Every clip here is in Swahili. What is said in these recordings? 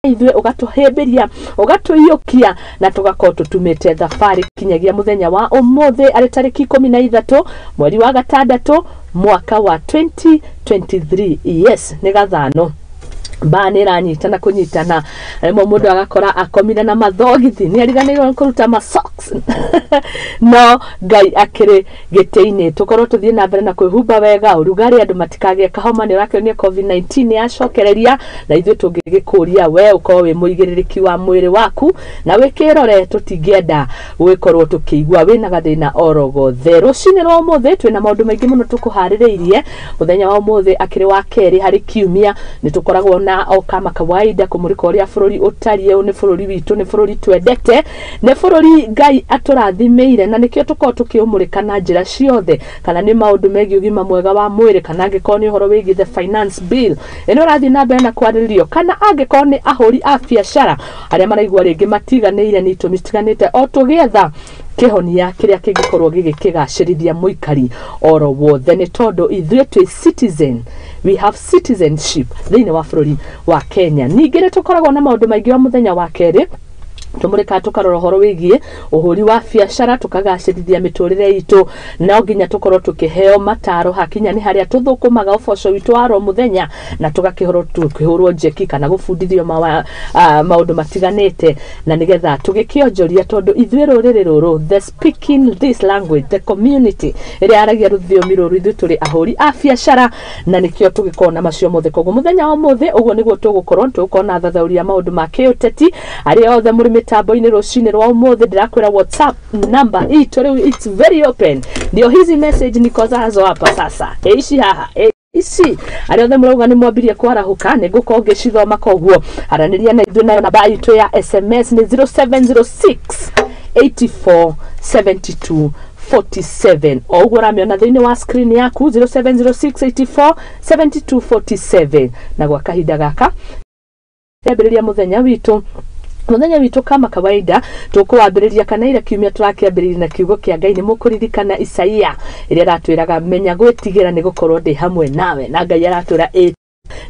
ithuĩ ũgatuhĩmbĩria ũgatũiyũkia na tũgakorwo tũtumĩte thabarĩ kinyagia mũthenya wa ũmũthĩ arĩ tarĩki 13 mweri wa gatandatũ mwaka wa 2023. Yes, nĩ gathano bani ranyitana kunyitana mũndũ agakora akomire na mathogithi ni ariganirwo kuruta ma socks no Ngai akiri gĩtĩ-inĩ tukorwo tuthie na mbere na kwĩhumba wega urugari andu matikagĩa kahoma ni ũrakĩonia COVID-19 yacokereria na ithuĩ tũngĩgĩkũria we ukorwo wĩ mũigĩrĩrĩki wa mwĩrĩ waku na wĩkĩrore tũtingĩenda gũkorwo tukĩigua wĩna gathĩna orogothe. Rũcinĩ rwa ũmũthĩ twĩna maũndũ maingĩ mũno tũkũharĩrĩirie. Mũthenya wa ũmũthĩ akĩrĩ wa kerĩ harĩ kiumia ni tukoragwo na o kama kawaida kumurika uria bururi utarie ni bururi witu ni bururi twendete ni bururi Ngai atũrathimeire na nikio tukorwo tukiumurika na njĩra ciothe kana ni maundu megiĩ ũgima mwega wa mwĩrĩ kana angĩkorwo ni ũhoro wĩgiĩ the finance bill ĩno ũrathiĩ na mbere na kwarĩrĩrio kana angĩkorwo ni ahũri a biacara arĩa maraigua rĩngĩ matiganĩire ni itũmi citiganĩte o tũgĩetha kihonia kiria kingikorwo gigikigacirithia muikari oro wothe ni tondu ithuĩ twĩ citizen, we have citizenship thĩinĩ wa bũrũri wa Kenya. Ningĩ nĩ tũkoragwo na maũndũ maingĩ wa mũthenya wa kerĩ tumurika tukarora horo wigie uhuri wa biacara tukagacirithia miturire itu na nginya tukorwo tukiheo mataro hakinya ni haria tuthukumaga uboco witu wa ro muthenya na tugakihoro tukihurwo njeki kana gubundithio maundu matiganite na nigetha tugikionjoria tondu ithuĩ rũrĩrĩ rũrũ the speaking this language the community ĩrĩa aragia rũthiomi rũrũ ithuĩ tũrĩ ahuri a biacara na nikio tugikorwo na macio mothe koguo muthenya wa mũthĩ ũguo nĩguo tũgũkorwo na thathauria maundu ma kĩũteti arĩa othe mũrĩ mitambo-inĩ rũcinĩ rwa ũmũthĩ ndĩrakwĩra WhatsApp number itũ rĩu it's very open. Ndio hizi message niko zazo hapa sasa ici haha ici arĩa othe mũrauga nĩ mwambirie kwarahuka nĩ ngũkorwo ngĩcithoma koguo aranĩria na ithuĩ nayo namba itũ ya SMS nĩ 0706 84 72 47 o ũguo ũramĩona thĩinĩ wa screen yaku 0706 84 72 47 na gwa kahinda gaka yambĩrĩria muthenya witu kama kawaida tukwambĩrĩria kana ira kiumia tũrakĩambĩrĩria na kiugo kĩa Ngai nĩ mũkũririkana Isaia ĩrĩa ratwĩraga menya gwĩtigĩra nĩ gũkorwo ndĩ hamwe nawe na Ngai aratwĩra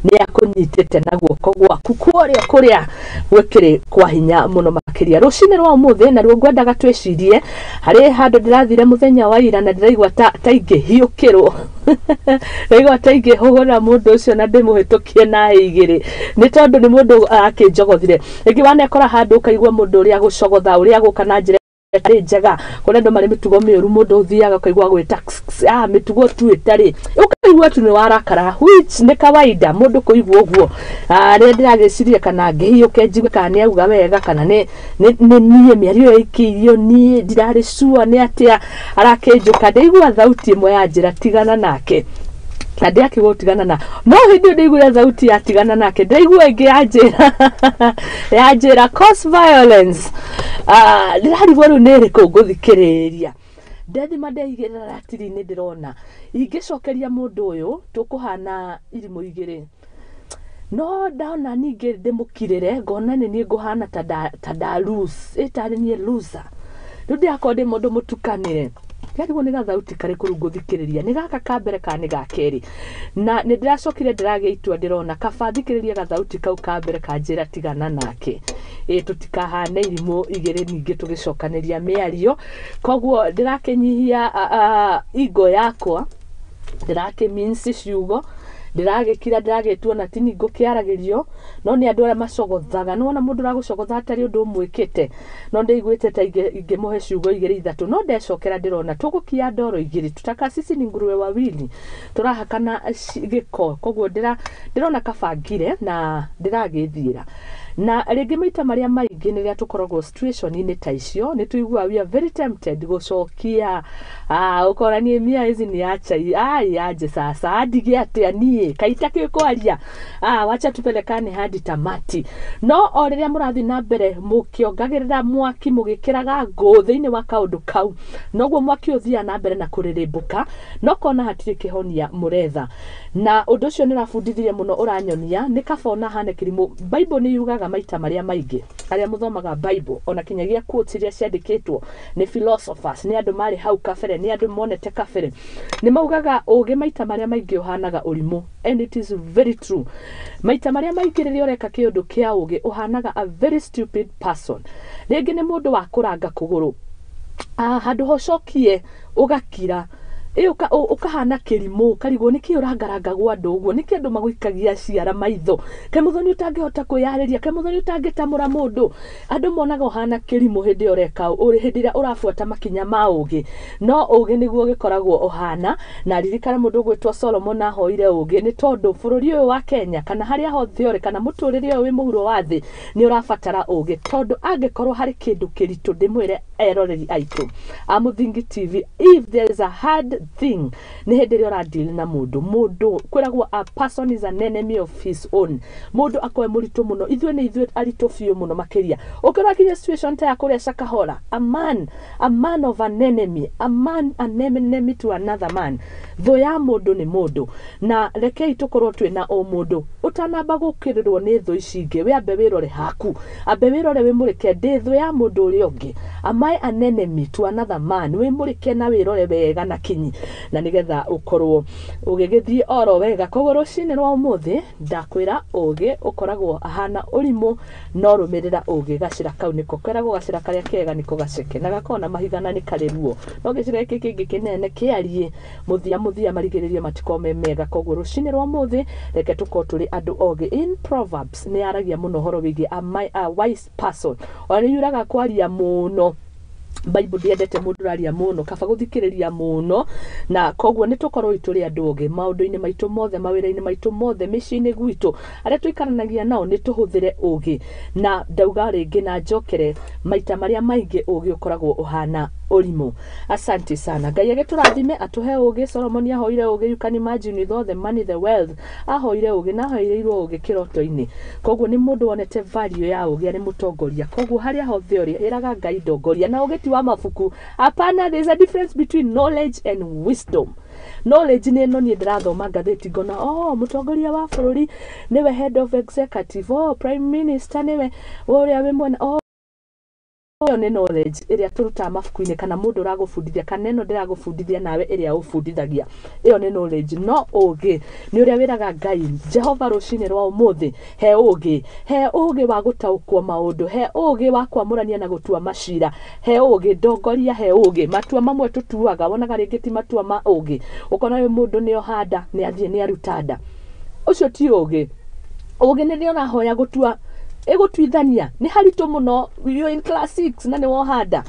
ni akunyitĩte na guoko gwaku kũrĩa gwĩkĩrĩ kwa hinya mũno makĩria. Rũcinĩ rwa ũmũthĩ na ruo ngwendaga twĩcirie harĩ handũ ndĩrathire muthenya wa ira na ndĩraigua ta ingĩhiũkĩrwo ndaigua ta ingĩhũgũra mũndũ ũcio na ndĩmũhĩtũkie na igĩrĩ nĩ tondũ nĩ mũndũ akĩnjogothire ĩngĩ wanekora handũ ukaigua mũndũ ũrĩa gũcogotha ũrĩa gũka na njĩra ari njega kone ndo mari mitugo mĩũru mũndũ uthiaga ukaigua gwĩta mitugo tu ĩtarĩ ukaigua tu nĩ warakara which nĩ kawaida mũndũ kũigua ũguo rĩrĩa ndĩragĩciria kana ngĩhiũke njigue kana nĩ auga wega kana nĩ niĩ mĩario ĩikĩirio niĩ ndirarĩ sure nĩ atĩa arakĩnjũka ndaigua thauti ĩmwe ya njĩra tigana nake na ndĩakĩgũtigana na no hĩndĩ ndaigua thauti ya tigana nake ndaigua ĩngĩ ya njĩra cause violence ndĩrarigwo rĩu nĩ ĩrĩkũ ngũthikĩrĩria ndethima ndeigĩrĩra ratiri-inĩ ndĩrona ingĩcokeria mũndũ ũyũ tũkũhana irimũ igĩrĩ no ndaona ningĩ ndĩmũkirĩre ngona nĩ niĩ ngũhana ta lose ĩtarĩ niĩ loser rĩu ndĩakorwo ndĩ mũndũ mũtukanĩre Ngarigwo nĩ gathauti karĩkũ rĩu ngũthikĩrĩria nĩ gaka ka mbere kana nĩ ga kerĩ na nĩ ndĩracokire ndĩragĩa itua ndĩrona kaba thikĩrĩria gathauti kau ka mbere kanjĩra tigana nake tũtikahane irimũ igĩrĩ ningĩ tũgĩcokanĩria mĩario koguo ndĩrakĩnyihia ego yakwa ndĩrakĩminci ciugo ndĩragĩkira ndĩragĩtua tini ngũkĩaragĩrio no nĩ andũ arĩa macogothaga no ona mũndũ aragũcogotha atarĩ ũndũ ũmwĩkĩte no ndĩiguĩte ta ingĩmũhe ciugo igĩrĩ ithatũ no ndecokera ndĩrona tũgũkia ndoro igĩrĩ tutaka sisi ni nguruwe wawili turahakana gĩko koguo ndĩrona kabangire na ndĩragĩthiĩra na rĩngĩ maita marĩa maingĩ nĩ rĩrĩa tũkoragwo situation-inĩ ta icio nĩ tuiguaga we are very tempted gũcokia ukora niĩ mia hizi ni achai aje sasa adige atĩa niĩ kaita kĩkwaria wacha tupelekane hadi tamati no o rĩrĩa mũrathiĩ na mbere mũkĩongagĩrĩra mwaki mũgĩkĩraga ngũ thĩinĩ wa kaũndũ kau noguo mwaki ũthiaga na mbere na kũrĩrĩmbũka no kona hatirĩ kĩhonia mũretha na ũndũ ũcio nĩ rafundithirie mũno ũranyonia nĩ kaba ona hane kĩrimũ Bible nĩ yugaga muonaga maita maria maingi aria muthomaga Bible ona kinyagia quotes iria ciandikitwo ni philosophers ni andu mari hau kabere ni andu monete kabere ni maugaga ugi maita maria maingi uhanaga urimu, and it is very true. Maita maria maingi riria ureka kiundu kia ugi uhanaga a very stupid person. Ringi ni mundu wa kuranga kuguru handu hocokie ugakira ukahana kirimu karigwo niki urangaranga gwa andu uguo niki andu maguikagia ciara maitho ke Muthoni utangihota kwiyariria ke Muthoni utangitamura mundu andu monaga uhana kirimu hindi ureka uri hindi ira urafuata makinya ma ugi no ugi niguo gikoragwo uhana na ririkana mundu gwitwa Solomon ahoire ugi ni tondu bururi uyu wa Kenya kana haria hothe uri kana muturiri uyu wi muhuro wa thi ni urafatara ugi tondu angikorwo hari kindu kiritu ndimwire eroreri aitu Amuthingi TV, if there is a hard thing ni hindi ria uradeal na mundu kwiragwo a person is an enemy of his own. Mundu akwe muritu muno ithwe ni ithwe arito fiu muno makiria ukira kinya situation ta ya kuria Shakahora, a man of an enemy, an enemy to another man. Tho ya mundu ni mundu na rekei tukorwo twina o mundu utanamba gukirirwo ni tho ici ingi we ambe wirore haku ambe wirore we murike ndi tho ya mundu uri ungi. Am I an enemy to another man? We murike na wirore wega na kinyi na nigetha ukorwo ugigithie oro wega koguo rucini rwa umuthi ndakwira ugi ukoragwo ahana urimu no rumirira ugi gacira kau niko kweragwo gacira karia kega niko gaceke na gakona mahigana ni kareruo no gicira iki kingi kinene kiarie muthia marigiririe matikome mega koguo rucini rwa umuthi reke tuko turi andu ogi. In Proverbs ni aragia muno horo wigi a wise person ori yuraga kwaria muno Bible ndiendete mundu raria muno kaba guthikiriria muno na koguo ni tukorwo ituri andu oge maundu-ini maitu mothe mawira-ini maitu mothe micii-ini gwitu aria tuikaranagia nao ni tuhuthire ugi na ndauga ringi na njokere maita maria maingi ugi ukoragwo uhana urimu. Asante sana. Ngai agiturathime atuhe ugi. Solomon ahoire ugi, you can imagine with all the money, the wealth, ahoire ugi na ahoireirwo ugi kiroto-ini. Koguo ni mundu wonete value ya ugi ari mutongoria. Koguo haria ho theory iraga Ngai ndongoria na ugi ti wa mabuku. Apana, there is a difference between knowledge and wisdom. Knowledge ni no ni ndirathoma ngatheti ngona mutongoria wa bururi niwe head of executive, prime minister niwe uria we mwena oyo ni knowledge iria turuta mafuku-ini kana mundu uragufundithia kana eno ndiragufundithia nawe iria ufundithagia iyo ni knowledge. No ugi ni uria wiraga Ngai Jehova rucini rwa umuthi he ugi wa gutaukwo maundu, he ugi wa kwamurania na gutua macira, he ugi ndongoria, he ugi matua mamwe tutuaga wonaga ringi ti matua ma ugi ukona uyu mundu ni ohanda ni athie ni arutada ucio ti ugi ni rio nahoya gutua egutwithania ni haritu muno. You in class 6 na ni wohanda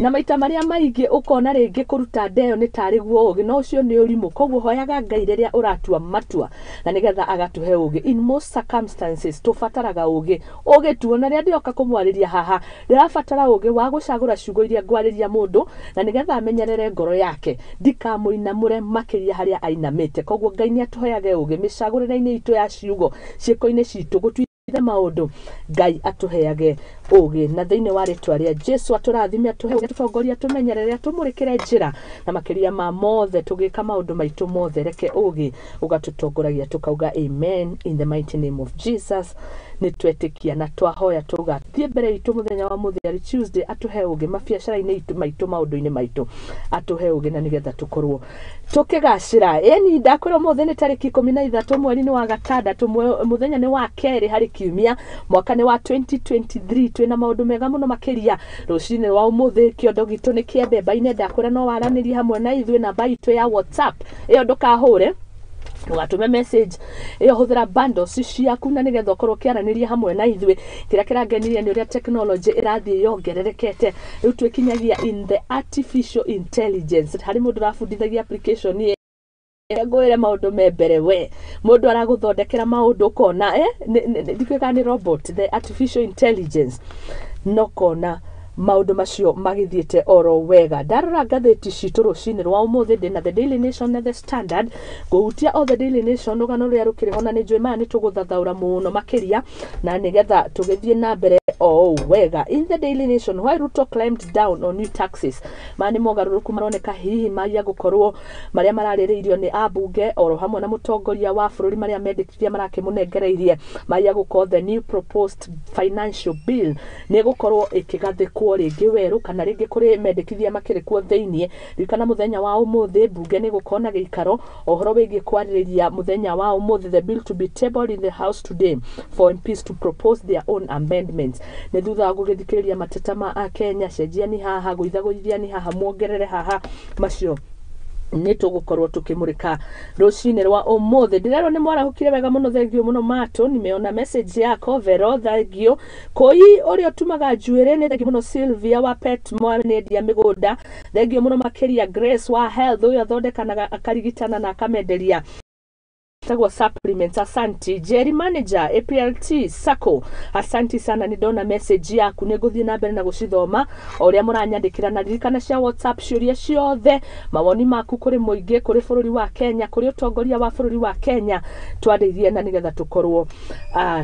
na maita maria maingi ukona ringi kuruta ndeo ni tariguo ugi no ucio ni urimu. Koguo hoyaga Ngai riria uratua matua na nigetha agatuhe ugi. In most circumstances tufataraga ugi tuona riria ndioka kumwariria haha ndirafatara ugi wa gucagura ciugo iria ngwariria mundu na nigetha amenyerere ngoro yake ndikamuinamure makiria haria ainamite. Koguo Ngai ni atuheage ugi micagurire-ini itu ya ciugo ciiko-ini citu gutwi maundu. Ngai atuheage ugi na thiini wa ritwa ria Jesu aturathime atuhe ugi tutongoria tumenyerere tumurikire njira na makiria ma mothe tugika maundu maitu mothe reke ugi ugatutongoragia tukauga amen in the mighty name of Jesus. Ni twetikia na twahoya tuga thie mbere itu muthenya wa muthia Tuesday atuhe ugi mabiacara-ini itu maitu maundu-ini maitu atuhe ugi na nigetha tukorwo tukigacira. Eni ndakwira muthenya ni tariki 13 mweri ni wa gatandatu muthenya ni wa keri hari kiumia mwaka ni wa 2023 twina maundu mega muno makiria rucini rwa umuthi. Kiondo gitu ni kiembemba-ini ndakwira no waranirie hamwe na ithwe namba itu ya WhatsApp iyo ndukahure ugatume message iyo huthira bundles ciaku na nigetha ukorwo kiaraniria hamwe na ithwe. Kira kirangeniria ni uria technology irathie yongererekete riu twikinyagia in the artificial intelligence hari mundu rafundithagia application ye ngwire maundu membere we mundu araguthondekera maundu kona ndikwika ni robot the artificial intelligence no kona maundu macio magithiete oro wega. Ndarora ngathĩti citũ rũcinĩ rwa ũmũthĩ ndĩna The Daily Nation na The Standard. Ngũhutia o The Daily Nation rũgano rũrĩa rũkĩrĩ ho na nĩ njũĩ maya nĩ tũgũthathaũra mũno makĩria na nĩgetha tũgĩthiĩ na mbere o wega. In The Daily Nation, why Ruto clamped down on new taxes. Maya nĩ mogarũrũku maroneka hihi maya gũkorwo marĩa mararĩrĩirio nĩ ambunge oro hamwe na mũtongoria wa bũrũri marĩa mendekithia marakĩmũnengereirie maya gũkorwo the new proposed financial bill nĩ gũkorwo ĩkĩgathĩkwo rĩngĩ werũ kana rĩngĩ kũrĩ mendekithia makĩrĩ kuo thĩinĩ. Ririkana mũthenya wa ũmũthĩ bunge nĩ gũkorwo na gĩikaro ũhoro wĩgiĩ kwarĩrĩria mũthenya wa ũmũthĩ the bill to be tabled in the house today for MPs to propose their own amendments. Nĩ thutha wa gũgĩthikĩrĩria mateta ma Akenya, cenjiani haha, gũithagũithiani haha, muongerere haha, macio nĩ tũgũkorwo tũkĩmũrĩka rũcinĩ rwa ũmũthĩ. Ndĩrerwo nĩ mwarahũkire wega mũno, thengio mũno Matũ, nimeona message yako Vero, thengio. Koi ũrĩa ũtumaga njuĩrĩ nĩ thengio mũno. Sylvia wa Pet Mwanendia Mĩgũnda, thengio mũno makĩria. Grace wa Health ũyũ athondekanaga akarigitana na akamenderia tagwa supplements, asanti. Jerry Manager APLT Sacco, asanti sana, nĩ ndona message yaku, nĩ ngũthiĩ na mbere na gũcithoma o ũrĩa mũranyandĩkĩra na ririkana cia WhatsApp ciũria ciothe, mawoni maku kũrĩ mũingĩ, kũrĩ bũrũri wa Kenya, kũrĩ ũtongoria wa bũrũri wa Kenya, twarĩrie na nĩgetha tũkorwo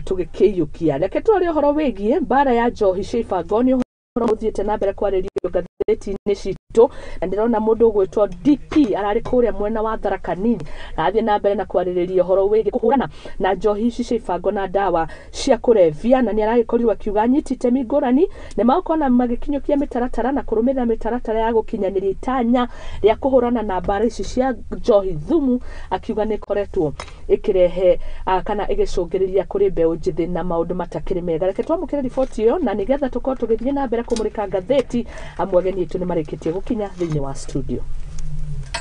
tũgĩkĩiyũkia. Reke tũrĩ ũhoro wĩgiĩ mbara ya njohi cia ibango nĩ ũthiĩte na mbere kwarĩrio ngathĩti-inĩ citũ, na ndĩrona mũndũ ũgwĩtwo DP ararĩ kũrĩa mwena wa Tharaka Nithi na athiĩ na mbere na kwarĩrĩria ũhoro wĩgiĩ kũhũrana na njohi ici cia ibango na ndawa cia kũrebia, na nĩ aragĩkorirwo akiuga anyiti itemi ngũrani nĩ magũkorwo magĩkinyũkia mĩtaratara na kũrũmĩrĩra mĩtaratara ya gũkinyanĩria itanya rĩa kũhũrana na mbara ici cia njohi thumu, akiuga nĩ ĩkoretwo ĩkĩrehe kana ĩgĩcũngĩrĩria kũrĩ mbeũ njĩthĩ na maũndũ matakĩrĩ mega. Reke twamũkĩre riboti ĩyo na nĩgetha tũkorwo tũgĩthiĩ na mbere kũmũrĩka ngathĩti, amwe ageni aitũ nĩ marĩkĩtie gũkinya thĩinĩ wa studio.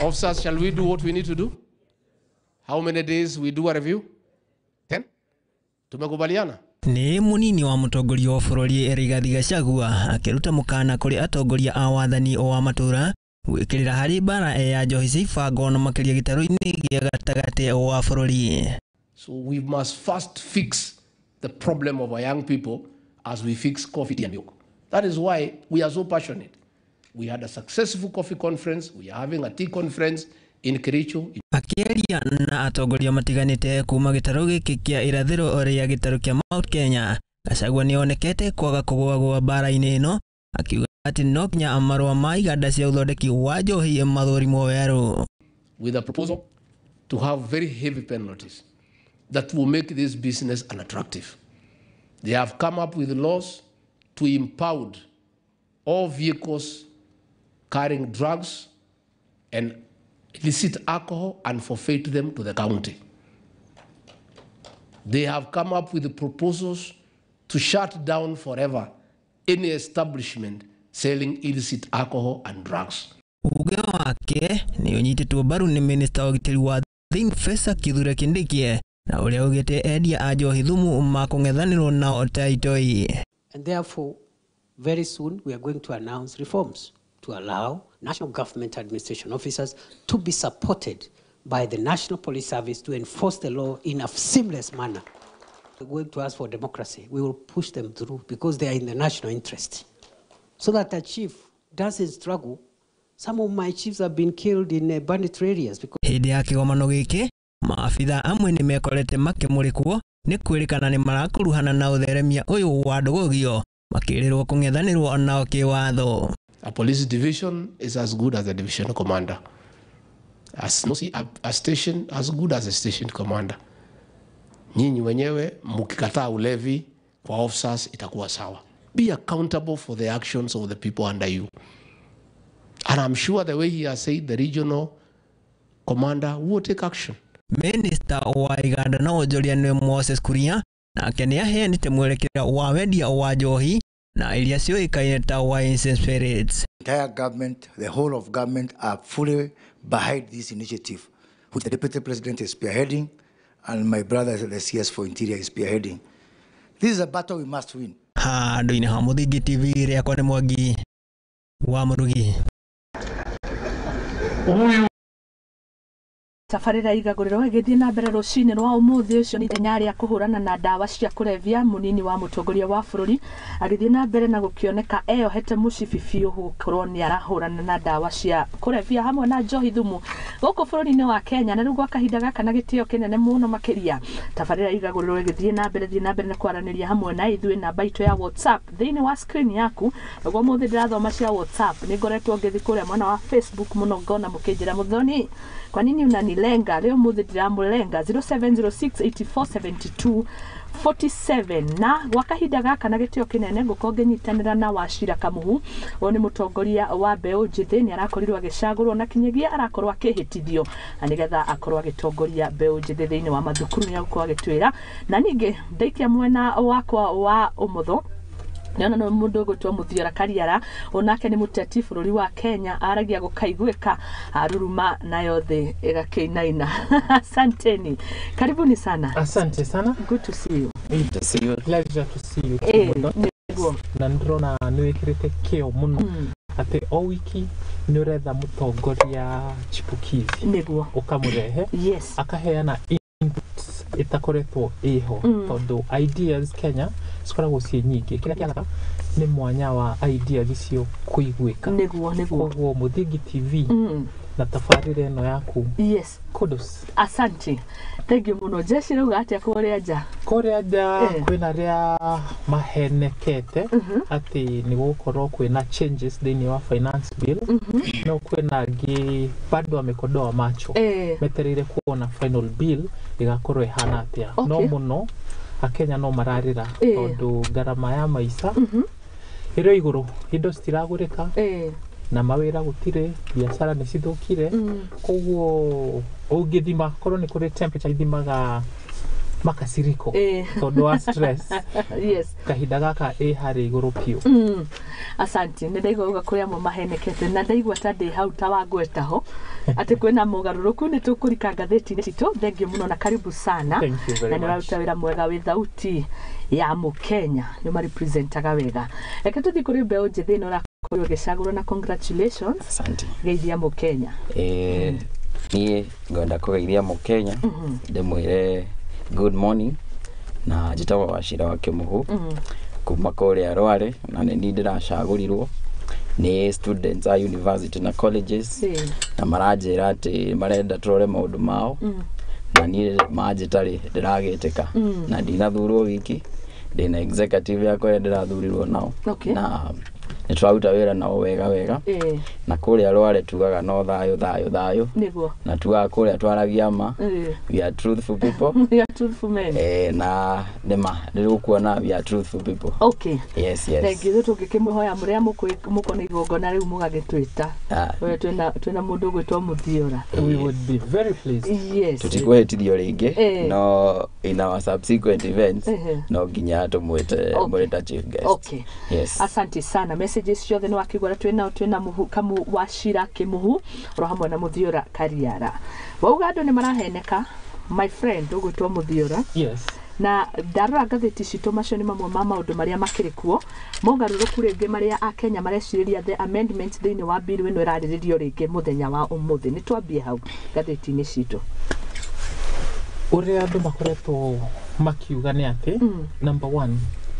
Officers, shall we do what we need to do? How many days we do a review? 10? Tumekubaliana? Nĩ munini wa mũtongoria wa bũrũri Rigathi Gachagua akĩruta mũkana kũrĩ atongoria a wathani wa matũra gwĩkĩrĩra harĩ mbara ya njohi cia ibango na makĩria gĩtarũ-inĩ gĩa gatagatĩ wa bũrũri. So we must first fix the problem of our young people as we fix coffee and milk. That is why we are so passionate. We had a successful coffee conference. We are having a tea conference in Kericho. Akĩaria na atongoria matiganĩte kuma gĩtarũ gĩkĩ kĩa irathĩro rĩa gĩtarũ kĩa Mount Kenya, Gachagua nĩ onekete kwaga kũgũagũa mbara-inĩ ĩno, akiuga atĩ no nginya marũa ma iganda cia ũthondeki wa njohi mathũrimwo werũ. With a proposal to have very heavy penalties that will make this business unattractive. They have come up with laws to impound all vehicles carrying drugs and illicit alcohol and forfeit them to the county. They have come up with the proposals to shut down forever any establishment selling illicit alcohol and drugs. Uge wake nĩ ũnyitĩtwo mbaru nĩ minista wa ũgitĩri wa thĩinĩ Fesa Kithure Kindiki na ũrĩa ugĩte endia a njohi thumu makũng'ethanĩrwo nao ta itoi. And therefore, very soon we are going to announce reforms to allow national government administration officers to be supported by the National Police Service to enforce the law in a seamless manner. We're going to ask for democracy. We will push them through because they are in the national interest. So that a chief doesn't struggle. Some of my chiefs have been killed in banditry areas. Hĩndĩ ya kĩgomano gĩkĩ, maabitha amwe nĩ mekorete makĩmũrĩkwo nĩ kwĩrĩkana nĩ marakuruhana na ũtheremia ũyũ wa ndũgũgio makĩrĩrwo kũng'ethanĩrwo nao kĩwatho. A police division is as good as a division commander. A station as good as a station commander. Nyinyi wenyewe mkikataa ulevi kwa officers itakuwa sawa. Be accountable for the actions of the people under you. And I'm sure the way he has said, the regional commander will take action. Minister wa iganda na wonjoria nĩ Moses Kuria nake nĩ aheanĩte mwerekera wa wendia wa njohi na iria ciũĩkaine ta wines and spirits. Entire government, the whole of government are fully behind this initiative, which the Deputy President is spearheading and my brother, the CS for Interior, is spearheading. This is a battle we must win. Handũ-inĩ ha Mũthingi TV rĩakwa nĩ Mwangi wa Mũrugi. Tabarĩra Igaguriro ĩgĩthiĩ na mbere rũcinĩ rwa ũmũthĩ ũcio nĩ ithenya rĩa kũhũrana na ndawa cia kũrebia. Mũnini wa mũtongoria wa bũrũri agĩthiĩ na mbere na gũkĩoneka eyohete mũcibi biũ gũkorwo nĩ arahũrana na ndawa cia kũrebia hamwe na njohi thumu gũkũ bũrũri-inĩ wa Kenya, na rĩu gwa kahinda gaka na gĩtĩo kĩnene mũno makĩria. Tabarĩra Igaguriro ĩgĩthiĩ na mbere na kwaranĩria hamwe na ithuĩ namba itũ ya WhatsApp thĩinĩ wa screen yaku. Naguo mũthĩ ndĩrathoma cia WhatsApp nĩ ngoretwo ngĩthiĩ kũrĩa mwena wa Facebook mũno ngona mũkĩnjĩra Muthoni, kwa nini unanilenga? Leo mũthĩ ndĩramulenga 0706847247 na gwa kahinda gaka na gĩtĩo kĩnene ngũkorwo ngĩnyitanĩra na Wachira Kamuhu. Ũyũ nĩ mũtongoria wa mbeũ njĩthĩ, nĩ arakorirwo agĩcagũrwo na kinyagia arakorwo akĩhĩtithio na nĩgetha akorwo agĩtongoria mbeũ njĩthĩ thĩinĩ wa mathukuru nĩ agũkorwo agĩtwĩra. Na ningĩ ndaikia mwena wakwa wa ũmotho nĩona no mũndũ ũgũtwo Mũthiora Kariara, onake nĩ mũteti bũrũri wa Kenya, aragia gũkaiguĩka aruruma nayo thĩ ĩgakĩinaina. Asanteni, karibuni sana. Asante sana. Good to see you. Good to see you. Pleasure to see you. Na ndĩrona nĩ wĩkĩrĩte kĩo mũno atĩ o wiki nĩ ũretha mũtongoria chipukizi nĩguo ũkamũrehe akaheana inputs ĩtakoretwo ĩho tondũ ideas Kenya cikoragwo ciĩ nyingĩ. Kĩrĩa kĩaga nĩ mwanya wa ideas icio kũiguĩka. Nĩguo koguo Mũthingi TV na tabarĩra ĩno yaku. Kudos. Asante. Thank you mũno. Jeshi rĩu atĩa kũrĩa nja? Kũrĩa nja kwĩna rĩa mahenekete atĩ nĩ gũkorwo kwĩna changes thĩinĩ wa finance bill. No kwĩna angĩ bado amekodoa macho metereire kuona final bill ĩgakorwo ĩhana atĩa. No mũno Akenya no mararĩra tondũ ngarama ya maica ĩrĩ igũrũ, indo citiragũrĩka na mawĩra gũtirĩ, biacara nĩ cithũkire. Koguo ũngĩthima korwo nĩ kũrĩ temperature ithimaga makasiriko tondũ wa stress. Kahinda gaka harĩ igũrũ piũ. Asante, nĩ ndaigua uga kũrĩa mo mahenekete na ndaigua ta ndĩ hau ta wangweta ho atĩ kwĩna mũgarũrũku. Nĩ tũkũrika ngathĩti-inĩ citũ. Thank you mũno na karibu sana. Na nĩ ũraruta wĩra mwega wĩ thauti ya Mũkenya, nĩ marepresentaga wega. Reke tũthiĩ kũrĩ mbeũ njĩthĩ ĩno ũrakorirwo ũgĩcagũrwo na congratulations. Asante. Geithia Mũkenya. Niĩ ngwenda kũgeithia Mũkenya ndĩmwĩre good morning na njĩtagwo Wachira wa Kamuhu kuma kũrĩa Rware, na nĩ ndĩracagũrirwo nĩ students a university na colleges na maranjĩra atĩ marenda tũrore maũndũ mao na niĩ manjĩtarĩ ndĩragĩtĩka na ndinathurwo wiki, ndĩna executive yakwa ĩrĩa ndĩrathurirwo nao na nĩ tũraruta wĩra nao wega na kũrĩa Rware tugaga no thayũ na tugaga kũrĩa twaragia ma we are truthful people. We are truthful men. Na nĩ gũkuona we are truthful people. Yes. Thank you. Tũngĩkĩmũhoya mũrĩa mũkona igongona rĩu mũgagĩtwĩta twĩna mũndũ ũgwĩtwo Mũthiora. We would be very pleased. Tũtikũhĩtithio rĩngĩ no in our subsequent events no nginya tũmwĩte mũrĩta chief guest. Asante sana. Messages ciothe nĩ wakĩgwara twĩna Kamu Wachira Kamuhu ro hamwe na Mũthiora Kariara. Wauga andũ nĩ maraheneka my friend ũgwĩtwo Mũthiora. Na ndarora ngathĩti citũ macio nĩ mamwe ma maũndũ marĩa makĩrĩ kuo mogarũrũku rĩngĩ marĩa Akenya marecirĩria the amendment thĩinĩ wa bill ĩno ĩrarĩrĩrio rĩngĩ mũthenya wa ũmũthĩ. Nĩ twambie hau ngathĩti-inĩ citũ. Ũrĩa andũ makoretwo makiuga nĩ atĩ number 1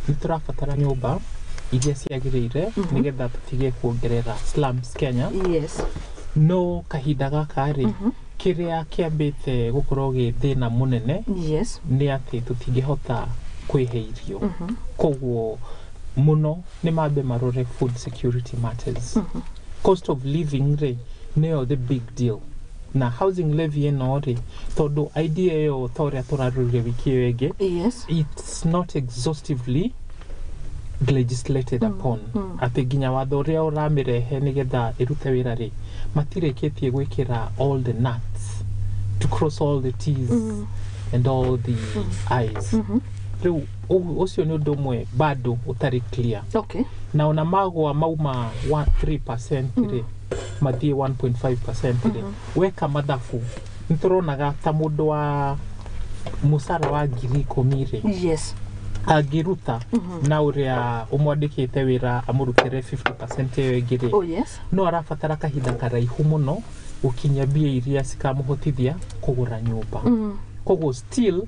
nĩ tũrabatara nyũmba iria ciagĩrĩire nĩgetha tũtige kuongerera slums Kenya. No kahinda gaka rĩ kĩrĩa kĩambĩte gũkorwo gĩ thĩna mũnene nĩ atĩ tũtingĩhota kwĩhe irio. Koguo mũno nĩ mambe marore food security matters. Cost of living rĩ nĩyo the big deal. Na housing levy ĩno rĩ tondũ idea ĩyo ta ũrĩa tũrarũrire wiki ĩyo ĩngĩ it's not exhaustively legislated upon. Atĩ nginya watho ũrĩa ũramĩrehe nĩgetha ĩrute wĩra rĩ matirĩkĩtie gwĩkĩra all the nuts to cross all the T's and all the I's. Rĩu ũcio nĩ ũndũ ũmwe bado ũtarĩ clear. Na ona magwa mauma 3% rĩ mathiĩ 1.5% rĩ weka mathabu nĩ tũronaga ta mũndũ wa mũcara wa 10,000 rĩ angĩruta na ũrĩa ũmwandĩkĩte wĩra amũrutĩre 50% ĩyo ĩngĩ rĩ no arabatara kahinda karaihu mũno ukinya bia iria cikamuhotithia kugura nyumba koguo still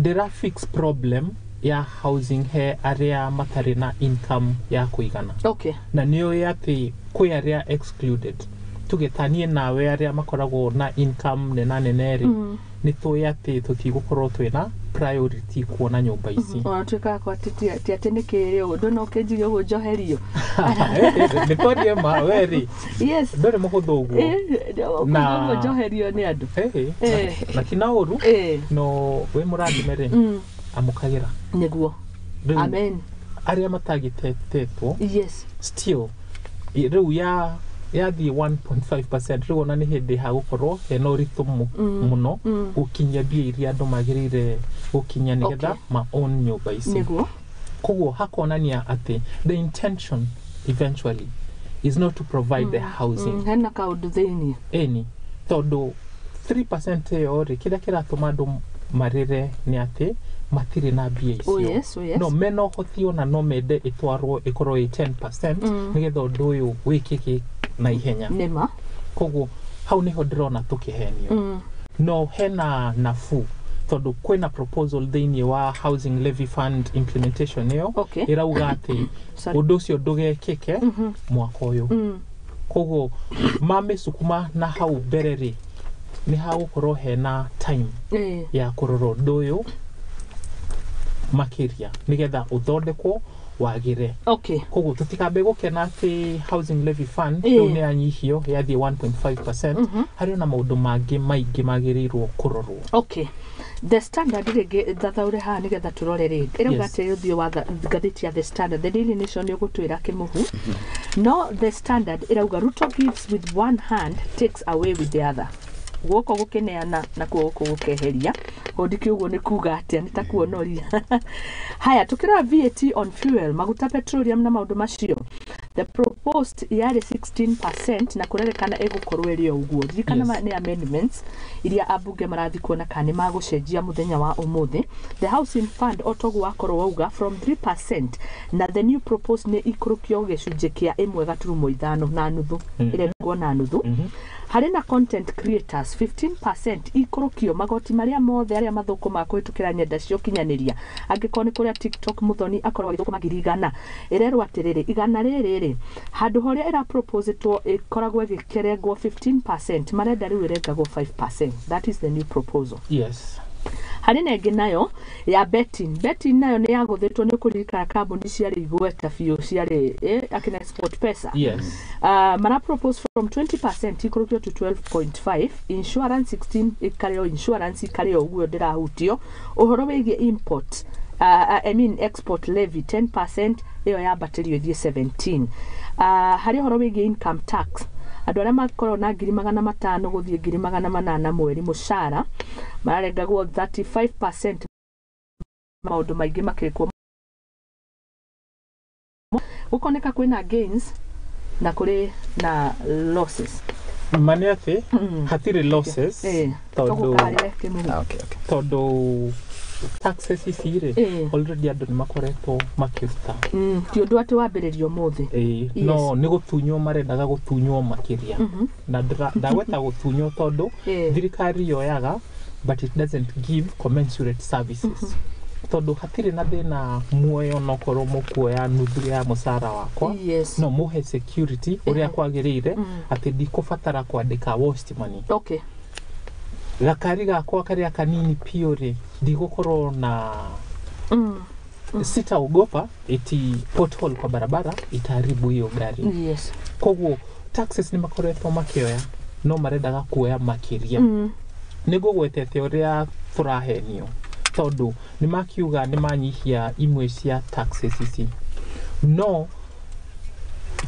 there are fixed problem ya housing he area matari na income ya kuigana na niyo yati kwi area excluded tugetanie nawe aria makoragwo na income nenaneri ni tuyati tutigukorwo twina priority kuona nyumba ici twika kwa titi atenekere undu no kenjige ugo njoherio ni torie ma weri yes ndore muhuthu uguo na njoherio ni andu na kinauru no we muradimere amukagira niguo amen aria matagitetwo yes still riu ya the 1.5% riu ona ni hindi ha gukorwo eno ritu muno gukinya bia iria andu magirire gukinya nigetha ma own nyumba ici niguo koguo hakonania ati the intention eventually is not to provide the housing hena kaundu thiini any tondu 3% yo ri kira kiratuma andu marire ni ati matire na bia icio no meno hotio na no mende itwarwo ikorwo 10% nigetha undu uyu wikike na ihenya nema koguo hau niho ndirona tukihenio no hena nafu tondu kwina proposal thiini wa housing levy fund implementation yo irauga ati undu ucio ndugekike mwaka uyu koguo mamesukuma na hau bereri ni hau korwo hena time ya kuroro nduyu makiria nigetha uthondekwo wagire koguo tutikambe gukena ati housing levy fund ni anyihio ya the 1.5% hari na maundu mangi maingi magirirwo kurorwo the standard rege thathaure ha nigetha turore ri irauga ati uthio wa ngathiti ya the standard the Daily Nation yogutwira kimuhu no the standard irauga Ruto gives with one hand takes away with the other guoko gukineana na guoko gukeheria hondiki uguo ni kuga atia ni takuonoria haya tukira VAT on fuel maguta petroleum na maundu macio the proposed yari 16% na kurerekana egukorwo eri uguo thikana ni amendments iria abunge marathi kuona kani magucenjia muthenya wa umuthi the housing fund otogu wakorwo wauga from 3% na the new proposed ni ikurukio gicunje kia 1.5 na nuthu ile ngona nuthu hari na content creators 15% ikurukio magoti maria mothe aria mathuku makuitukira nyenda cio kinyaniria angikoni kuria TikTok Muthoni akorwo githuku magirigana irerwa atiriri igana riri handu horia era proposetwo ikoragwo gikerengwo 15% marenda riu irengagwo 5%. That is the new proposal. Yes. Hari na ingi nayo ya betting nayo ni yaguthitwo ni kurika kambuni ciari igweta biu ciari akina export pesa. Yes. Mara propose from 20% ikurukio to 12.5 insurance 16 ikareo insurance ikareo uguo ndirahutio uhoro wigie import I mean export levy 10% iyo ya battery ithie 17 hari uhoro wigie income tax andu aria makorwo na 500 guthie 800 mweri mushara mararengagwo 35% maundu maingi makirikwo ukoneka kwina gains na kuri na losses maniate hatire losses todo taxes isire already andu ni makoretwo makiuta ti undu ati wambiririo muthi no ni gutunyo marendaga gutunyo makiria na ndagweta gutunyo todo thirikari yoyaga but it doesn't give commensurate services todo hatire na thina muoyo no korwo mukuoya nuthu ya musara wakwa no muhe security uria kwagirire ati ndikubatara kwandika waste money gakari gakwa karia kanini piore ndigukorwo na sitaogopa eti pothole kwa barabara itaharibu hiyo gari koguo taxes ni makoretwo makioya no marendaga kuoya makiria nigugwetete uria turahenio tondu ni makiuga ni manyihia imwe cia taxes ici no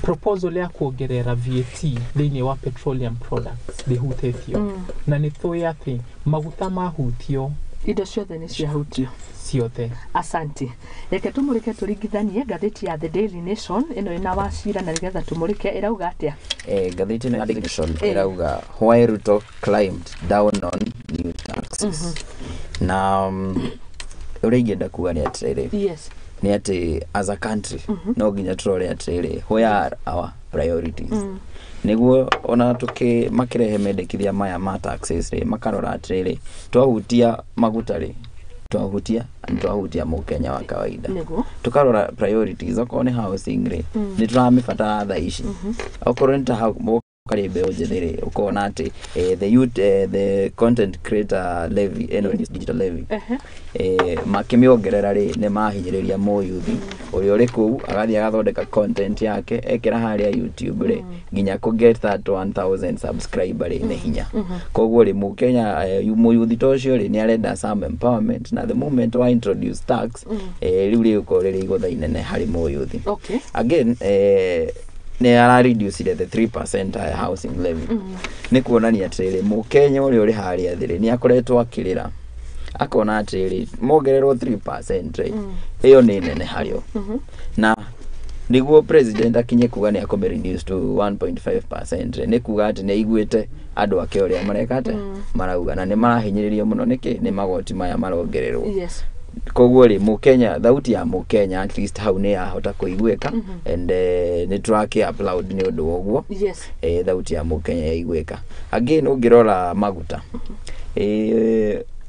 proposal ya kuongerera VAT thiini wa petroleum products ndihutethio na ni thui ati maguta mahutio indo ciothe ni ciahutio ciothe asante reke tumurike turingithanie ngathiti ya The Daily Nation ino ina wacira na nigetha tumurike irauga atia ngathiti ya The Nation irauga why Ruto climbed down on new taxes na uria ingenda kuga ni atiriri ni ati as a country no ginya turore atiriri where are our priorities niguo ona tuki makirehe mendekithia maya ma taxes ri makarora atiriri twahutia maguta ri twahutia mukenya wa kawaida tukarora priorities okone housing ri ni turamibatara tha ici okorwo nta kari beo jethire ukona ati the youth the content creator levy digital levy makimiongerera ri ne mahinyiriria mo youth uri uri ku agathi agathondeka content yake ekira haria YouTube ri nginya ku get that 1000 subscriber ri ne hinya koguo ri mukenya mu youth tocio ri ni arenda some empowerment na the moment wa introduce tax riu ri ukorera igotha inene hari mo youth again ne ara reduce the 3% housing levy ni kuonania atiriri mukenya uri haria thiri ni akoretwo akirira akona atiriri mongererwo 3% iyo ni nene hario na niguo president akinye kuga ni akome reduce to 1.5% ni kuga ati ni iguite andu ake uria marekate marauga na ni marahinyiririo muno niki ni magoti maya marongererwo koguo ri mukenya thauti ya mukenya at least hau ni ahota kuigweka and ni turake applaud ni undu woguo thauti ya mukenya yaigweka again ungirora maguta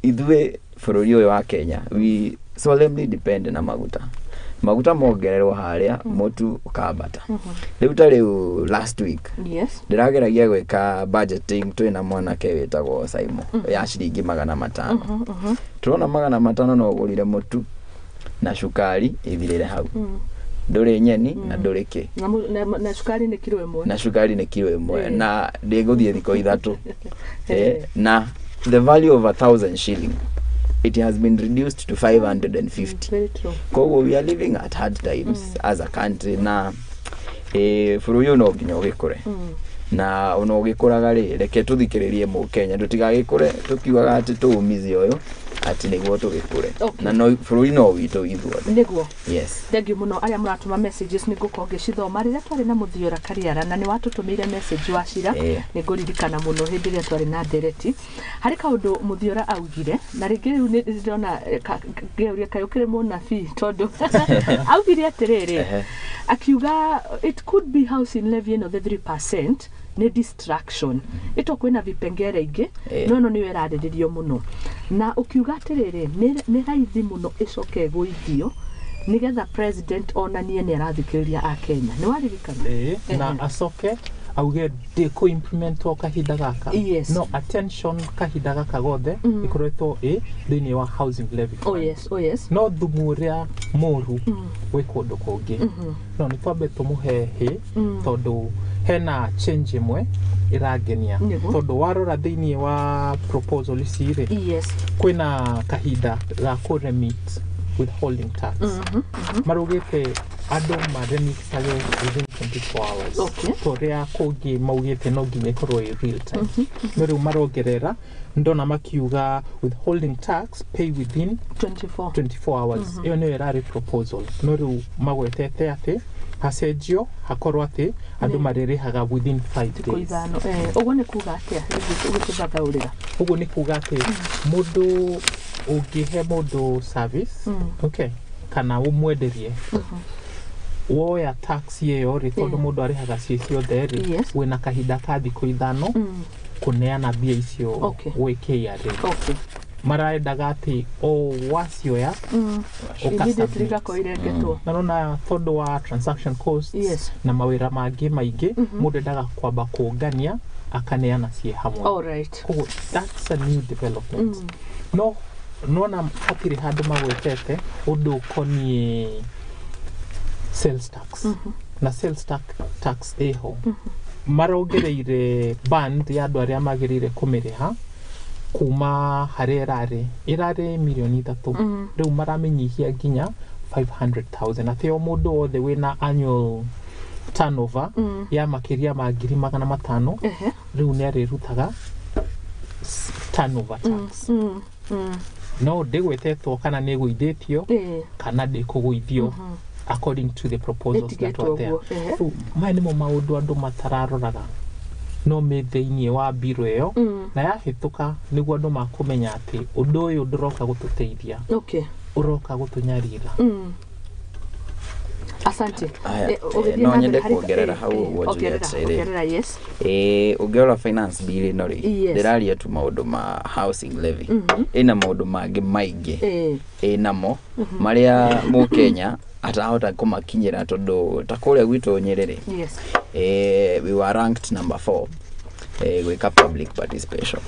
ithwe bururi uyu wa Kenya we solemnly depend na maguta mongererwo haria mutu ukabata riu ta riu last week ndirageragia gweka budgeting twina mwanake wetagwo Saimo ya shilingi 500 turona 500 no ugurire mutu na shukari ithirire hau ndore nyeni na ndore ki na shukari ni kilo 1 na shukari ni kilo 1 na ndiguthie thiko ithatu na the value of 1,000 shilling it has been reduced to 550. Very true. We are living at hard times as a country na furuyo no ginya ugikure na ono ugikuraga ri reke tuthikiririe mu Kenya tutigagikure tukiugaga ati tuumize uyu ati niguo tugikure na no furuyo no witu ithuothe niguo yes thank muno aria muratuma messages niguko ngicithoma riria twari na Muthiora Kariara na ni watutumire message wa cira niguririkana muno hindi ria twari na ndereti hari kaundu Muthiora augire na ringi riu ni ndona ngeuria kayukire mona fi tondu augire atiriri akiuga it could be housing levy no the 3% ni distraction ito kwina vipengere ingi no ni werariririo muno na ukiuga atiriri ni raithi muno icoke guithio nigetha president onanie ni arathikiriria a Kenya ni waririkana na acoke auge de ko implement o kahinda gaka no attention kahinda gaka gothe ikoretwo thini wa housing levy oh yes no thumuria moru we kundu kungi no ni twambe tumuhehe tondu hena change imwe iragenia tondu warora thini wa proposal isire kwina kahinda ga ku remit withholding tax marugite ado remit sage within 24 hours toria kungi maugite no nginya ikorwo real time no riu marongerera ndona makiuga withholding tax pay within 24 hours iyo ni erari proposal no riu magwetete ati hasenjio hakorwo ati andu maririhaga within 5 days uguo ni kuga atia ugithathaurira uguo ni kuga ati mundu ungihe mundu service kana umwenderie woya tax yeyo ri tondu mundu arihaga cicio theri wina kahinda ka thiko ithano kuneana mbia icio we KRA maraendaga ati o wacioya ukasabiriga ko irengetwo na tondu wa transaction costs na mawira mangi maingi mundu endaga kwamba kuungania akaneana cie hamwe alright that's a new development no na hatiri handu magwetete undu konie sales tax na sales tax eho marongereire band ya andu aria magirire kumiriha kuma harerare irare milioni 3 riu maramenyihia nginya 500,000 atio mundu othe wina annual turnover ya makiria ma 500,000 riu ni arirutaga turnover tax no ndigwetetwo kana ni guithitio kana ndikuguithio according to the proposals that were there mai nimo maundu andu matararoraga no me thini wa biro iyo na yahituka niguo andu makumenya ati undu uyu nduroka gututeithia uroka gutunyarira Asante. No nyende kuongerera hau ongerera yes. Ungeora finance bill no ri ndiraria tu maundu ma housing levy ina maundu mangi maingi namo maria mu Kenya atahota kumakinyira tondu takuria gwitu Nyerere. Yes. We were ranked number 4 gwika public participation.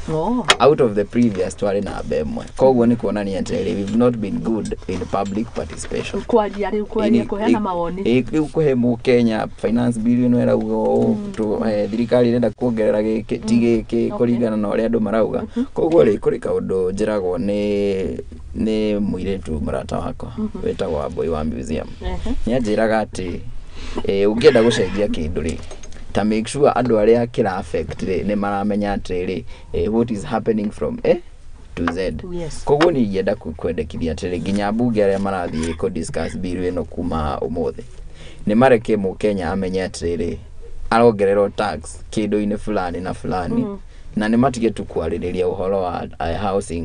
Out of the previous twari na bemwe. Koguo ni kuonania atiri we've not been good in public participation. Kwaria kuheana mawoni. Kuhe mu Kenya finance bill no era ugo thirikari irenda kuongerera giki kuringana na uria andu marauga. Koguo ri kuri kaundu njiragwo ni muiretu murata wakwa wetagwo Wambui wa museum. Ni anjiraga ati ungienda gucenjia kindu ri to make sure andu aria kira affect ni maramenya atiri what is happening from A to Z. Yes. Koguo ni yenda kwendekithia atiri ginya bunge aria marathie ko discuss bill ino kuma umuthi ni mareke mu Kenya amenya atiri arongererwo tax kindu-ini fulani na fulani na ni matige tu kwaririria uhoro wa housing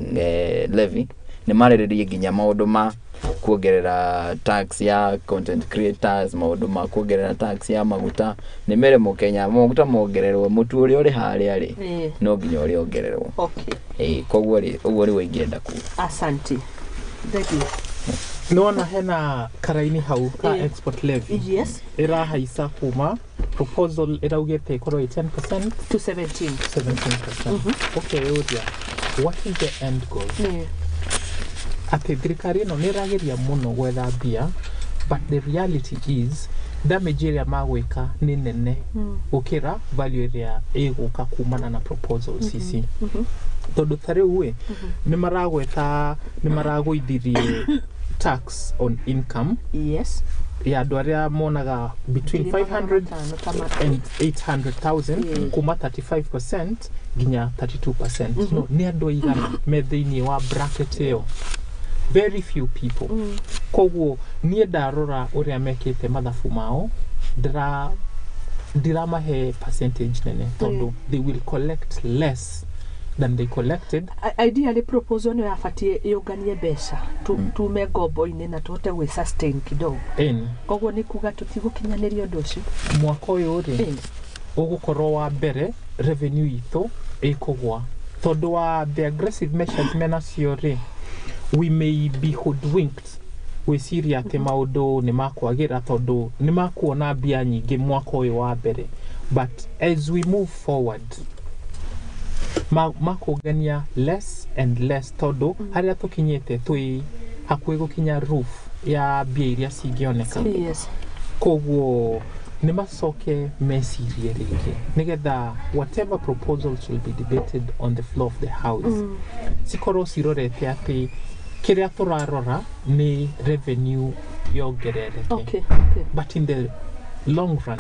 levy ni mariririe ginya maundu ma kuongerera tax ya content creators, maundu ma kuongerera tax ya maguta ni mere mu Kenya maguta mongererwo mutu uri uri haria ri no ginya uri ongererwo. Okay. Koguo ri uguo ri wingienda ku. Asante. Thank you. Nona hena karaini hau ka export levy. Yes. Ira haisa kuma proposal ira ugete koro 10% to 17%. Okay, Odia. What is the end goal? Ati thirikari no nirageria muno gwetha mbia, but the reality is damage area magwika ni nene ukira value area iguka kumana na proposals ici. Tondu tare uwe ni maragwithirie tax on income. Yes. Ya andu aria monaga between 500 and 800,000 kuma 35% ginya 32%. No, ni andu igana me thiini wa bracket iyo. Very few people. Koguo nie ndarora uria mekite mathabu mao ndiramahe percentage nene tondu they will collect less than they collected. Ideally proposal no yafatie yonganie mbeca tume ngombo-ini na tuhote gwi sustain kidogo. Koguo ni kuga tutigukinyaniria undu ucio mwaka uyu ri ugukorwo wa mbere revenue itu ikugwa tondu wa the aggressive measures menacio ri we may be hoodwinked gwiciria ati maundu ni makwagira tondu ni makuona mbia nyingi mwaka uyu wa mbere, but as we move forward makugania less and less tondu haria tukinyite twi hakwi gukinya roof ya mbia iria cingioneka. Yes. Koguo ni macoke mecirie ringi nigetha whatever proposals will be debated on the floor of the house cikorwo cirorete ati kiria turarora ni revenue yongerereke. Okay. But in the long run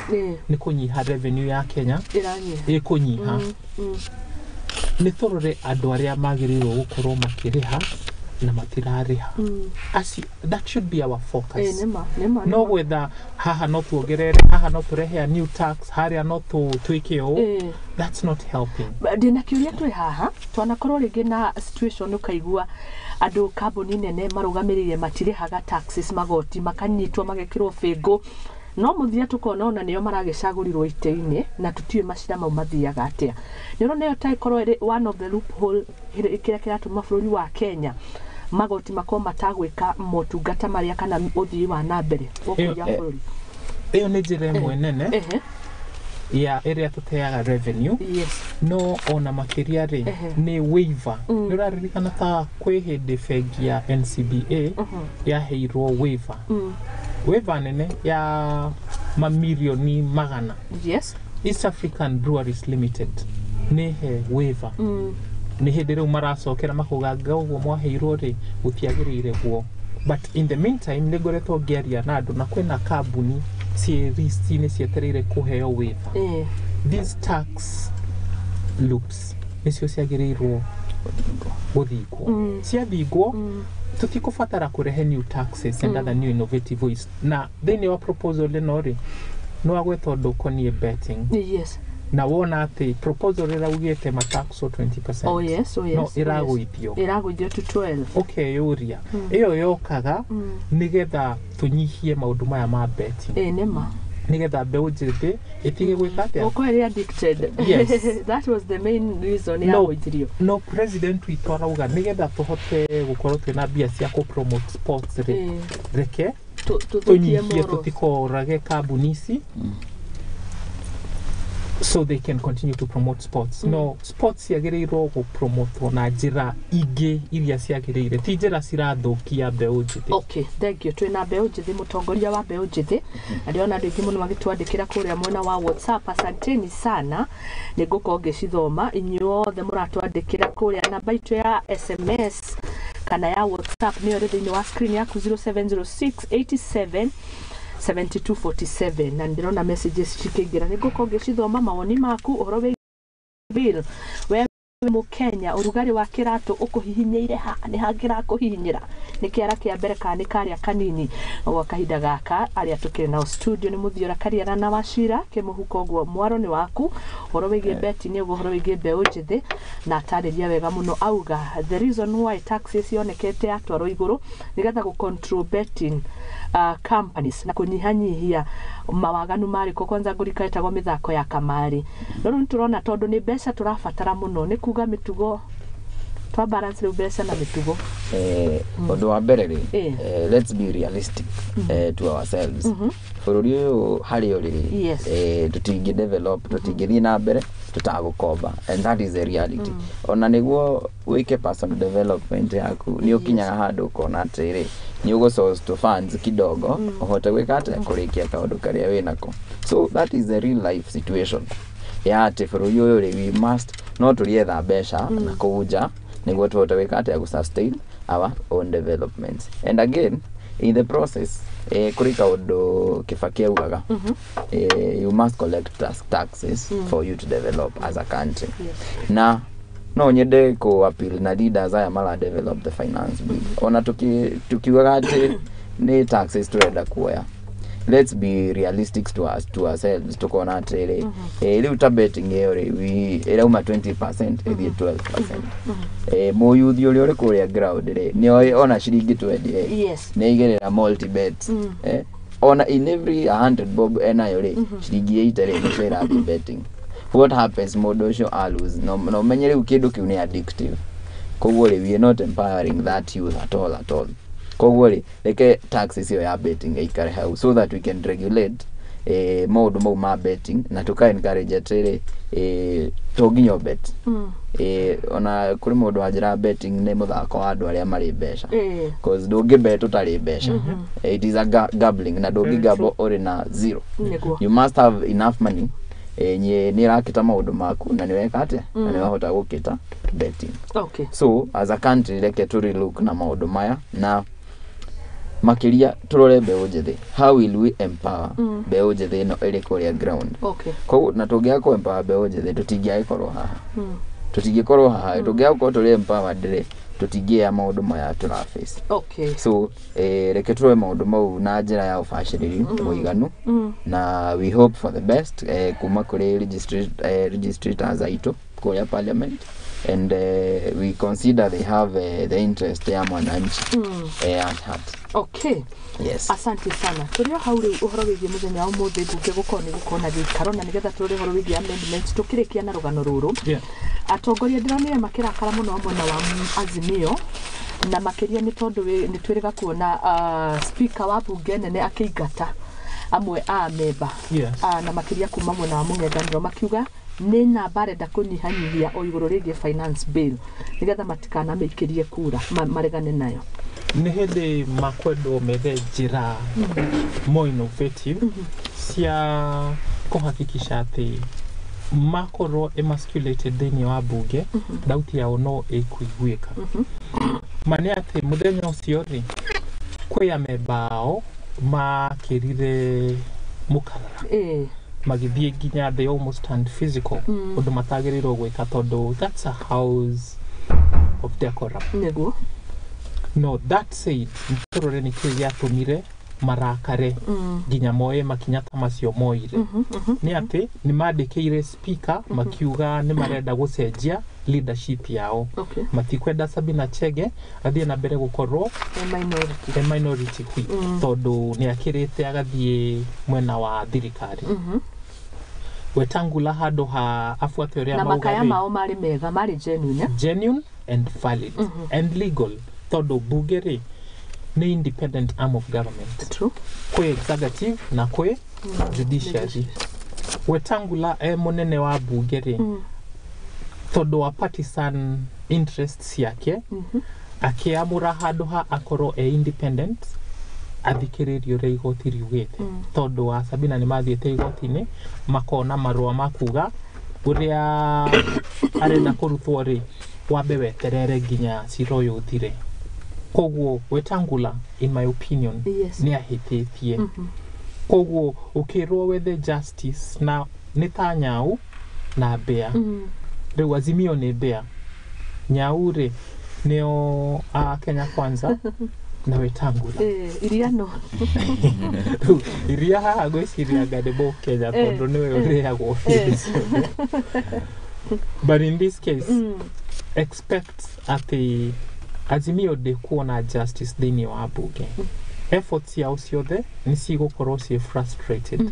ni kunyiha revenue ya Kenya ikunyiha. Ni turore andu aria magirirwo gukorwo makiriha na matirariha. That should be our focus. No whether haha no tuongerere, haha no turehe a new tax, haria no twike o. That's not helping. Ndina kiuria twi haha twanakorwo ringi na situation ukaigua andu kambuni nene marugamiririe matirihaga taxes magoti makanyitwo magekirwo bengo no muthia tukona ona niyo maragicagurirwo ite-ini na tutiwe macira mau mathiaga atia. Niro nayo taikorwo iri one of the loophole ikiria kiratuma bururi wa Kenya magoti makoma matagwika motungata maria kana uthii wa nambere wokuya bururi. Iyo ni njira imwe nene ya area tuteaga revenue. Yes. No ona makiria ri ni waiver. Niraririkana ta kwi hindi bengi ya NCBA ya heirwo waiver. Waiver nene ya mamilioni magana. Yes. East African Breweries Limited ni he waiver. Ni hindi riu maracokera makuganga uguo mwaheirwo ri gutiagirire guo. But in the meantime nigoretwo ngiaria na andu na kwina kambuni ni cietereire kuheo waiver. These tax loops nicio ciagirirwo guthingwo. Ciathingwo tutikubatara kurehe new taxes and other new innovative ways. Na thini wa proposal ino ri no agwetwo ndu konie betting. Yes. na wona ati proposal iraugite matax 20%. Oh yes, no iraguithio to 12. Okay, yuria iyo yokaga nigetha tunyihie maundu maya ma betting. Nema nigetha mbeu njĩthĩ itige gwĩka atĩa ukweli addicted. Yes. That was the main reason ya gũithirio. No president witũ arauga nigetha tuhote gukorwo twina mbia cia ku promote sports reke tunyihie tutikorage kambuni ici so they can continue to promote sports. No, sports yagĩrĩirwo gũ promote na njĩra ingĩ iria ciagĩrĩire ti njĩra cirathukia mbeũ njĩthĩ. Okay, thank you. Twina mbeũ njĩthĩ, mũtongoria wa mbeũ njĩthĩ, na ndiona andũ aingĩ mũno magĩtwandĩkĩra kũrĩa mwena wa WhatsApp. Asanteni sana, nĩngũkorwo ngĩcithoma inyuothe mũratwandĩkĩra kũrĩa namba itũ ya SMS kana ya WhatsApp nĩyo thĩinĩ wa screen yaku 070687 7247 na ndirona messages cikĩingĩra nĩngũkorwo ngĩcithoma mawoni maku ũhoro wĩgiĩ bill we Mukenya urugari wa kĩratũ ũkũhihinyĩire ha nĩ hangĩra kũhihinyĩra nĩ kĩara kĩa mbere kana nĩ karĩa kanini gwa kahinda gaka arĩa tũkĩrĩ na studio nĩ Mũthiora Kariara na Wachira kĩmũhuko guo mwaro nĩ waku ũhoro wĩgiĩ beti nĩ ũhoro wĩgiĩ mbeũ njĩthĩ na atarĩria wega mũno auga the reason why taxes yonekete atwarwo igũrũ nĩgetha gũ control betting companies na kunyihanyihia mawaganu marĩko kwanza ngũrika etagwo mĩthako ya kamari no rĩu tũrona tondũ nĩ mbeca tũrabatara mũno nĩ kuga mĩtugo twa balance rĩu mbeca na mĩtugo ũndũ wa mbere rĩ let's be realistic to ourselves bũrũri ũyũ harĩ ũrĩrĩ tũtingĩ develop tũtingĩthiĩ na mbere tutagũkomba and that is the reality ona nĩguo wĩke personal development yaku nĩ ũkinyaga handũ ũkona atĩrĩ nĩ ũgũ-source to funds kidogo ũhote gwĩka atĩa kũrĩkia kaũndũ karĩa wĩnako so that is the real life situation ya atĩ bũrũri ũyũ rĩ we must no tũrietha mbeca na kũhunja nĩguo tũhote gwĩka atĩa gũ-sustain our own developments and again in the process kuri kaũndũ Kibaki augaga you must collect taxes for you to develop as a country na no nyende ko appeal na leaders aya mara develop the finance bill ona tukiugaga atĩ nĩ taxes turenda kuoya let's be realistic to ourselves tukona atĩrĩ rĩu ta betting ĩyo rĩ ĩrauma 20% ĩthiĩ 12% mũyuthi ũrĩa ũrĩ kũrĩa ground rĩ nĩ ona ciringi 20 nĩ igerera multi bet ona in every 100 bob enayo rĩ ciringi 80 rĩ nĩ ĩrathiĩ betting what happens mũndũ ũcio a lose no menye rĩu kĩndũ kĩu nĩ addictive koguo rĩ we are not empowering that youth at all koguo rĩ reke taxes ĩyo ya betting ĩikare hau so that we can regulate maũndũ mau ma betting na tuka encourage atĩrĩ to nginya bet ona kũrĩ mũndũ wa njĩra betting nĩ mũthako wa andũ arĩa marĩ mbeca because ndũngĩ bet ũtarĩ mbeca it is a gambling na ndũngĩ gamble ũrĩ na zero you must have enough money nĩ rakita maũndũ maku na nĩ weka atĩa na nĩ wahota gũkita betting so as a country reke tũrĩ look na maũndũ maya na makiria turore mbeũ njĩthĩ how will we empower mbeũ njĩthĩ ĩno ĩrĩ kũrĩa ground koguo na tũngĩaga kũ empower mbeũ njĩthĩ tũtingĩkorwo haha tũngĩakorwo tũrĩ empowered rĩ tũtingĩya maũndũ maya tũraface so reke tũrore maũndũ mau na njĩra ya ũbacĩrĩri mũiganu na we hope for the best kuma kũrĩ registrators aitũ kũrĩa parliament and we consider they have the interest ya mwananchi at heart. Yes. Asante sana. Tũrĩ hau rĩu ũhoro wĩgiĩ mũthenya wa ũmũthĩ mbunge gũkorwo nĩ gũkorwo na gĩikaro na nĩgetha tũrĩ ũhoro wĩgiĩ amendments tũkĩrĩkia na rũgano rũrũ. Atongoria ndĩronire makĩrakara mũno mwena wa Azimio na makĩria nĩ tondũ nĩ twĩrĩga kuona speaker wa bunge nene akĩingata amwe a member na makĩria kuma mwena wa mũng'ethanĩro makiuga nĩ namba arenda kũnyihanyihia o igũrũ rĩgiĩ finance bill nĩgetha matikana mĩikĩrie kura maregane nayo nĩ hĩndĩ makwendwo methe njĩra more innovative cia kũhakikisha atĩ makorwo emasculated thĩinĩ wa mbunge thauti yao no ĩkũiguĩka mane atĩ mũthenya ũcio rĩ kwĩ amemba ao makĩrire mũkarara magithie nginya they almost turned physical ũndũ matagĩrĩirwo gwĩka tondũ that's a house of decorum nĩguo no that said tũrore nĩ kĩĩ gĩatũmire marakare nginya moe makinya ta macio moire ni ati ni mandikire speaker makiuga ni marenda gucenjia leadership yao matikwenda Sabina Chege athie na mbere gukorwo minority hui tondu ni akirite agathie mwena wa thirikari Wetangula handu ha afuate uria mauga na makaya mao mari mega mari genuine and valid and legal tondu bugeri ni independent arm of government. True. Kwe executive na kwe judiciary. Wetangula munene wa bugeri tondu wa partisan interests yake akiamura handu ha akoro independent athikiririo ria igoti riugite tondu wa Sabina ni mathiete igoti-ini makona marua makuga uria arenda kurutwo ri wambe weterere nginya ciro yuthire koguo Wetangula in my opinion ni ahititie koguo ukirwo wethe justice na ni ta nyau na bea riu Azimio ni bea nyau ri nio Kenya Kwanza na Wetangula iria no iria haha gwiciria gadebo Kenya tondu niwe uriagwo but in this case expect ati Azimio de kuona justice thini wa bunge efforts yao ciothe ni cigukorwo ci frustrated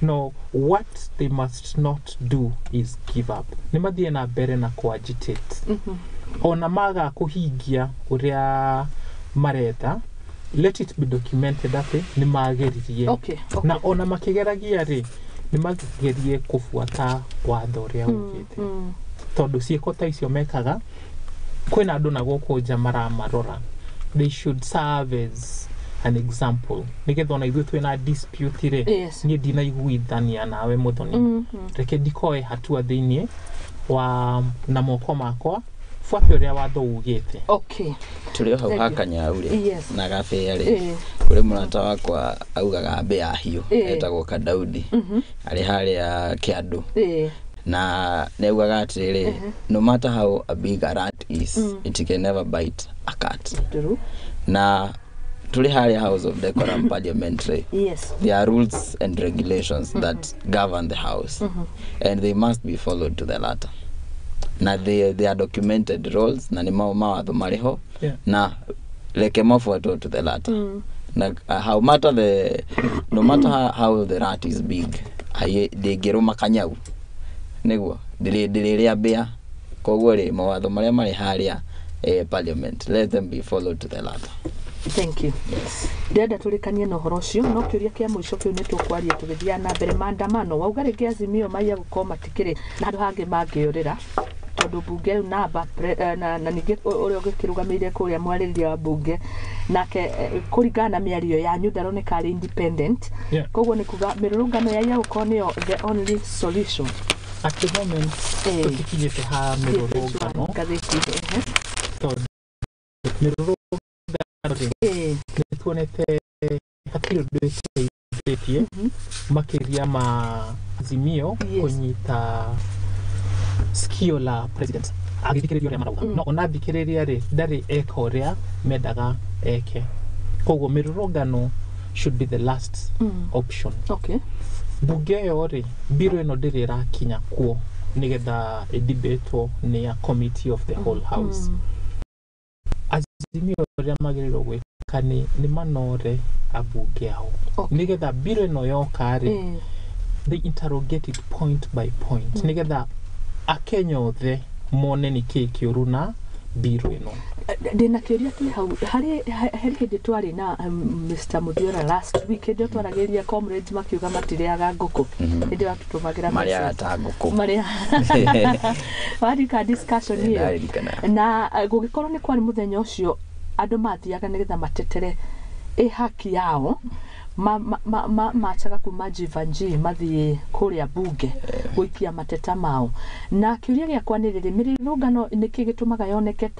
no what they must not do is give up ni mathie na mbere na coagitate ona maga kuhingia uria mareta let it be documented ati ni mageririe na ona makigeragia ri ni magerie kufuata watho uria ugite tondu ciiko ta icio mekaga kwina andu na guku jamara marora they should serve as an example nigetha ona ithuĩ twina dispute ri ni dina iguithania nawe Muthoni reke ndikoe hatua thiini wa na moko makwa fuate uria watho ugite turi hau hakanya uri na gabe ari kuri murata wakwa augaga mbea hiu etagwo Kadaudi ari haria kiandu na neugaga atiri no matter how a big a rat is it can never bite a cat na tuli haria House of Decorum Parliamentary there are rules and regulations that govern the house and they must be followed to the letter na they are documented rules na ni mawatho mariho na leke mafuatwo to the letter na no matter how the rat is big they geruma kanyau niguo ndiriria bia koguo ri mawatho maria mari haria parliament let them be followed to the letter. Thank you. Ndenda tulikanie no horo cio no kiuria kia mwisho kiu ni tukwaria tugithia na mbere maandamano wauga ringi Azimio maiya gukorwo matikiri na handu hangi mangiurira tondu bunge namba na ningi uria ugikirugamire kuria mwaririria wa bunge nake kuringana na miario yanyu ndaroneka ari independent koguo ni kuga mirurungano ya gukorwo niyo the only solution at the moment tukikinyite ha mirurungano tuonete hakiri nduitie makiria ma Azimio kunyita sikio la president agithikiririo ria marauga no ona thikiriria ri ndari eka uria mendaga eke koguo mirurungano should be the last option bunge yori biro ino ndiri rakinya kuo nigetha debatewo ni a committee of the whole house Azimio ria magiriro gwika ni manore abunge ao nigetha biro ino yoka ri they interrogate it point by point nigetha Akenya othe mone ni kiki uruna biro ino ndina kiuria tu hau hari hindi twari na Mr. Muthiora last week ndio twarageria comrades makiuga matiriaga nguku ndi watutumagira maria ta nguku maria wari ka discussion hiyo na gugikorwo ni kwari muthenya ucio andu mathiaga nigetha matetere haki yao machaga kuma jivanji mathie kuria bunge guikia mateta mao na kiuria giakwa ni riri mirurungano niki gitumaga yoneke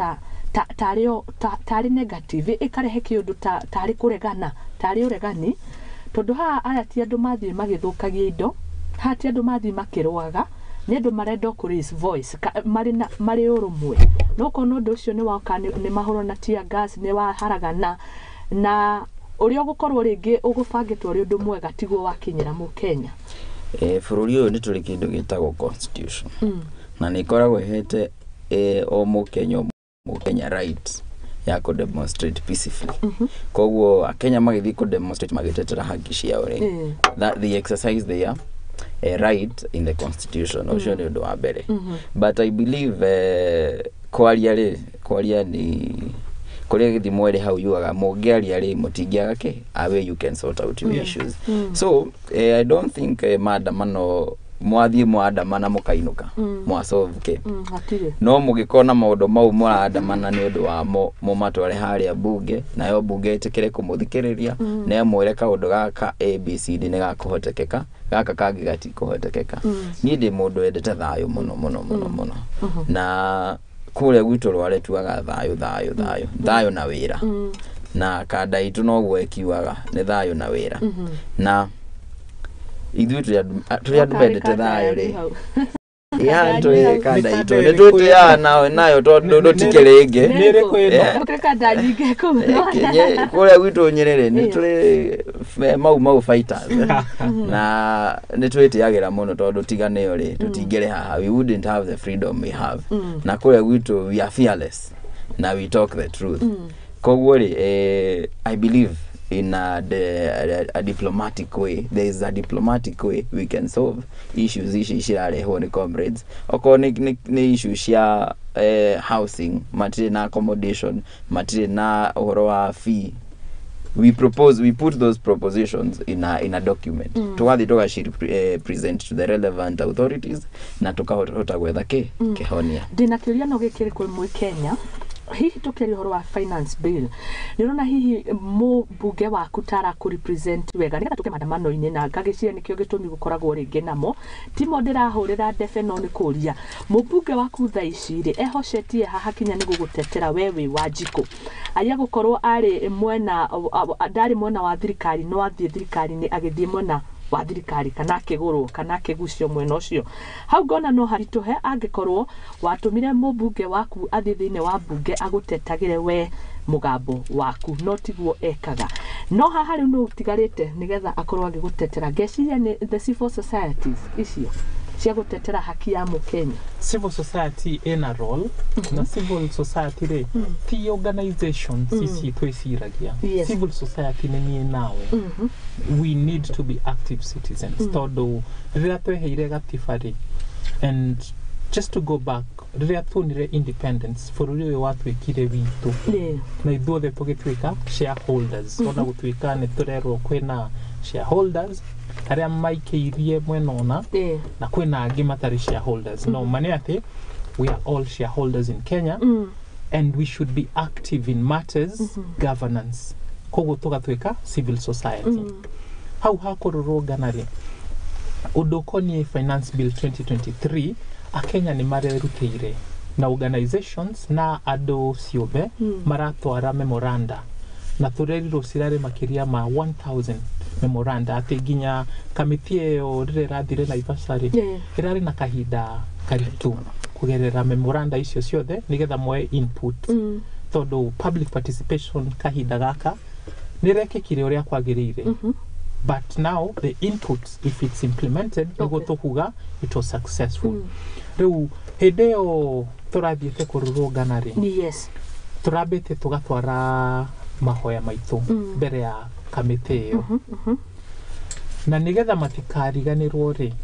tari negative ikarehe kiundu tari kuregana tari uregani tondu ha aya ti andu mathie magithukagia indo ha ti andu mathie makirwaga ni andu marenda ku raise voice mari urumwe no kono ndu ucio ni waka ni mahoro na tear gas ni wa haragana na uria gukorwo ringi ugubangitwo ri undu mwega tiguo wakinyira mu Kenya bururi uyu ni turi kindu gitagwo constitution na ni koragwo ihete o mu Kenya right ya ko demonstrate peacefully koguo akenya magithi ko demonstrate magitetera haki ciao ri that the exercise they are a right in the constitution ocio ni undu wa mbere but I believe kwaria ni kuria githimo ri hau yuaga mungiaria ri mutingiaga ke awe you can sort out your issues so I don't think maandamano mwathie mwaandamana mukainuka mwasolve ke no mugikona maundu mau mwaandamana ni undu wa mo matware haria bunge nayo bunge itikire kumuthikiriria na mwere kaundu gaka ABCD ni gakuhotekeka gaka kangi gati kuhotekeka ni ndi mundu endete thayo muno na kule gwitu rware tuaga thayo na wira na kada itu no gwekiwaga ni thayo na wira na ithu turi andubendete thayo ri ya turi kada itu ni tutu ya nayo tondu tikiringe nire kwenda ukrekada nyinge kule gwitu Nyerere ni turi mau fighters na ni twitiagira muno tondu tigane uri tutingere haha we wouldn't have the freedom we have na kule gwitu we are fearless na we talk the truth koguo ri I believe in a diplomatic way. There is a diplomatic way we can solve issues ishirarehwo ni comrades oko ni issues cia housing material na accommodation material na uhoro wa fee we put those propositions in a document tuwathi tugashiri present to the relevant authorities na tukahota gwetha kehonia ndina kiuria no gikiri kwi mu Kenya hihi tukiri horo wa finance bill nirona hihi mbunge waku tara ku represent wega nigetha tuke maandamano ine na ngagiciria nikio gitumi gukoragwo ringi namo timo ndirahurira ndefe no ni kuria mbunge waku tha iciri ehoshetie haha kinya ni gugutetera wewe Wanjiku aria gukorwo ari mwena ndari mwena wa thirikari no athie thirikari ni agithie mwena wa thirikari kana kiguru kana kigucio mwena ucio hau ngona no harituhe angikorwo watumire mbunge waku athie thiine wa mbunge agutetagire we mugambo waku no tiguo ekaga no haha riu no utigarite nigetha akorwo agigutetera ngeciria ni the civil societies icio cia gutetera haki ya Mukenya civil society in a role na civil society re the organizations ici twiciragia civil society ni nawe we need to be active citizens todo riria tweheire gatifari and just to go back riria tunire independence bururi uyu watwikire witu na ithuothe tugitwika shareholders ona gutwika ni turerwo kwina shareholders aria maikirie mwenona na kwina angi matari shareholders no mani ati we are all shareholders in Kenya and we should be active in matters governance kogo tugatwika civil society how hakororogana ri udokoni finance bill 2023 akenya ni marerutire na organizations na ado ciobe maratwara memoranda na tureriro cirare makiria ma 1000 memoranda ati ginya kamiti yo rirathire na ibasari irari na kahinda karitu kugerera memoranda icio ciothe nigetha moe input todo public participation kahinda gaka nirekekire uria kwagirire but now the inputs if it's implemented igotokuga it was successful riu hedeo turathiete kururugana ri yes turabete tugatwara mahoya maitu mbere ya kamite yo na nigetha matikariganirwo ri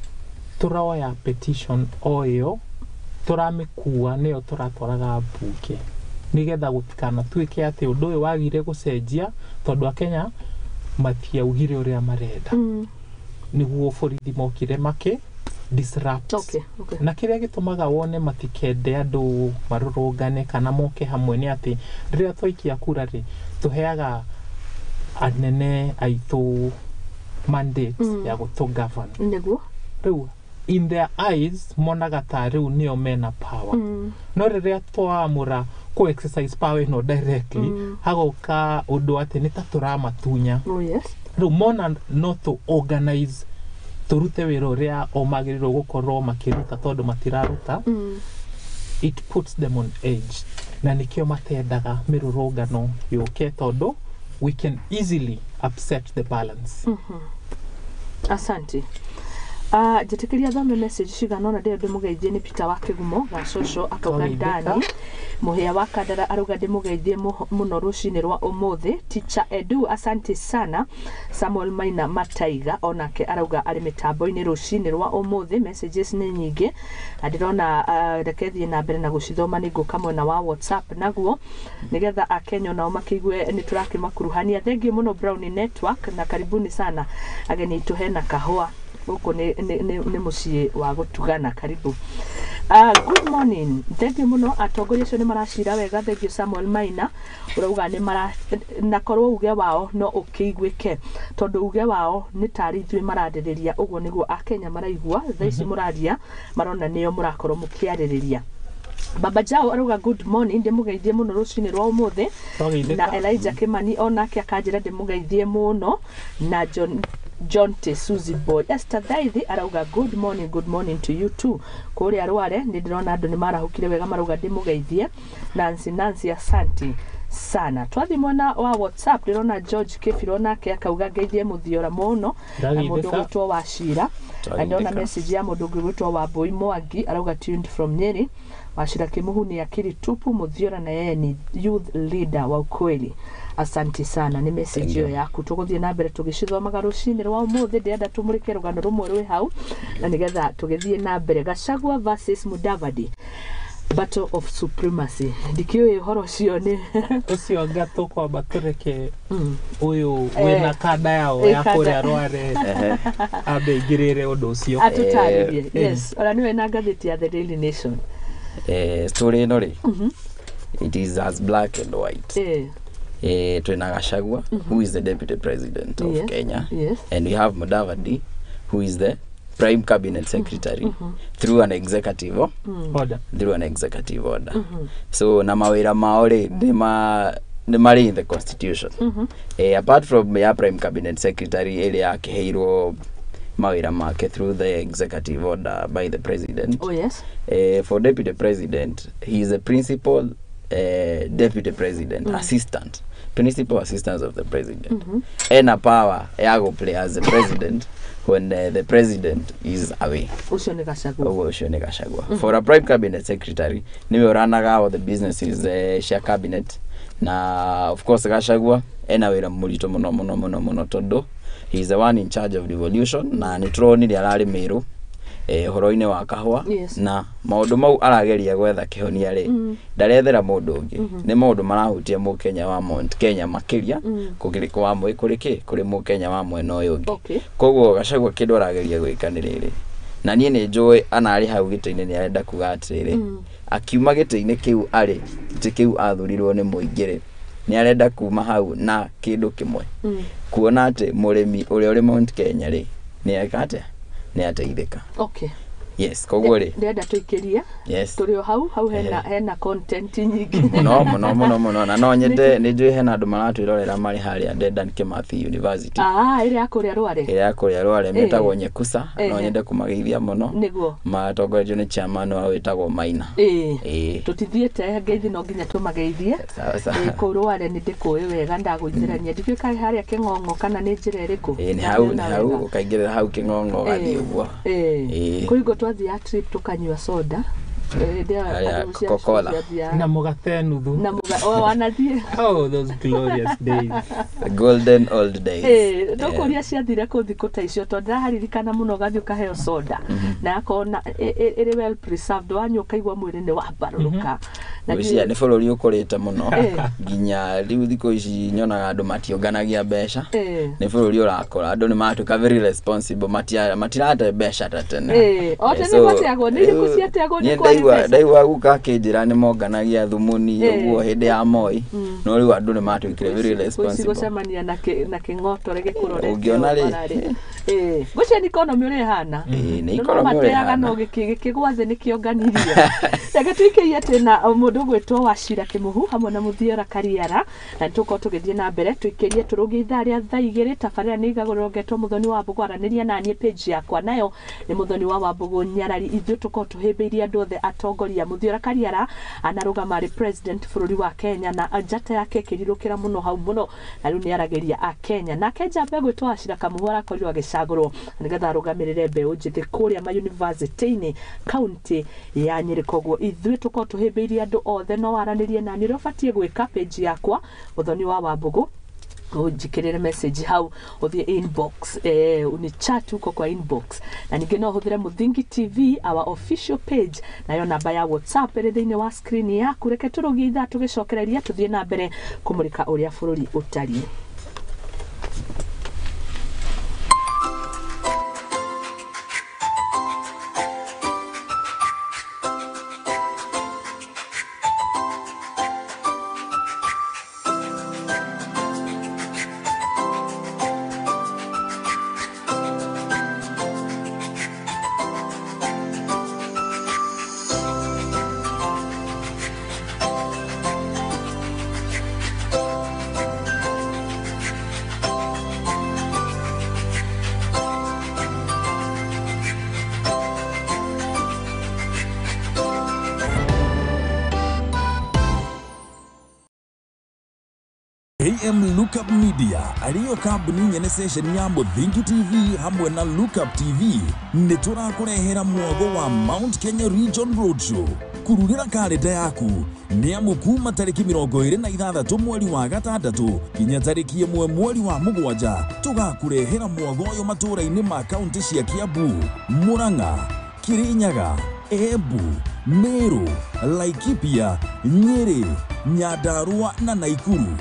turaoya petition oyo turamikuwa niyo turatwaraga bunge nigetha gutikana twike ati undu uyu wagire gucenjia tondu akenya matiaugire uria marenda niguo borithi mokire make disrupt na kiria gitumaga wone matikende andu marurungane kana moke hamwe ni ati riria twikia kura ri tuheaga anene aitu mandate ya guto govern niguo riu in their eyes monaga ta riu nio mena power no riria twamura ko exercise power no directly hagoka undu ati ni taturamatunya riu mona no to organize turute wira uria o magiriro gukorwo makiruta tondu matiraruta it puts them on edge na nikio matendaga mirurungano yuke tondu we can easily upset the balance. Asante. Jetikiria thome message cigana ona ndio ndimugeithie ni Peter wa Kigumo ga social akauga ndani muhia wa Kandara aruga ndimugeithie muno rucini rwa umuthi. Teacher Edu asante sana. Samuel Maina Mataiga onake arauga ari mitambo-ini rucini rwa umuthi. Messages ni nyingi ndirona rekethie na mbere na gucithoma ningu kamwe na wa WhatsApp naguo nigetha Akenya nao makigwe ni turakimakuruhania. Thank you muno Brown Network na karibuni sana ageni tuhena kahua huko ni mucie wa gutugana. Karibu. Good morning. Thank you muno atongoria cio ni maracira wega. Thank you Samuel Maina urauga ni mara nakorwo uge wao no ukigwike tondu uge wao ni tari ithui maradiriria uguo niguo Akenya maraigua thaici muraria marona niyo murakorwo mukiaririria. Baba Jao arauga good morning ndimugeithie muno rucini rwa umuthi na Elijah Kimani onake akanjira ndimugeithie muno na John T. Suzy Boy. Esther Daithi arauga good morning to you too. Kuri arware ndirona andu ni marahukire wega marauga ndimugeithie. Nancy asante sana. Twathi mwana wa WhatsApp ndirona George Kefiro nake akauga geithie muthiora muno na mundu gwitwo wa Shira. Andona message ya mundu gwitwo wa Boy Mwangi arauga tuned from Nyeri. Washira Kimuhuni akiri tupu muthiora na yeye ni youth leader wa ukweli. Asante sana ni message yo yaku tuguthie na mbere tugicithoma rucini rwa umuthi ndienda tumurike rugano rumwe rwi hau na nigetha tugithie na mbere. Gachagua versus Mudavadi, battle of supremacy. Ndikiwe horo cio ni ucio gato kwa batureke uyu wena kada yao ya kuria rware abeigirire undu ucio atutaririe. Yes, ora niwe na ngatheti ya The Daily Nation. Story no ri it is as black and white. Twina Gachagua who is the deputy president of Kenya, and we have Mudavadi who is the prime cabinet secretary through an executive order. So na mawira mao ri ni mari in the constitution. Apart from the prime cabinet secretary area akiheirwo mawira make through the executive order by the president. For deputy president, he is a principal deputy president, principal assistant of the president, and a power go play as the president when the president is away. For a prime cabinet secretary, niwe oranaga all the businesses share cabinet na of course Gachagua ena wira mulito muno todo. He is the one in charge of devolution na nitroni ri arari miru horo-ine wa kahua na maundu mau arageria gwetha kihonia ri ndarethera mundu ungi ni maundu marahutia mu Kenya wa Mount Kenya makiria kugiriko wa mwe kuri mu Kenya wa mwena uyu ungi. Koguo Gachagua kindu arageria gwika ni riri na nie ni njui anari hau gite-ini ni arenda kuga atiriri akiuma gite-ini kiu ari ti kiu athurirwo ni muingire ni arenda kuma hau na kindu kimwe kuona ati murimi uria uri Mount Kenya ri ni akate ni ateithika. Yes, koguo ri ndenda tuikiria turio hau hena content nyingi muno na no nyende ni njui hena andu maratwirorera mari haria Dedan Kimathi University iri akuria rware metagwo Nyekusa no nyende kumageithia muno niguo matongoretio ni chairman wa witagwo Maina tutithiete ngeithi no nginya tumageithie ku rware ni ndikuwi wega ndagwithirania ndikuika haria King'ong'o kana ni njira iriku ni hau ukaingirira hau King'ong'o gathi uguo kuigo twathi ya trip tukanywa soda Coca-Cola na mugate nuthu na wanathie those glorious days, the golden old days. Ndokuria ciathire kuthiko ta icio tondu ndaharirikana muno gathi ukaheo soda na akona iri well preserved wanyuka igwa mwiri ni wabaruruka na cia ni bururi ukurite muno nginya riu thiko ici nyonaga andu mationganagia mbeca ni bururi urakora andu ni matuka very responsible matirate mbeca ta tene ote ni matiagwo ni kuciategwo ni kwa ndaigua guka kinjira ni monganagia thumuni uguo hindi ya Moi no riu andu ni matuikire very responsible gucemania na King'otore gikurore ungiona ri Gucia ni economy uri hana. Ni economy uri hana. No gikigwaze ni kionganirio. Reke tuikirie tena mundu gwitwo Wachira Kimuhu hamwe na Muthiora Kariara na tuko tugithie na mbere tuikirie turugi itharia thaa igiri tabarira ni Igaguriro getwo Muthoni wa Wambugu araniria na nie page yakwa nayo ni Muthoni wa Wambugu-Nyarari ithu tuko tuhimbiirie andu othe atongoria. Muthiora Kariara anarugama ri president bururi wa Kenya na njata yake kirirukira muno hau muno na riu ni arageria a Kenya na kenja mbegũ gwitwo Wachira Kimuhu arakorirwo agicagurwo nigetha arugamirire mbeũ njithi kuria ma university-ini county ya Nyeri. Koguo ithuĩ tuko tuhimbiirie andu othe no waranirie na ni robatie gwika page yakwa Muthoni wa Wambugu ujikirire message hau uthie inbox uni chat uko kwa inbox na ninge no huthire Muthingi TV our official page nayo namba ya WhatsApp iri thiini wa screen yaku. Reke turugi ithaa tugicokereria tuthie na mbere kumurika uria bururi utari. AM Lookup Media ariyo kambuni nyene session ya Muthingi TV hamwe na Lookup TV ni turakurehera mwogo wa Mount Kenya Region Roadshow kururira kalenda yaku ni amukuma tariki 26 mweri wa gatandatu kinya tariki 1 mweri wa mugwanja tugakurehera mwogo yo matura-ini ma county cia Kiambu, Murang'a, Kirinyaga, Embu, Meru, Laikipia, Nyeri, Nyandarua na Naikuru.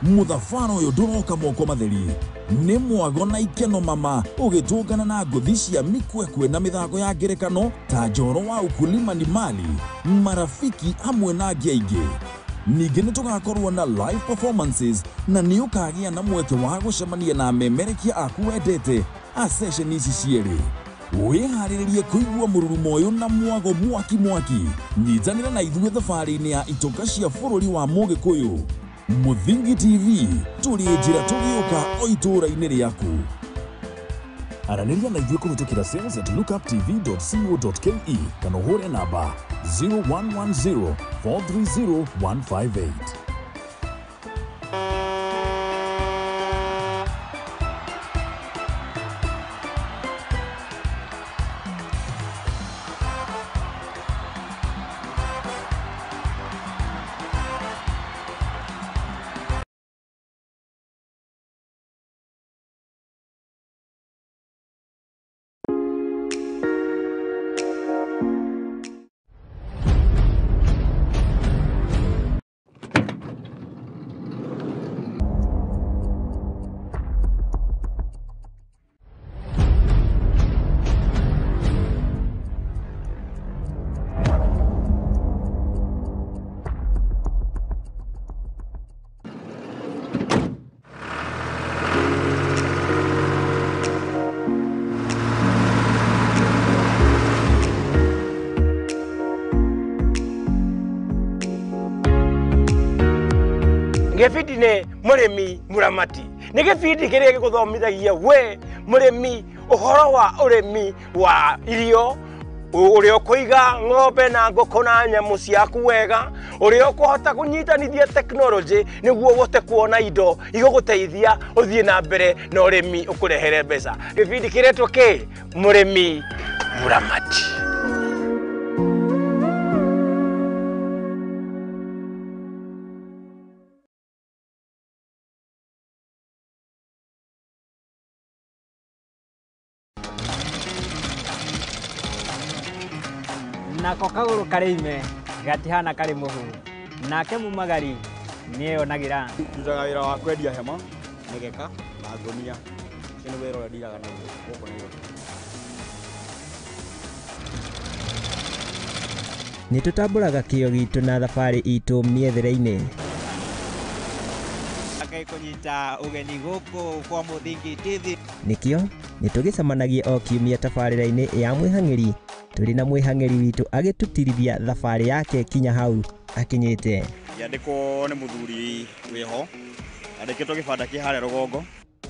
Muthafaro yo duroka moko matheri ni mwago na ikeno mama ugitungana na nguthi cia mikwekwe na mithako ya ngerekano ta njoro wa ukulima ni mali marafiki hamwe na angĩ aingĩ. Ningĩ nĩ tugakorwo na live performances na nĩ ũkagia na mweke wa gũcemania na memerekia aku wendete a session ici cierĩ. Wĩharĩrĩrie kũigua mũrurumo ũyũ na mwago mwaki nyitanĩra na ithuĩ thabarĩ-inĩ ya itoka cia bũrũri wa Mũgĩkũyũ. Muthingi TV tũrĩ njĩra tũgĩũka o itũũra-inĩ rĩaku. Aranĩria na ithuĩ kũhĩtũkĩra sales@lookuptv.co.ke kana ũhũre namba 0110 430 158. Gĩbindi nĩ mũrĩmi mũramati nĩ gĩbindi kĩrĩa gĩgũthomithagia we mũrĩmi ũhoro wa ũrĩmi wa irio ũrĩa ũkũiga ng'ombe na ngũkũ na nyamũ ciaku wega ũrĩa ũkũhota kũnyitanithia tekinoronjĩ nĩguo ũhote kuona indo igũgũteithia ũthiĩ na mbere na ũrĩmi ũkũrehere mbeca. Gĩbindi kĩretwo kĩ mũrĩmi mũramati. Nako kagũrũ karĩime gatihana karĩ mũhu nake mumagari nĩeyonagira. Ndutaga wĩra wa kwendia hema, mĩgeka na ngũnia. Ũcio nĩ wĩra ũrĩa ndiraga naguo gũkũ Nairobi. Nĩtũtambũraga kĩyo gitũ na thabarĩ itũ mĩethere-inĩ. kunyita ugeni guku kwa Muthingi TV. Nikio nitugicemanagia o kiumia tabarĩra-inĩ ya mwĩhang'ĩri tũrĩ na mwĩhang'ĩri witũ agĩtũtirithia thabarĩ yake kinya hau akinyĩte. Yandĩkwo nĩ mũthuri wĩho andĩkĩtwo gĩbanda kĩ harĩa rũgongo.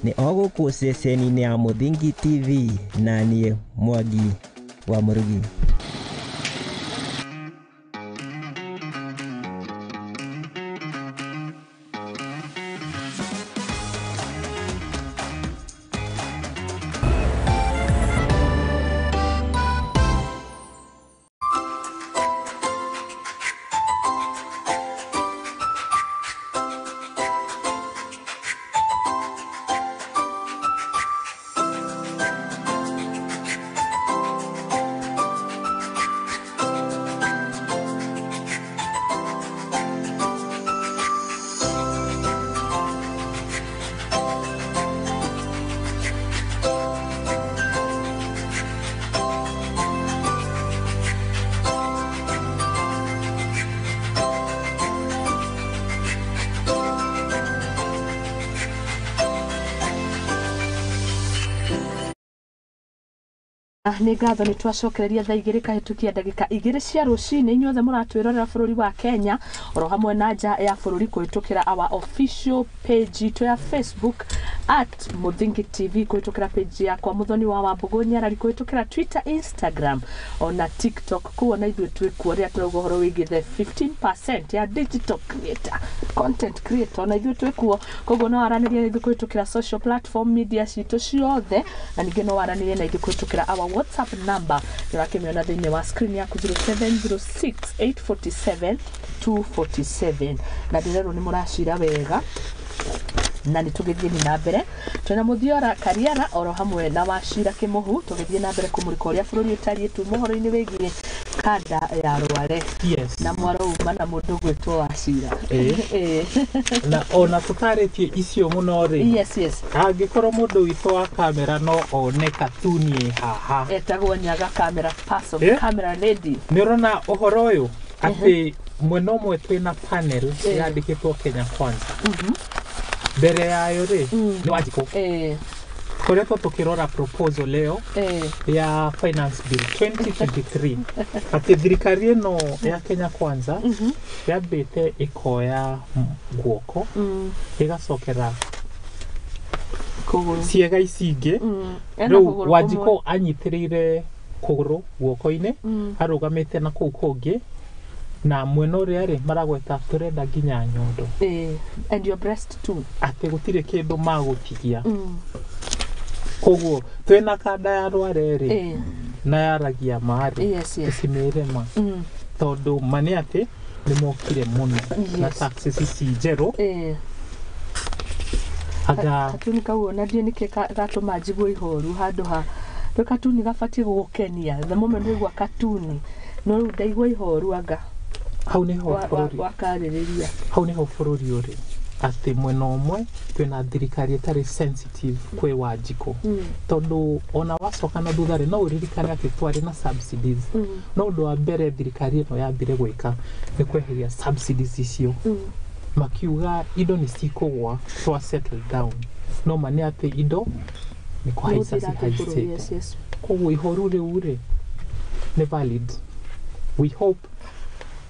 Nĩ o gũkũ ceceni-inĩ ya Muthingi TV na niĩ Mwangi wa Mũrugi. Nĩ ngatho nĩ twacokereria thaa igĩrĩ kahĩtũkia ndagĩka igĩrĩ cia rũcinĩ inyuothe mũratwĩrorera bũrũri wa Kenya oro hamwe na nja ya bũrũri kũhĩtũkĩra our official page itũ ya Facebook at Muthingi TV, kũhĩtũkĩra page yakwa Muthoni wa Wambugu-Nyarari, kũhĩtũkĩra Twitter, Instagram ona TikTok. Kuona ithuĩ twĩkuo rĩrĩa turauga ũhoro wĩgiĩ the 15% ya digital creator, content creator, na ithuĩ twĩkuo, koguo no waranĩrie na ithuĩ kũhĩtũkĩra social platform media citũ ciothe, na ningĩ no waranĩrie na ithuĩ kũhĩtũkĩra our WhatsApp number nirakimiona thĩinĩ wa screen yaku 0706847247 na ndirero nĩ mũracira wega na nĩ tũgĩthiĩ na mbere twĩna Mũthiora Kariara oro hamwe na Wachira Kĩmũhu tũgĩthiĩ na mbere kũmũrĩka ũrĩa bũrũri ũtariĩ tu mohoro-inĩ wĩgiĩ kanda ya Rware. Yes. Na mwarauma na mũndũ gwĩtwo Wachira. Na ona tũtarĩtie icio mũno rĩ. Yes. Angĩkorwo mũndũ witũ wa kamera no one katuni haha. Etagwo Nyaga camera person, camera lady. Nĩ ũrona ũhoro ũyũ atĩ mwena ũmwe twĩna panel yandĩkĩtwo Kenya Kwanza. Mbere yayo rĩ nĩ Wanjikũ. Koretwo tukirora proposal leo ya finance bill 2023 ati thirikari ino ya Kenya Kwanza yambite ikoya guoko igacokera kuguru ciega icingi riu Wanjikũ anyitiriire kuguru guoko-ini arugamite na kuu kungi na mwena uria ri maragweta turenda nginya nyondo and your breast too ati gutire kindu magutigia koguo twina kanda ya Rware ri na yaragia mari cimirema tondu mani ati ni mokire muno na taxes ci njeru aga katuni kauona ndie nike gatuma njigwo ihoru handu ha katuni gabatie gukenia the moment wigwa katuni no ndaigwa ihoru aga hau niho bururi wakaririria hau niho bururi uri ati mwena umwe twina thirikari itari sensitive kwe Wanjikũ tondu ona wacoka na thutha no uririkane ati twari na subsidies no undu wa mbere thirikari ino yambire gwika ni kweheria subsidies icio makiuga indo ni cikugwa twa settle down no mani ati indo ni kwahaica cihaicite koguo ihoru riu ri ni valid. We hope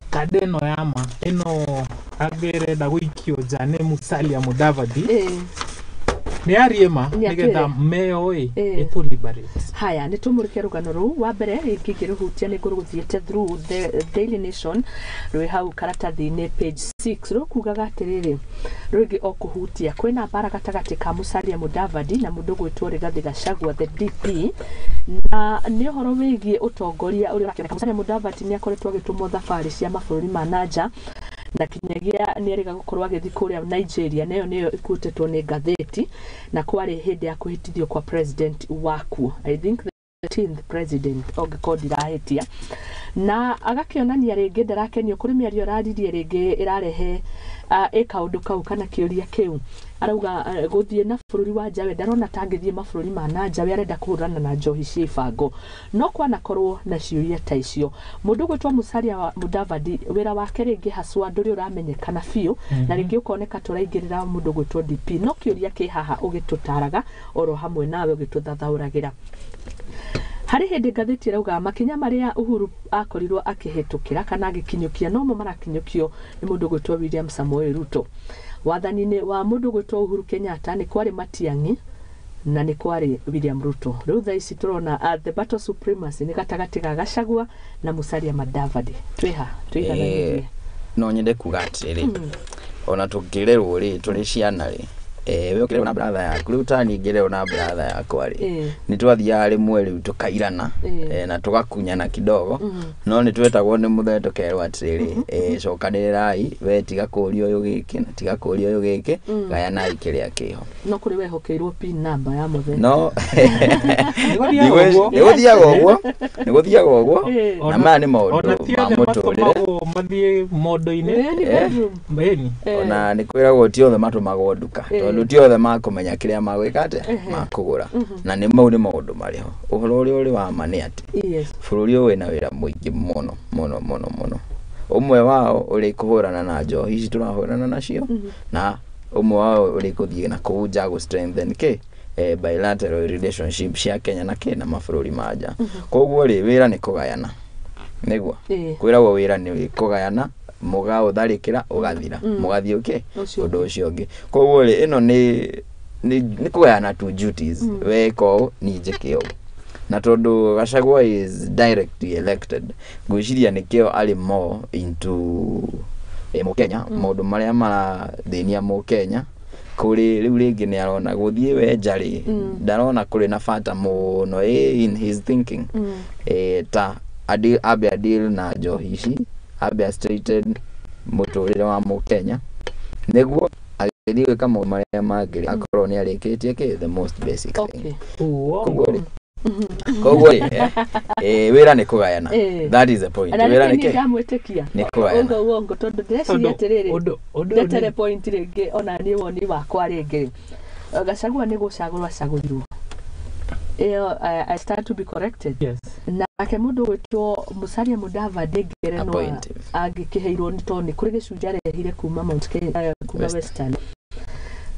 kadeno yama ino agirenda guikio nja ni Musalia Mudavadi ni ariema nigetha meo itu liberate. Haya ni tumurike rugano ru wa mbere ingĩruhutia ni nguruguthiete through the Daily Nation rwi hau karatathi-inĩ page 6 rukugaga atiriri rwigi okuhutia kwina mbara gatagati ka Musalia Mudavadi na mundu gwitwo Rigathi Gachagua the DP na ni uhoro wigie utongoria uri rakioneka Musalia Mudavadi ni akoretwo agitumwo thabari cia mabũrũri ma nanja na kinyagia ni eriga gukorwo agithi kuria Nigeria nayo niyo ikutetwo ni ngatheti na kwari hindi ya kuhitithio kwa president waku I think the 13th president ogikondirahetia na agakionania ringi ndarakenio kuri miario raririe ringi irarehe kaundu kau kana kiuria kiu arauga guthie na bururi wa nja we ndarona tangithie mabururi ma na nja we arenda kuhurana na njohi cibango no kwana korwo na ciuria ta icio mundu gwitwa Musalia wa Mudavadi wira wake ringi haswa nduri uramenyekana biu na ringi ukoneka turaingirira mundu gwitwa DP no kiuria ki haha ugitutaraga oro hamwe nawe ugituthathauragira hari hindi ngathiti rauga makinya maria Uhuru akorirwo akihetukira kana agikinyukia no mo marakinyukio ni mundu gwitwa William Samoei Ruto wathanini wa mundu gwitwa Uhuru Kenyatta ni kwari Matiang'i na ni kwari William Ruto riu tha ici turona the battle supremacy ni gatagati ga Gachagua na Musalia Mudavadi twiha no nyende kuga atiri ona tukirerwo ri turi ciana ri we ukirerwo na brother yaku riu tani ngirerwo na brother yakwa ri ni twathia ri mweri tukairana na tugakunyana kidogo no ni twetagwo ni muthe tukerwo atiri cokanirai we tiga kuria uyu giki na tiga kuria uyu giki gaya na ikiria kiho no kuri we hokeirwo pin number ya muthe no ni guthiaga uguo na maya ni maundu ma muturire mathie mondo-ini ona ni kwiragwo ti othe matumagwo nduka tondu ti othe makumenya kiria magwika ate makugura na ni mau ni maundu mariho uhoro uri wa mani ati bururi uyu wina wira muingi muno umwe wao uri kuhurana na njohi ici turahurana nacio na umwe wao uri kuthie na kuja go strengthen bilateral relationship cia Kenya na Kenya mabũrũri manja koguo ri wira ni kugayana niguo kwiragwo wira ni kugayana muga utharikira ugathira mugathie undu ucio ungi koguo ri ino ni kugayana two duties weko ni njikio na tondu Gachagua is directly elected gwiciria nikio ali more into Mukenya maundu maria mara thinia Mukenya kuri riu ringi ni arona guthie we njari ndarona kuri na bata muno in his thinking ta abe deal na njohi ici abe straighted muturire wa Mukenya niguo agithie kama maria magiri akorwo ni arikitie the most basic thing koguo wira ni kugayana that is the point wira ni ndamwitikia ni kugayana uongo tondu ndeciria atiriri ndetere point ringi ona ni woni wakwa ringi Gachagua ni gucagurwa cagurirwo I start to be corrected nake mundu gwitwo Musalia Mudavadi ngerenwa agikiheirwo ni toni kuri gicunja rehire kuma Mount Kenya kuma Western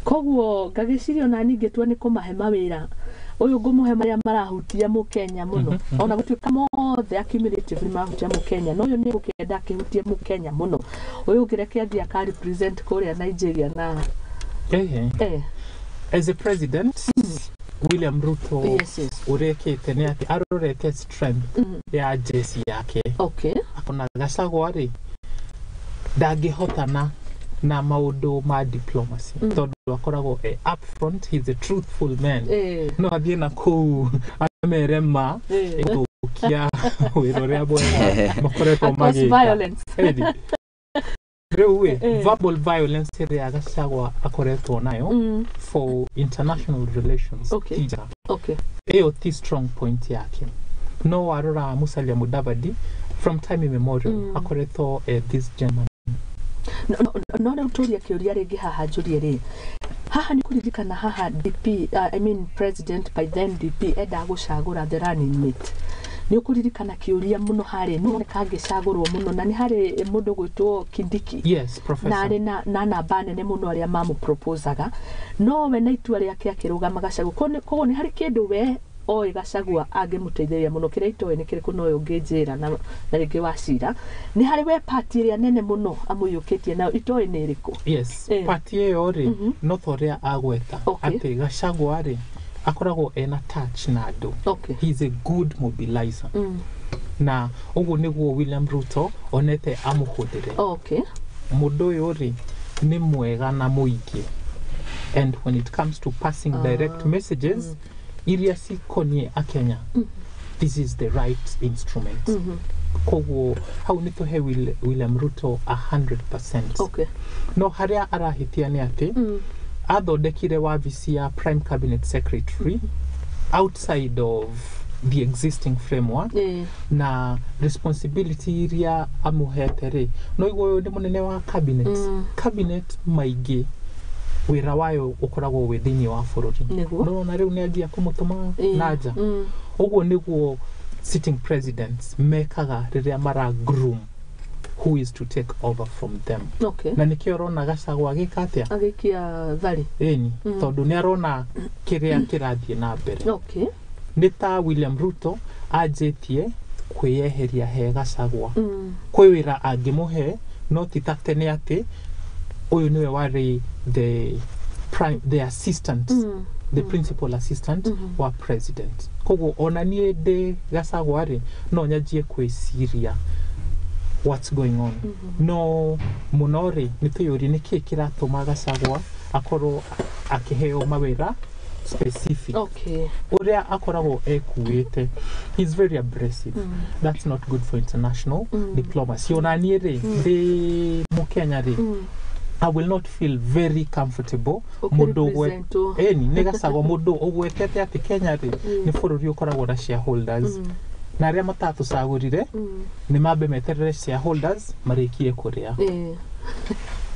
koguo ngagicirio na ningetwa ni kumahe mawira uyu ngumuhe maria marahutia Mukenya muno ona gutuika mothe accumulatively mahutia Mukenya no uyu ni gukenda akihutia Mukenya muno uyu ngireke athia ka represent kuria Nigeria na as a president William Ruto urekete ni ati arorete strength ya jeshi yake akona Gachagua ri ndangihotana na maundu ma diplomacy tondu akoragwo upfront he's a truthful man no athie na ku amerema gukia wiroria bwana makoretwo magi verbal violence ya Gachagua akoretwo nayo for international relations ti strong point yake no arora Musalia Mudavadi from time immemorial akoretwo this German no uturia kiuria ringi haha njurie ri haha ni kuririkana haha DP I mean president by then DP enda gucagura the running mate ni ukuririkana kiuria muno hari no kangicagurwo muno na ni hari mundu gwitwo Kindiki professor na ari na namba nene muno aria mamu proposaga no we na itua riake akirugama Gachagua koguo ni hari kindu we oi Gachagua angimuteithia muno kire itoe ni kire kuno uyu ngijira na ringi wacira ni hari we party ria nene muno amuyukitie na itoe ni iriku party iyo ri no thoria agweta ati Gachagua ri akoragwo ena touch na andu he's a good mobilizer na uguo niguo William Ruto onete amuhudire mundu uyu ri ni mwega na muingi and when it comes to passing direct messages iria sikonie a Kenya this is the right instrument koguo hau ni tuhe William Ruto 100% no haria arahitia ni ati athondekire wabici ya prime cabinet secretary outside of the existing framework na responsibility iria amuhete ri no igwo ndi munene wa cabinet cabinet maigi wira wayo ukoragwo withini wa bururi no na riu ni angia kumutuma naja ogwo niguo sitting presidents mekaga riria mara groom who is to take over from them. Okay. Na nikio rona Gachagua agikatia agikia thari tondu ni arona kiria kirathie na mbere. Okay. Nita William Ruto ajetie kwiyeheria he Gachagua kwi wira angimuhe no titate ni ati uyu niwe wari the assistant the principal assistant wa president. Kogo onanie de Gachagua ri no nyajie kwisiria what's going on. No munori nituyuri niki kiratuma Gachagua akorwo akiheo mawira specific. Okay. Uria akoragwo ekuite. He's very abrasive. That's not good for international diplomacy. Onanie ri de Mukenya ri I will not feel very comfortable mudo we ni Gachagua mudo ogwetete ati Kenya ri ni bururi ukoragwo na shareholders na ria matatu sagurire ni mabe meterere shareholders marikie kuria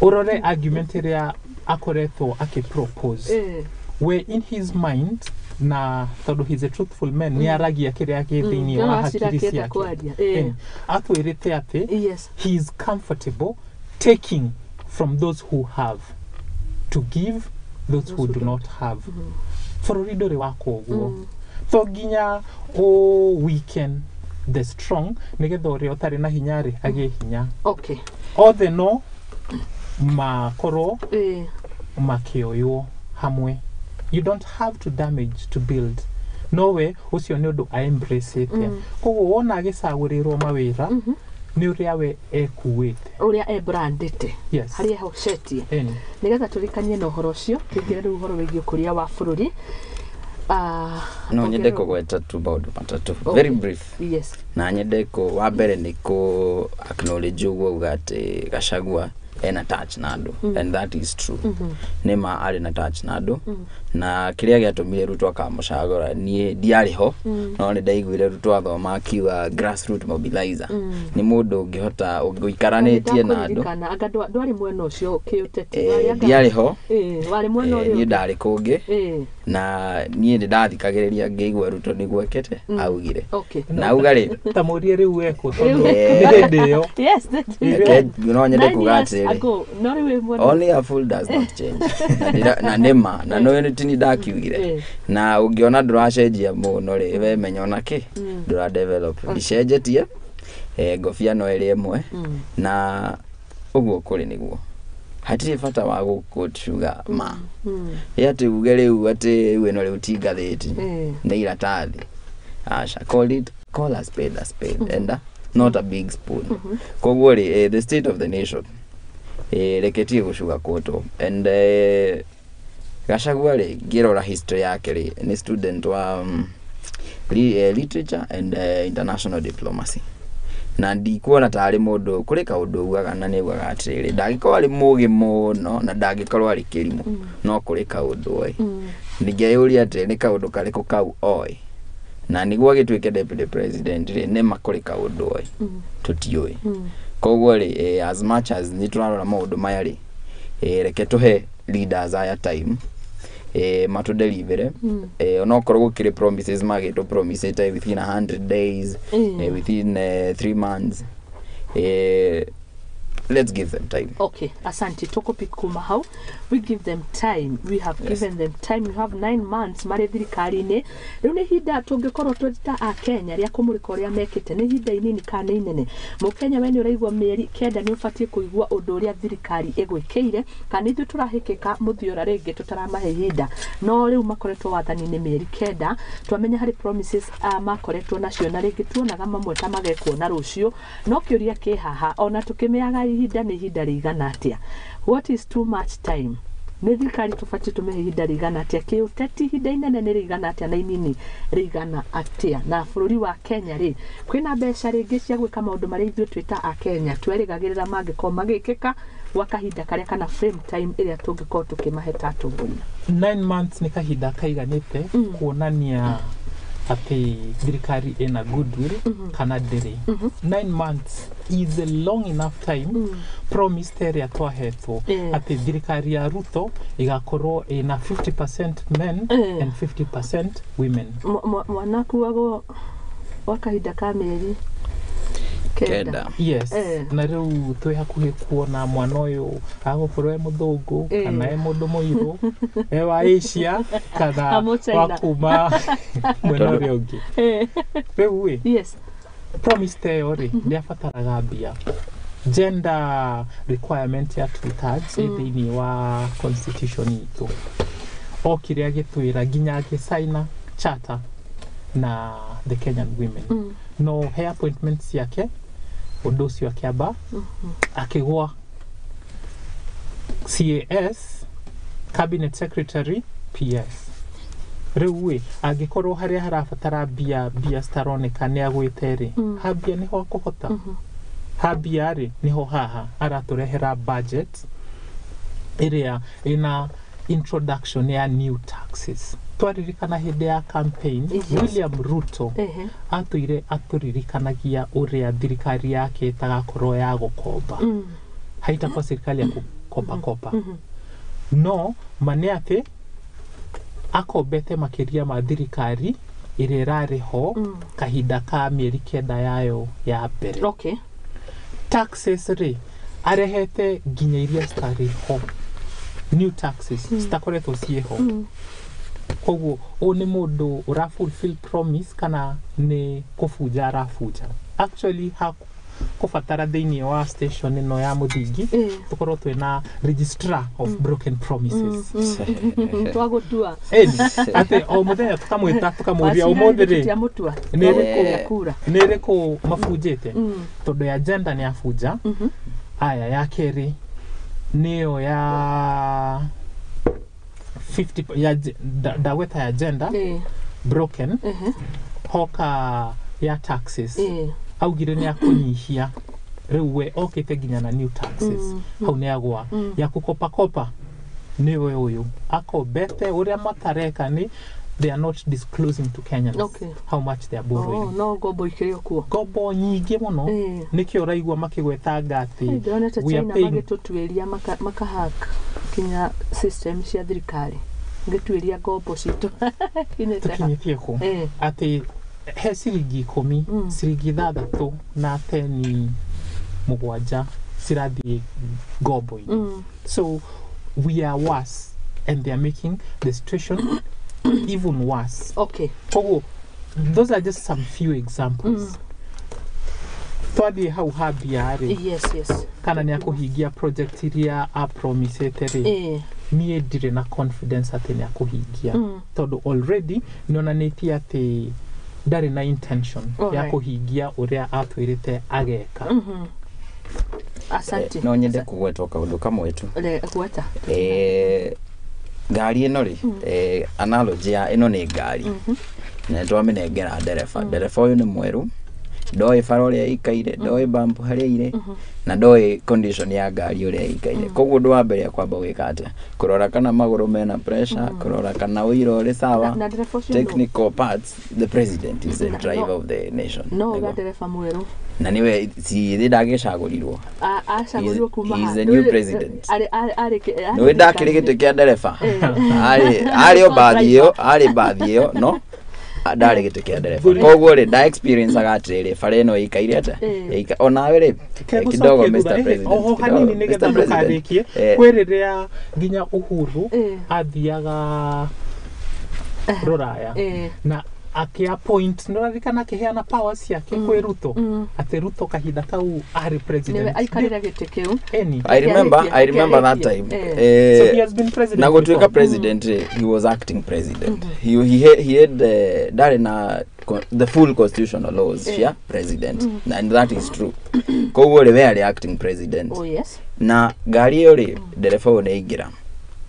urore argument ria akoretwo akipropose we in his mind na tondu he's a truthful man ni aragia kiria githini wa hakiri ciake atwirite ati he is comfortable taking from those who have to give those who do not have for ridore wako guo so ginya weekend the strong nigetha uria utari na hinyari agi hinya. Okay. Othe no makoro makioyo hamwe. You don't have to damage to build. No way ucio ni undu I embrace it. Koguo wona agicagurirwo mawira ni uria we ekuwite uria brandete haria hocetie nigetha turikanie na uhoro ucio twingire riu uhoro wigi ukuria wa bururi. No nyende kugweta tu maundu matatu very brief. Yes. Na nyende ko wa mbere ni ko acknowledge uguo ugate Gachagua ena touch na andu and that is true. Nema ari na touch na andu na kiria giatumire Ruto akamucagura nie diari ho no ni ndaiguire Ruto athoma akiwa grassroots mobilizer ni mundu ngihota ugikaranitie na andu anga ndwari mwena ucio kiutete diari ho wari mwena ucio ni ndari kungi na nie ndathikagiriria ngeigua Ruto niguo ekete augire na ugari ta murie riu weko ni ndio yes no nyende kugate only a fool does not change na nema na no ni ndakiugire na ungiona nduracenjia muno ri we menyona ki ndura develop ndicenjetie ngofia no eri emwe na uguo kuri niguo hatiri bata wa gukutuga ma yati uge riu ati we no riu tingathiti na iratathi asha call a spade and not a big spoon. Koguo ri the state of the nation reketie gushuga koto and Gachagua ri ngirora history yake ri ni student wa literature and international diplomacy na ndikuona tari mundu kuri kaundu ugaga na niguaga atiriri ndagikorwo ari mugi muno na ndagikorwo ari kirimu no kuri kaundu oi ndingeyuria ati ni kaundu kariku kau oi na niguo gitwike deputy president ri ne makuri kaundu oi tutioi koguo ri as much as ni turarora maundu maya ri reke tuhe leaders aya time matu deliver onokorwo gukire promises magito promise it within 100 days within 3 months let's give them time. Okay, asante toko pikuma how we give them time. We have given them time. You have 9 months mari thirikari-ini riu ni hinda tungikorwo twita a Kenya ria kumurika uria mekite ni hinda inini kana inene mukenya we ni uraigwa mieri kenda ni ufatie kuigwa undu uria thirikari egwikeire kana ithu turahikika muthiora ringi tutaramahe hinda no riu makoretwo wathani-ini mieri kenda twamenya hari promises makoretwo nacio na ringi tuonaga mamwe ta magekwo na rucio no kiuria ki haha ona tukimeaga ihinda ni ihinda rigana atia. What is too much time? Ni thirikari tufatie tumehe ihinda rigana atia kiuteti ihinda inene ni rigana atia na inini rigana atia na bururi wa Kenya ri kwina mbeca ringi cia gwika maundu mari ithu twita a Kenya twerigagirira mangiko magikika gwa kahinda karia kana frame time iria tungikorwo tukimahe tatu 9 months ni kahinda kaiganite kuonania ati thirikari ina goodwill kana ndiri 9 months is a long enough time promised area twahetwo ati thirikari ya Ruto igakorwo ina 50% men and 50% women mwanaku wago wakahinda ka meri kenda. Yes. Na riu twi hakuhi kuona mwana uyu agokorwo muthungu kana mundu muiru wa Asia kana wa kuma mwena uria ungi. Riu yes, promise te ri ni afataraga mbia. Gender requirement ya 2/3 thiini wa constitution itu. O kiria gitwira ginya gisaina charter na the Kenyan women. No hair appointments yake undu ucio akiamba akigwa CAS cabinet secretary PS. Riu angikorwo haria harabatara bia staroneka ni agwite ri habia niho akuhota habia ri niho haha araturehera budget iria ina introduction ya new taxes. Twaririkana hindi ya campaign William Ruto aturirikanagia uria thirikari yake itagakorwo ya gukomba haitakuwa serikali ya kukopa no mane ati akombete makiria ma thirikari iria irariho kahinda ka mieri kenda yayo ya mbere. Okay. Taxes ri arehete nginya iria stariho new taxes stakoretwo cieho koguo o ni mundu ura fulfill promise kana ni kufuja arafuja. Actually kufatara thiini wa station ino ya muthingi tukorwo twina registrar of broken promises twagutua ate o muthenya tukamuria umuthi ri niri ku mafujite tondu ya agenda ni afuja. Aya ya keri niyo ya 50 ya daweta ya agenda broken hoka ya taxes augire ni akunyihia riu we okite ginya na new taxes hau ni agwa ya kukopa niwe uyu akobete uria matareka ni they are not disclosing to Kenyans how much they are borrowing. No gombo ikirio kuo gombo nyingi muno nikio raigwa makigweta ngati we are paying magitutuiria makahack kinya system cia thirikari ngituiria gombo citu tukinyitie ku ati he ciringi 10 ciringi 6 na 10 mugwanja cirathi gombo so we are worse and they are making the situation even worse. Okay. So those are just some few examples. Twadi how habia ri. Yes. Kana ni akuhigia project iria a promise ri. Mie dire na confidence ati ni akuhigia. Todo already nionanetia ati ndari na intention ya kuhigia uria atwirite ageka. Asante. No nyende kugwetwa kaundu kamwe tu. Gweta. Ngari ino ri analogy ya ino ni ngari na twamenengera ndereba uyu ni mweru ndoe faro ria ikaire ndoe bump haria ire na ndoe condition ya ngari uria ikaire koguo ndu wa mbere kwamba gwika ati kurora kana maguru mena pressure kurora kana uiro uri sawa technical parts. The president is the driver of the nation. No ndereba mweru na niwe si ndagicagurirwo acagurirwo kuma he is the new president no ndakiri gite kia ndereba ari bathi yo no ndari gite kia ndereba koguo ri nda experience agatire fare no ikaire ate onawe ri kidogo Mr President oho hanini nigetha ndukarikie kwiriria nginya Uhuru athiaga Ruraya na akiappoint ndoririkana kiheana powers yake kwi Ruto ati Ruto kahinda kau ari president aikarira gite kiu. I remember that time so he has been president na gutwika president he was acting president he had the full constitutional laws president and that is true koguo ri we ari acting president. Oh yes. Na ngari yo ri ndereba one ingira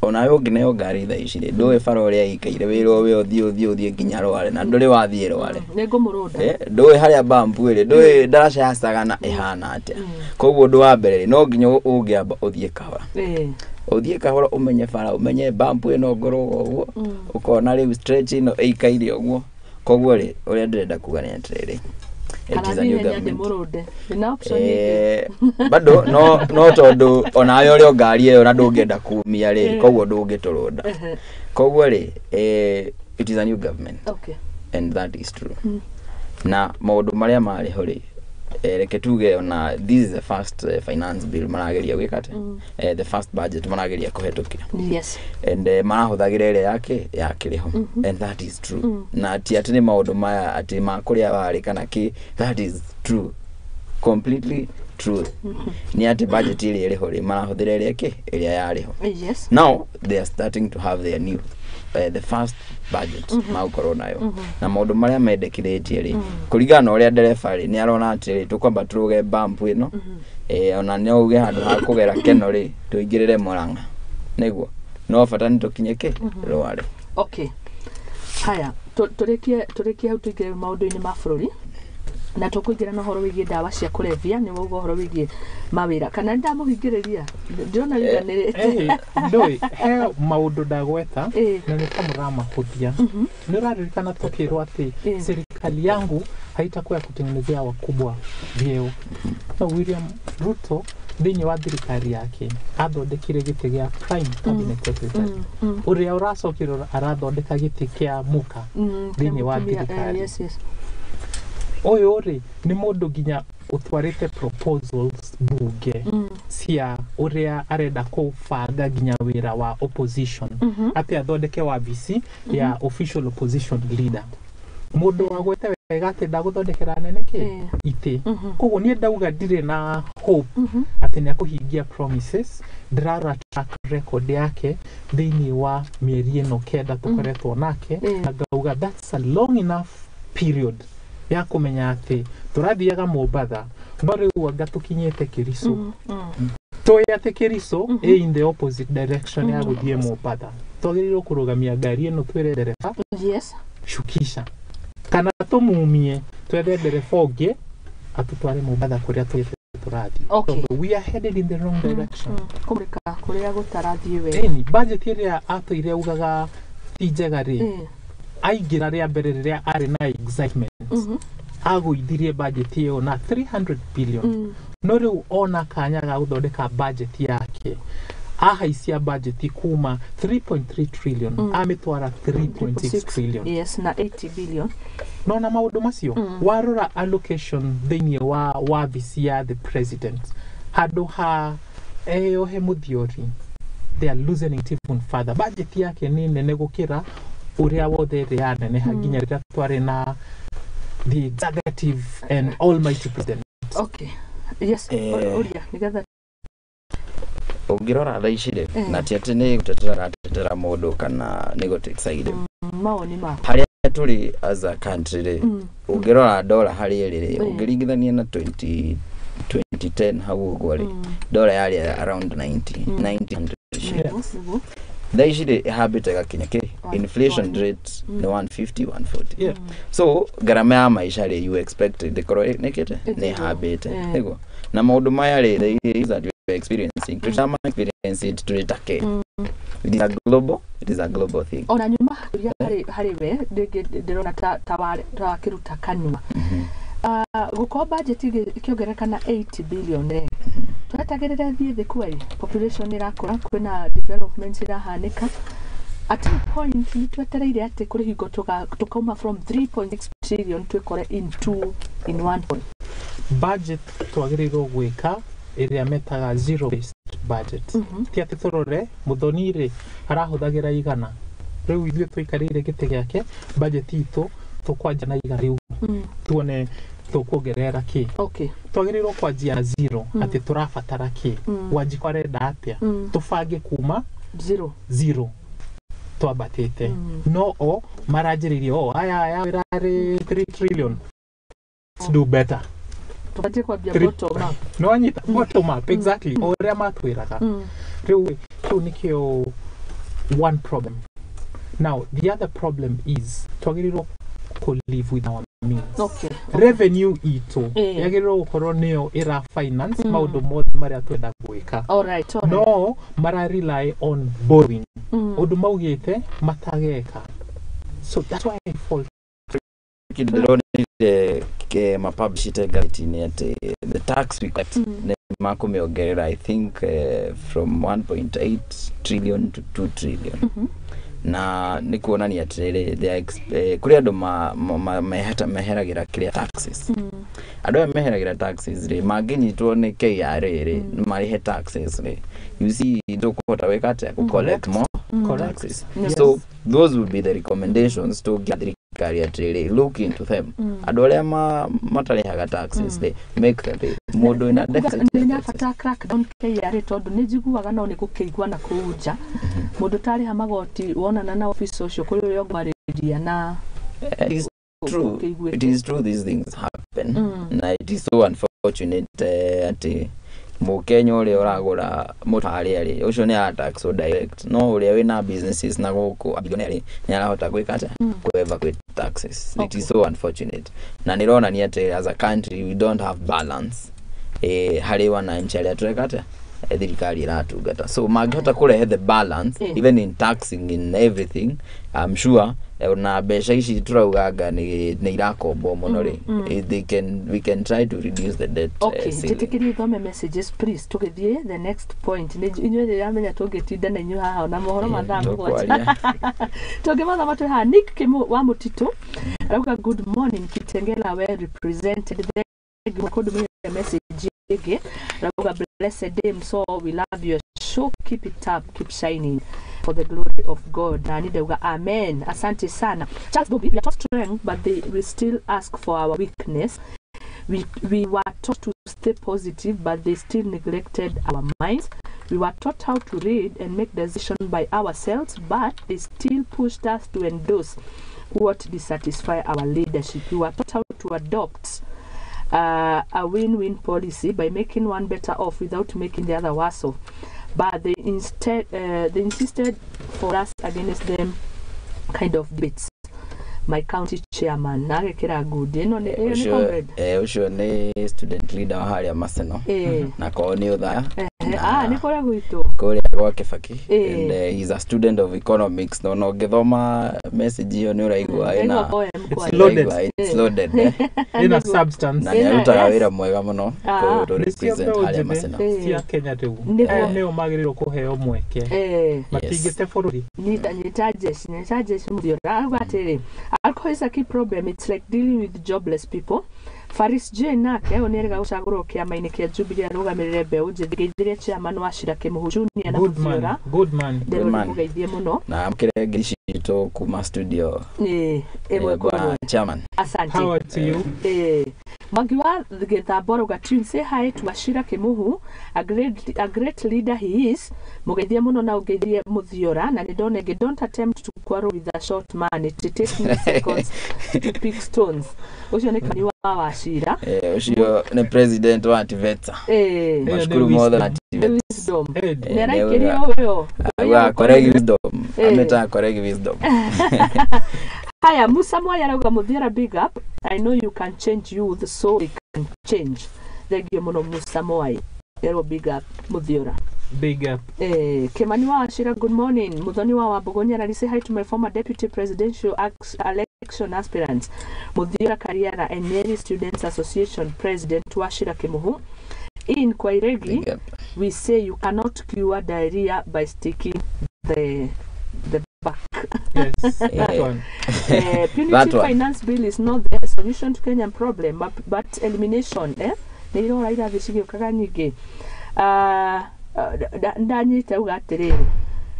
ona yo ngineyo ngari tha ici ri nduwe faro ria ikaire wiro we othie nginya Rware na nduri wathie Rware nego muroda nduwe haria bambu ri nduwe ndarasha hastagana ihana atia koguo ndu wa mbere no nginya ungiamba uthie kahora uthie kahora umenye fara umenye bambu ino ngoro uguo ukona ri stretch ino ikaire uguo koguo ri uria ndirenda kuga ni atiriri bado no tondu ona yo rio ngari iyo na ndungenda kumia ri koguo ndungituronda koguo ri it is a new government and that is true na maundu maria mari ho ri reke tuge ona this is the first finance bill marageria gwikate the first budget marageria kuhetukira and marahuthagira ire yake yakiriho and that is true na ati atini maundu maya ati makuria wari kana ki that is true completely true ni ati budget ile iriho ri marahuthira ire yake ire yariho now they are starting to have their new the first budget maukorwo nayo na maundu maria mendekithĩtie ri kuringana uria ndereba ri ni arona ati tukwamba turuge bump ino ona ne uge handu ha kugera keno ri tuingirire Murang'a niguo no bata ni tukinyeke rware haya turekie hau tuingire maundu-ini ma bururi na tukuingira na horo wigie ndawa cia kulevya ni wogo horo wigie mawira kana ndamuhingiriria ndiona riganire ndoi he maundu ndagweta na ni kamurama huthia ni raririkana tukirwo ati serikali yangu haitakuwa kutengenezea wakubwa vyeo na William Ruto thini wa thirikari yake athondekire giti gia prime cabinet secretary uria uracokirwo arathondeka giti kia muka thini wa thirikari oyo ri ni mundu ginya utwarite proposals bunge cia uria arenda kubanga ginya wira wa opposition ati athondeke wabici ya official opposition leader mundu wagwete wega ati ndaguthondekera nene ki ite koguo ni ndauga ndire na hope ati ni akuhingia promises ndirara track record yake thini wa mieri ino kenda tukoretwo nake na ngauga that's a long enough period ya kumenya ati turathiaga Mombatha no riu anga tukinyete Kiriso toyate Kiriso in the opposite direction ya guthie Mombatha twagiriirwo kurugamia ngari ino twire ndereba shukisha kana tumumie twethe ndereba ungi atutware Mombatha kuria twite turathi we are headed in the wrong direction kumrika kuria gutarathie we budget iria atuire ugaga ti njega ri aingira ria mbere riria ari na excitement aguithirie budget iyo na 300 billion no riu ona kanya ga guthondeka budget yake ahaisia budget kuma 3.3 trillion amitwara 3.6 trillion na 80 billion no na maundu macio warora allocation thini wa wabici ya the president handu ha he muthiori they are losing it even further budget yake ni nene gukira uria wothe ri anene haginya rira tware na the executive and almighty president uria nigetha ungirora thaicire na ati ni gutetera mundu kana ni gutexide maoni ma haria turi as a country ri ungirora dollar hari iri ungiringithania na 2010 hau uguo ri dollar yari around 90 thaicire habite gakinya ki inflation rate ni 150 so garama ya maisha ri you expected the correct nekete ni habite niguo na maundu maya ri that we experiencing tutama experience it to itake it is a global thing ona nyuma hari we ndirona ta kiruta kanwa guko budget ikiongereka na 80 billion twetagirira thie the kweli population irakura kwina development irahanika at a point ni twetereire ati kuri hingo tukauma from 3.6 trillion twikore in 1 point budget twagirirwo gwika iria metaga zero based budget ti ati turore Muthoni ri arahuthagira igana riu ithuĩ twikarire gite giake budget itu tukwanja na igana riu tuone tukuongerera ki twagirirwo kwanjia zero ati turabatara ki wanjikwarenda atia tubange kuma zero twabatite no o maranjiririo aya wirari 3 trillion let's do better tubatie kwa bottom up no anyita bottom up exactly oria matwiraga riu nikio one problem now the other problem is twagirirwo to live with our means revenue ito yagirwo gukorwo niyo ira finance maundu mothe maria twenda gwika no mara rely on borrowing undu maugite matageka so that's why I fall ke mapublishite gazeti-inĩ atĩ the tax we cut nĩ makũmĩongerera I think from 1.8 trillion to 2 trillion. Na nĩ kuonania atĩrĩrĩ kũrĩ andũ meheragĩra kĩrĩa taxes. Andũ aya meheragĩra taxes rĩ mangĩnyitwo nĩ KRA rĩ marĩhe taxes rĩ you see ndũkũhota gwĩka atĩa collect more taxes. So those will be the recommendations to thirikari atĩrĩrĩ look into them. Andũ arĩa matarĩhaga taxes rĩ make them pay. Mũndũ ina deficit nĩ nyabata crackdown KRA tondũ nĩ njiguaga no nĩ gũkĩigua na kũnja mũndũ tarĩha magoti wonana na office ũcio kũrĩ ũrĩa ũgwarĩria na true. It is true these things happen. Na it is so unfortunate ati Mũkenya ũrĩa ũragũra mũtarĩ rĩ ũcio nĩ tax direct no ũrĩa wĩna businesses na gũkũ abigionary nĩ arahota gwĩka atĩa kuevacuate taxes. It is so unfortunate. Na nĩronania atĩ as a country we don't have balance harĩ wananchi arĩa tweka atĩa thirikari iratungata. So mangĩhota kũrehe the balance even in taxing in everything I'm sure na mbeca ici tũrauganga nĩ irakombo mũno rĩ we can try to reduce the debt. Okay, njĩtĩkĩrie thome messages please tũgĩthiĩ the next point. Inyuĩ rĩramenya tũngĩtinda na inyuĩ haha na mohoro mathaa mũgwanja tũngĩmathoma twĩ haha. Nick wa Mũtitũ arauga good morning Kitengela well represented. Kũndũmĩra message ĩngĩ arauga blessed day so we love your show, keep it up, keep shining for the glory of God. Na nidauga amen. Asante sana. Charles Bobby, we are taught strength but we still ask for our weakness. We were taught to stay positive but they still neglected our minds. We were taught how to read and make decisions by ourselves but they still pushed us to endorse what dissatisfy our leadership. We were taught how to adopt a win-win policy by making one better off without making the other worse off. But they insisted for us against them kind of debates. My county chairman nagekera good ino ni comrade ucio ni student leader wa haria Maseno na ko ni utha ni kore gwitu kore gwa Kibaki and he's a student of economics no ngithoma message hiyo ni uraigua it's loaded in a substance na nĩarutaga wĩra mwega mũno to represent haria Maseno cia Kenya tu nĩo magĩrĩirwo kũheo mweke matingĩte bũrũri nita jeshi mũthiora gwatirĩ alcohol is a key problem. It's like dealing with jobless people. Faris J nake oneraga gucagurwo kiama-inĩ kia Jubilee arugamirire mbeũ njĩthĩ geithirie chairman wa Shira Kimuhu Junior na Mũthiora good man mugeithie muno na amkire gicito kuma studio chairman. Asante. How are you? Magiwa Gethamboro Gatun say hi to Shira Kimuhu, a great leader he is. Mugeithie muno na ugeithie Mũthiora na nidonege don't attempt to quarrel with a short man. It takes me seconds to pick stones. Ucio ni kani wa Shira. Ucio ni president wa Tiveta. Mashukuru more than wisdom. Neraikerio wewe. Wa correct wisdom. Ameta correct wisdom. Haya, Musa Mwaya arauga Mũthiora big up. I know you can change youth so we can change. Thegio muno Musa Mwaya. Ero big up Mũthiora. Big up. Kimani wa Shira, good morning. Muthoni wa Wambugu-Nyarari, say hi to my former deputy presidential election aspirants. Mũthiora Kariara and Nyeri Students Association president wa Shira Kimuhu. In Kwairegi, we say you cannot cure diarrhea by sticking the back. Yes, that one. Punitive finance bill is not the solution to Kenyan problem, but elimination. Nĩirora irathicigĩũkaga nyingĩ. Ndanyite uga atĩrĩrĩ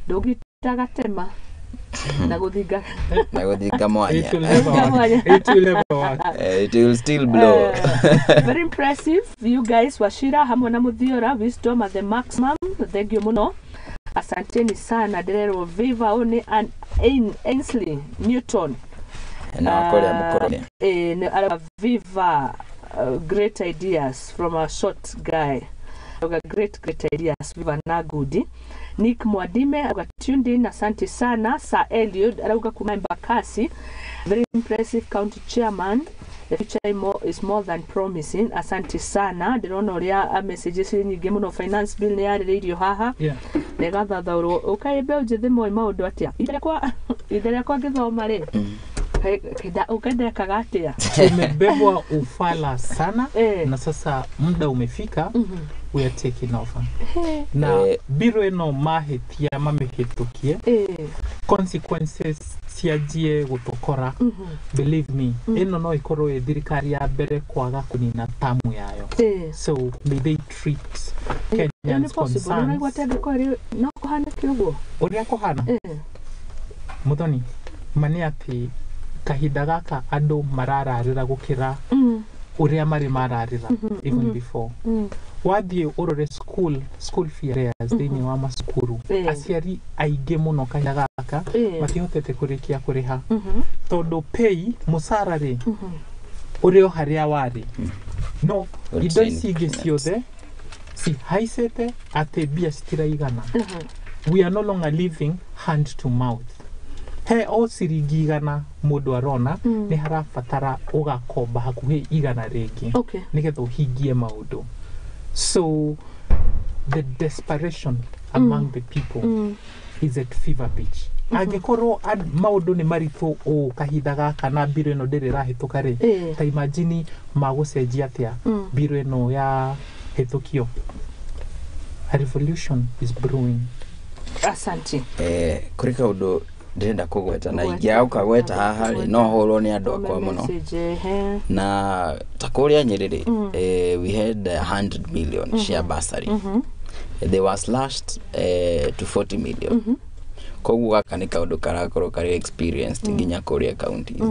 ndũngĩtaga tema na gũthinga mwanya it will still blow. Very impressive you guys. Washira hamwe na Mũthiora, wisdom at the maximum. Thank you muno, asanteni sana. Derero viva one and Ainsley Newton na korea mkoroni viva great ideas from a short guy. Great ideas viva na good. Nick Mwadime tuned in, asante sana. Sir Eliud arauga kuma Embakasi, very impressive county chairman. The future is more than promising. Asante sana. Ndirona uria messages nyingi muno. Finance bill ni yari radio haha. Negatha thauro ukaimbe ujithi moi maundu atia. Ithera kwa githoma ri. Ukenda kagatia. Tumebebwa ufala sana na sasa muda umefika. We are taking over. Na biro eno mahetia mamehitukie. Consequences siajie gutokora. Believe me, eno no ikoro e thirikari ya mbere kwaga kunina tamu yayo. So may they treat Kenyans concerns. No kuhana kiugo. Uria kuhana? Muthoni, mani ati kahinda gaka andu marararira gukira uria mari mararira even before. Wathie urore school fee arrears thini wa masukuru aciari aingĩ mũno kahinda gaka matihotete kurikia kuriha tondu pay musarari urio haria wari no indo ici ingĩ ciothe si haicete ati bia citiraigana. We are no longer living hand to mouth. He o ciringi igana mundu arona ni harabatara ugakomba hakuhi igana ringi nigetha uhingie maundu. So the desperation among the people is at fever pitch. Angekoro maundu ni marithu o kahinda gaka na biro eno ndiri rahituka ri ta imagine magucenjia atia biro eno ya hitukio. A revolution is brewing. Asante. Kuri kaundu ndenda kugweta na ingiauka gweta haha ri no horo ni andu akwa muno na takuria Nyerere we had 100 million share bursary. They were slashed to 40 million. Koguo gaka ni kaundu karakorwo kari experienced nginya kuria counties.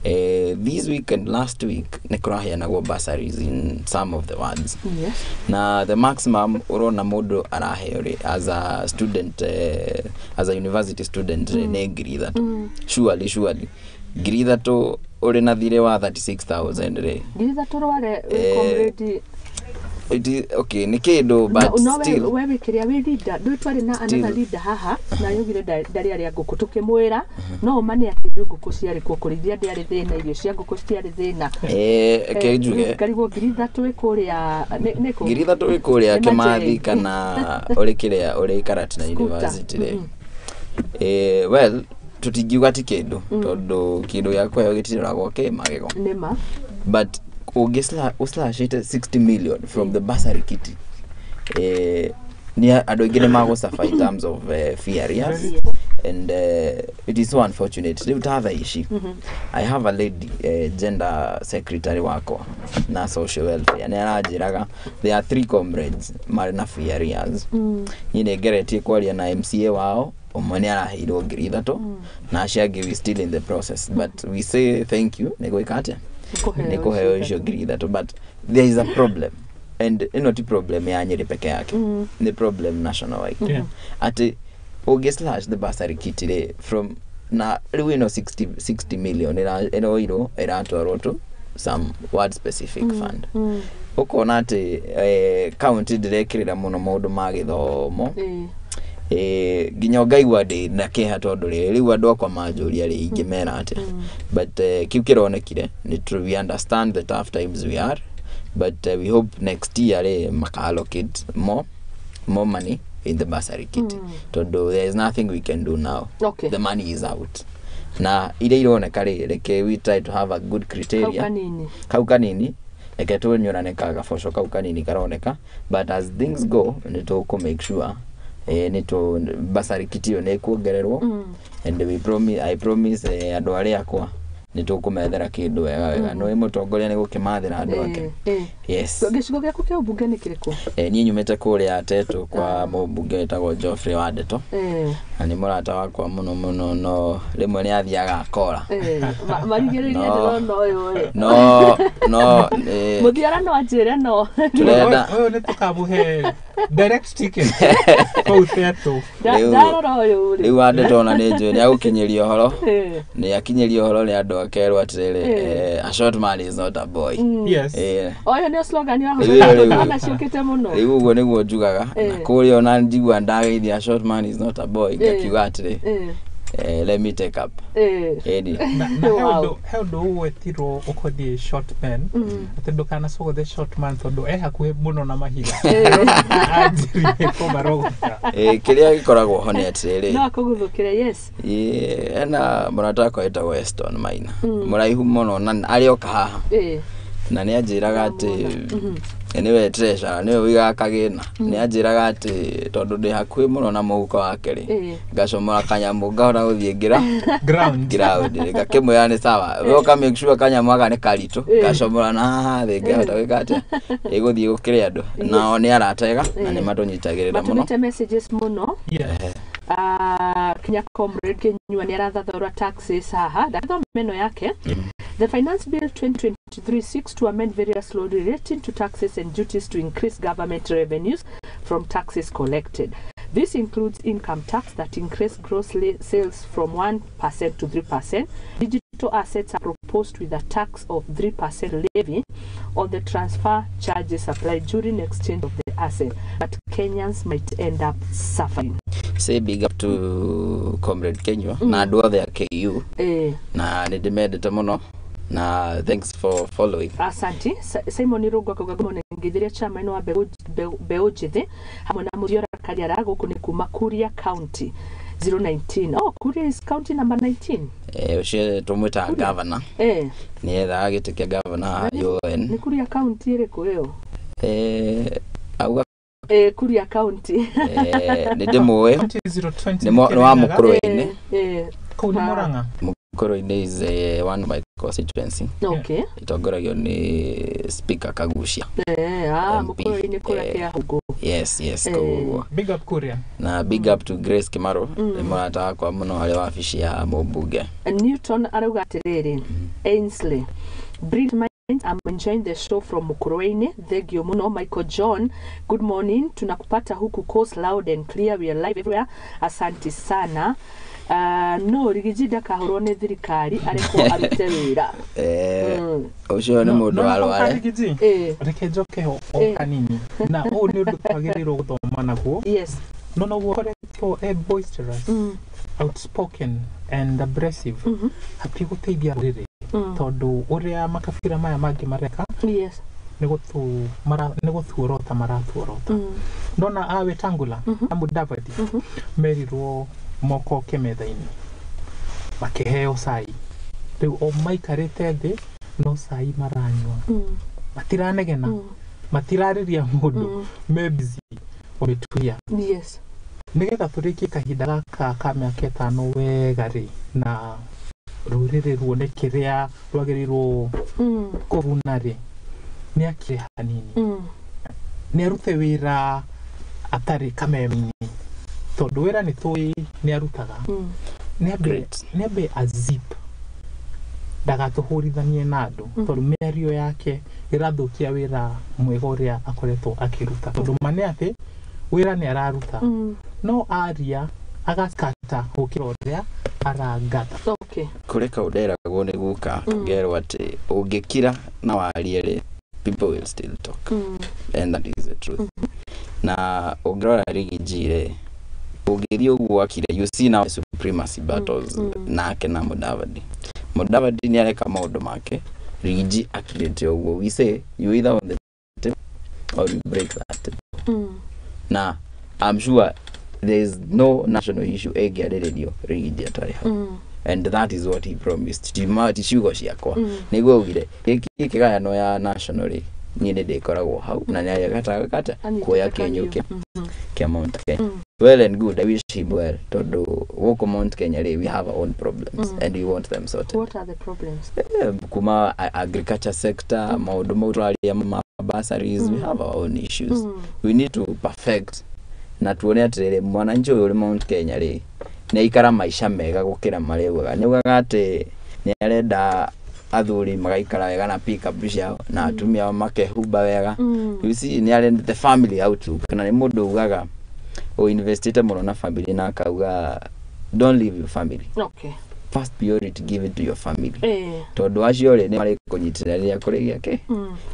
This week and last week nikuraheanagwo bursaries in some of the wards. Na the maximum urona mundu araheo as a student as a university student ne ngiri ithatu. Surely ngiri ithatu uri na thire wa 36,000 re. Ngiri ithatu rware comrade. It is okay ni kindu but still wewe kiria we leader do twari na another leader haha na yugire ndari ari nguku tukimwira no mane ati nguku ciari ku kurithia ndari thina irio cia nguku ciari thina kejuge karibu ngiri ithatu ikuria neko ngiri ithatu ikuria Kimathi kana uri kiria uri Karatina University re well tutingiuga ti kindu tondu kindu yakwa yo gitiragwo magego nema but slash 60 million from the bursary kitty. Ni ado igine mago suffer in terms of fee arrears and it is so unfortunate. Live other issue. I have a lady gender secretary wako na social welfare na arajiraga there are 3 comrades marina fee arrears. Yine gereti kwalia na MCA wao omwe arahirwo ngiri ithatu na aciangi we still in the process but we say thank you negoikate nikuheo icio ngiri ithatu but there is a problem and not a problem ya Nyeri peke yake the problem national wide ati slash the bursary kitire from na riu ino 60 million ino iro iratwarwo to some word specific fund ukona ati county direkirira muno maundu ma githomo ginya ngaigua ndi na kiha tondu riu andu akwa manjuria ri ingimera ati but kiu kironekire ni we understand the tough times we are but we hope next year maka allocate more money in the bursary kit tondu there is nothing we can do now. The money is out na ile ironeka reke we try to have a good criteria kau kanini eke tunyurane kaga fosho kau kanini karoneka but as things go nito make sure nito bursary kitio ne kuongererwo and I promise andu aria akwa nitukumethera kindu wega no imutongoria ni gukimathira andu ake. Yes. Gicigo giaku kia ubunge ni kiriku? Ni nyumite kuria Teto kwa mubunge wetagwo Geoffrey Wandeto. Na ni murata wakwa muno no rimwe ni athiaga akora. Marigiriria ndirona uyu. No muthiara no anjire no. Turenda uyu ni tukamuhe direct ticket. Kwa Teto. Ndarora uyu. Riu Wandeto na ni njuri agukinyiria horo. Ni akinyiria horo ni andu akerwa atiriri a short man is not a boy. Yes. Oyo ni slogan ya horo ana ciukite muno. Riu uguo niguo njugaga na kuria ona njigua ndageithia a short man is not a boy ngakiuga atiri let me take up na how do we tiro okodi short man atendo kana so the short man to do hakuhe muno na mahiga ajiri ko barogota kiria gikoragwo ho ni atiriri no kuguthukira yes na muratako eta Western Maina muraihu muno na arioka haha na ni anjiraga ati niwe treasure niwe wigakagina ni anjiraga ati tondu ndi hakuhi muno na muhuko wake ri ngacomora kanyamu ngahora guthie ngira ground ngakimwira ni sawa woka make sure kanyamu aka ni karito ngacomora na haha thi ngahota gwika ati iguthie gukire andu nao ni aratega na ni matunyitagirira muno matumite messages muno kinya comrade kenyua ni arathathora taxes haha ndathoma meno yake. The Finance Bill 2023 seeks to amend various laws relating to taxes and duties to increase government revenues from taxes collected. This includes income tax that increase gross sales from 1% to 3%. Digital assets are proposed with a tax of 3% levy on the transfer charges applied during exchange of the asset, but Kenyans might end up suffering. Say big up to Comrade Kenyua na andu othe a KU na ni ndimendete muno na thanks for following. Asante. Simon Irungu akauga ngithiria chairman wa Mbeu Njithi hamwe na Muthiora Kariara guku ni kuma Kuria County 019. Oh, Kuria is county number 19. Ucio tumwita governor. Ni etha agitikia governor UN. Ni Kuria County iriku iyo? Auga Kuria County. Ni ndimwe. Ni wa Mukuruini. Kuni Muranga. Mukuruini is one of my constituency. Okay. Itongoragio ni Speaker Kagucia. Mukuruini kura kia huko. Yes kuguo. Big up Kuria. Na big up to Grace Kimaro. Ni murata kwa muno wale wafishi ya Mumbunge. Newton arauga atiriri. Ainsley. Brilliant. I'm enjoying the show from Mukuruini. Thank you muno. Michael John, good morning. Tunakupata huku coast loud and clear. We are live everywhere. Asante sana. No rigijida kahorone thirikari ariko arute wira. Ucio ni mundu alware. Reke njoke ho kanini. Na o ni undu twagiriro guthoma naguo. Yes. No gukoretwo boisterous, outspoken and abrasive. Happy guteithia riri. Tondu uria makabira maya mangi mareka. Yes. Ni guthuorota marathuorota. Ndona awe Tangula amu Davidi merirwo moko kemethaini makiheo cai riu o maikarite thi no cai maranywa matiranegena matirariria mundu mebzi o mituya. Yes. Nigetha turiki kahinda gaka ka miaka 5 wega ri na rurire ruone kiria rwagirirwo kuvuna ri ni akire hanini ni arute wira atari kamemini tondu wira ni tui ni arutaga nebe azip ndagatuhurithanie na andu tondu miario yake irathukia wira mwega uria akoretwo akiruta tondu mane ati wira ni araruta no aria agaskata gukira uria arangata. Okay. Kureka uderagwo ni guka gerwa ati ungikira na warie people will still talk and that is the truth. Na ungirora rigijire ugithi uguo akire you see now supremacy battles nake na Mudavadi ni areka maundu make rigiji akirete uguo we say you either on the tip or you break that tip. Na I'm sure there is no national issue egiarererio rigiji atari and that is what he promised timati ciugo ciakwa niguo ugire iki kigayano ya national ni ndikoragwo hau na ni agakata kuoya Kenyuke kia Mount Kenya. Well and good, I wish him well. Todo woko Mount Kenya we have our own problems and we want them sorted. What are the problems? Kuma agriculture sector, maundu mautuari ya bursaries, we have our own issues. We need to perfect na tuone atirire mwananchi uri Mount Kenya ri ni ikara maisha mega gukira marewaga ni ugagate ni arenda athuri magaikara wega na pick up ciao na atumia makehuba wega. You see ni arenda the family outlook na ni mundu ugaga o investite muno na family na akauga don't leave your family. Okay. first priority give it to your family. Tondu acio ri ni mari kunyitira ria kurigia ke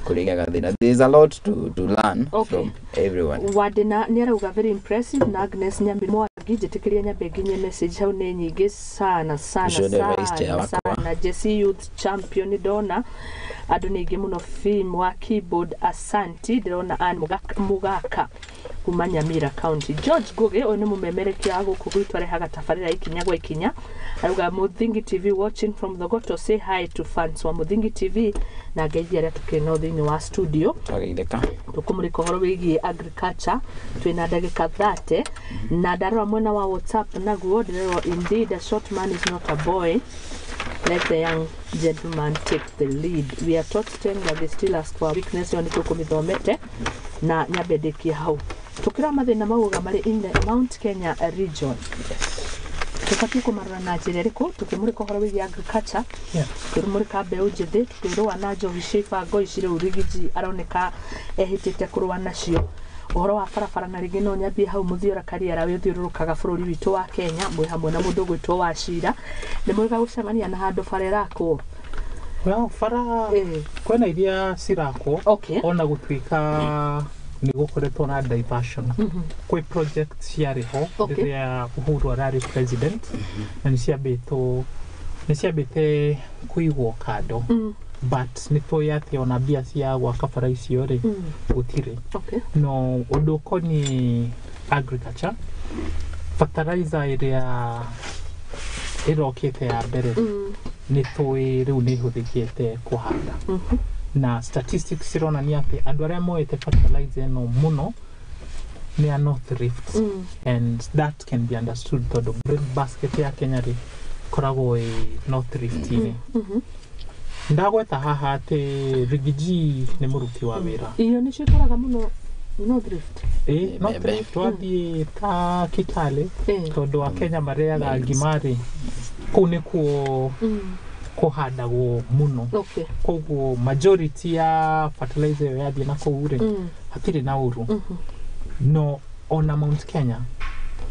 kurigia gathina. There is a lot to learn from everyone. Wadena ni arauga very impressive na Agnes Nyambimo agijitikiria nyabeginye message hau ni nyingi sana. Jesse Youth Champion dona andu ningi muno film wa keyboard asanti ndona an mugaka kuma Nyamira County. George Goge one mumemerekia aguku gwitware haga tafarira ikinya gwa ikinya aruga Muthingi TV watching from the Goto. Say hi to fans wa Muthingi TV na geithia aria tukino thini wa studio tukumurika horo wigi agriculture twina ndagika 30 na ndarora mwena wa WhatsApp naguo ndirero indeed a short man is not a boy. Let the young gentleman take the lead. We are taught that they still ask for weakness when tukumithomete na nyabedekia hau tukira mathina mauga mari in the Mount Kenya region. Tukati kumarana na jireriko tukimurika horo wigi agriculture turumurika mbeu njithi tukirwa na Njohi Shifa Ngoicire urigiji aroneka ehitite kurwa nacio uhoro wa barabara na ringi no nyambie hau muthiora kariera we thiururukaga bururi witu wa Kenya mwe hamwe na mundu gwitwo wa Shira ni mwega gucemania na handu farerako. Well, fara kwena iria cirako ona gutwika ni gukoretwo na diversion kwi project ciariho riria Uhuru arari president na ni ciambite kuigwo kando but nitoya ati ona bia cia gwaka bara icio ri gutire no undu koni agriculture fertilizer iria irokete ya mbere nitoi riu ni huthikite kuhanda na statistics cironania ati andu aria moete fertilizer no muno ni a North Rift and that can be understood tondu bread basket ya Kenya ri koragwo North Rift ini ndagweta haha ati rigiji ni muruti wa wira iyo ni cikoraga muno North Rift North Rift wathi ta Kitale tondu wa Kenya mareaga ngimari kuu ni kuo kuhandagwo muno koguo majority ya fertilizer yathie na kuu ri hatiri na uru no ona Mount Kenya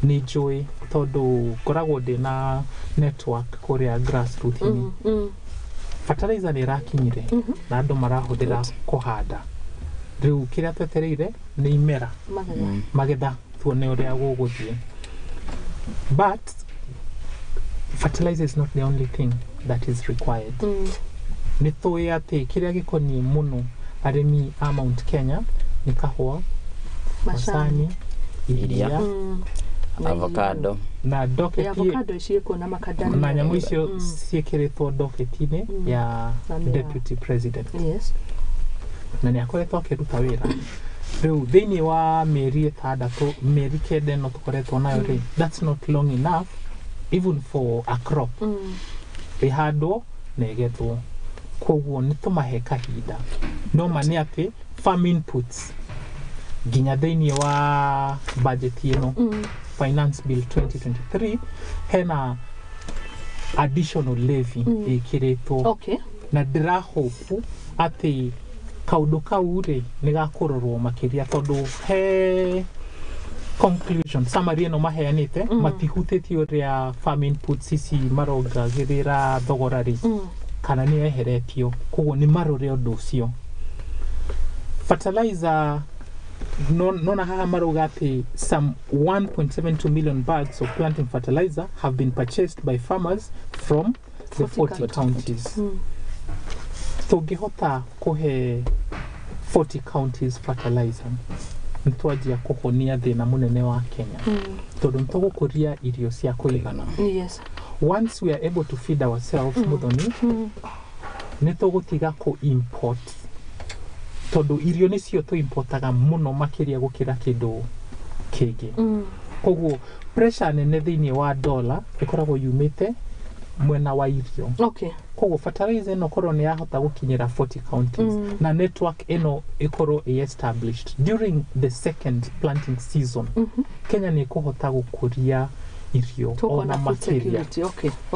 ni joy tondu koragwo na network kuria grassroots ini fertilizer ni rakinyire na andu marahuthira kuhanda riu kiria twetereire ni imera magetha tuone uria guguthie but fertilizer is not the only thing that is required. Ni toya ati kiria gikoni muno arimi a Mount Kenya ni kahua masani iria avocado na doketi avocado cieko na makadani na nyamu icio ciekeretwo doketi-ini ya deputy president na ni akoretwo akiruta wira riu thiini wa mieri 6 mieri 9 no tukoretwo nayo ri that's not long enough even for a crop ihando negethwo koguo ni tumahe kahinda no mani ati farm inputs ginya thiini wa budget ino finance bill 2023 hena additional levy ikiretwo na ndira hope ati kaundu kau ri ni gakurorwo makiria tondu he conclusion summary no maheanite matihuteti uria farm inputs ici marongagirira thogora ri kana ni eheretio koguo ni marore undu ucio fertilizer nona haha maruga ati some 1.72 million bags of planting fertilizer have been purchased by farmers from the 40 counties. Tungihota kuhe 40 counties fertilizer ntwajia kuhonia thina munene wa Kenya tondu ntugukuria irio cia kuigana. Once we are able to feed ourselves Muthoni nitugutiga ku import tondu irio nicio tu importaga muno makiria gukira kindu kingi koguo pressure nene thiini wa dollar ikoragwo yumite mwena wa irio koguo fertilizer no korwo ni yahota gukinyira 40 counties na network ino ikorwo established during the second planting season Kenya ni kuhota gukuria irio ona makiria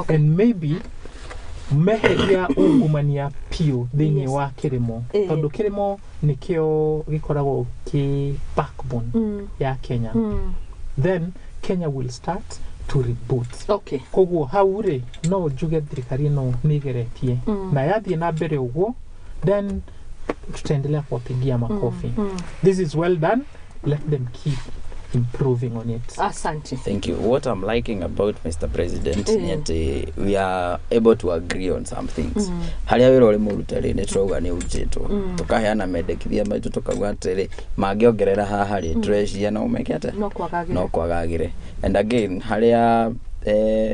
and maybe meheria ungumania piu thiini wa kirimo tondu kirimo nikio gikoragwo ki backbone ya Kenya then Kenya will start to reboot. Okay. Koguo hau ri no njuge thirikari no nigeretie na yathie na mbere uguo then tutaendelea kuwapigia makofi. This is well done, let them keep improving on it. Asante. Thank you. What I'm liking about Mr. President is we are able to agree on some things. Haria wira uri murutari ni turoga ni ujitwo. Tukaheana mendekithia maitu tukauga atiri mangiongerera haha ri treasure no mekete no kwagagire. And again haria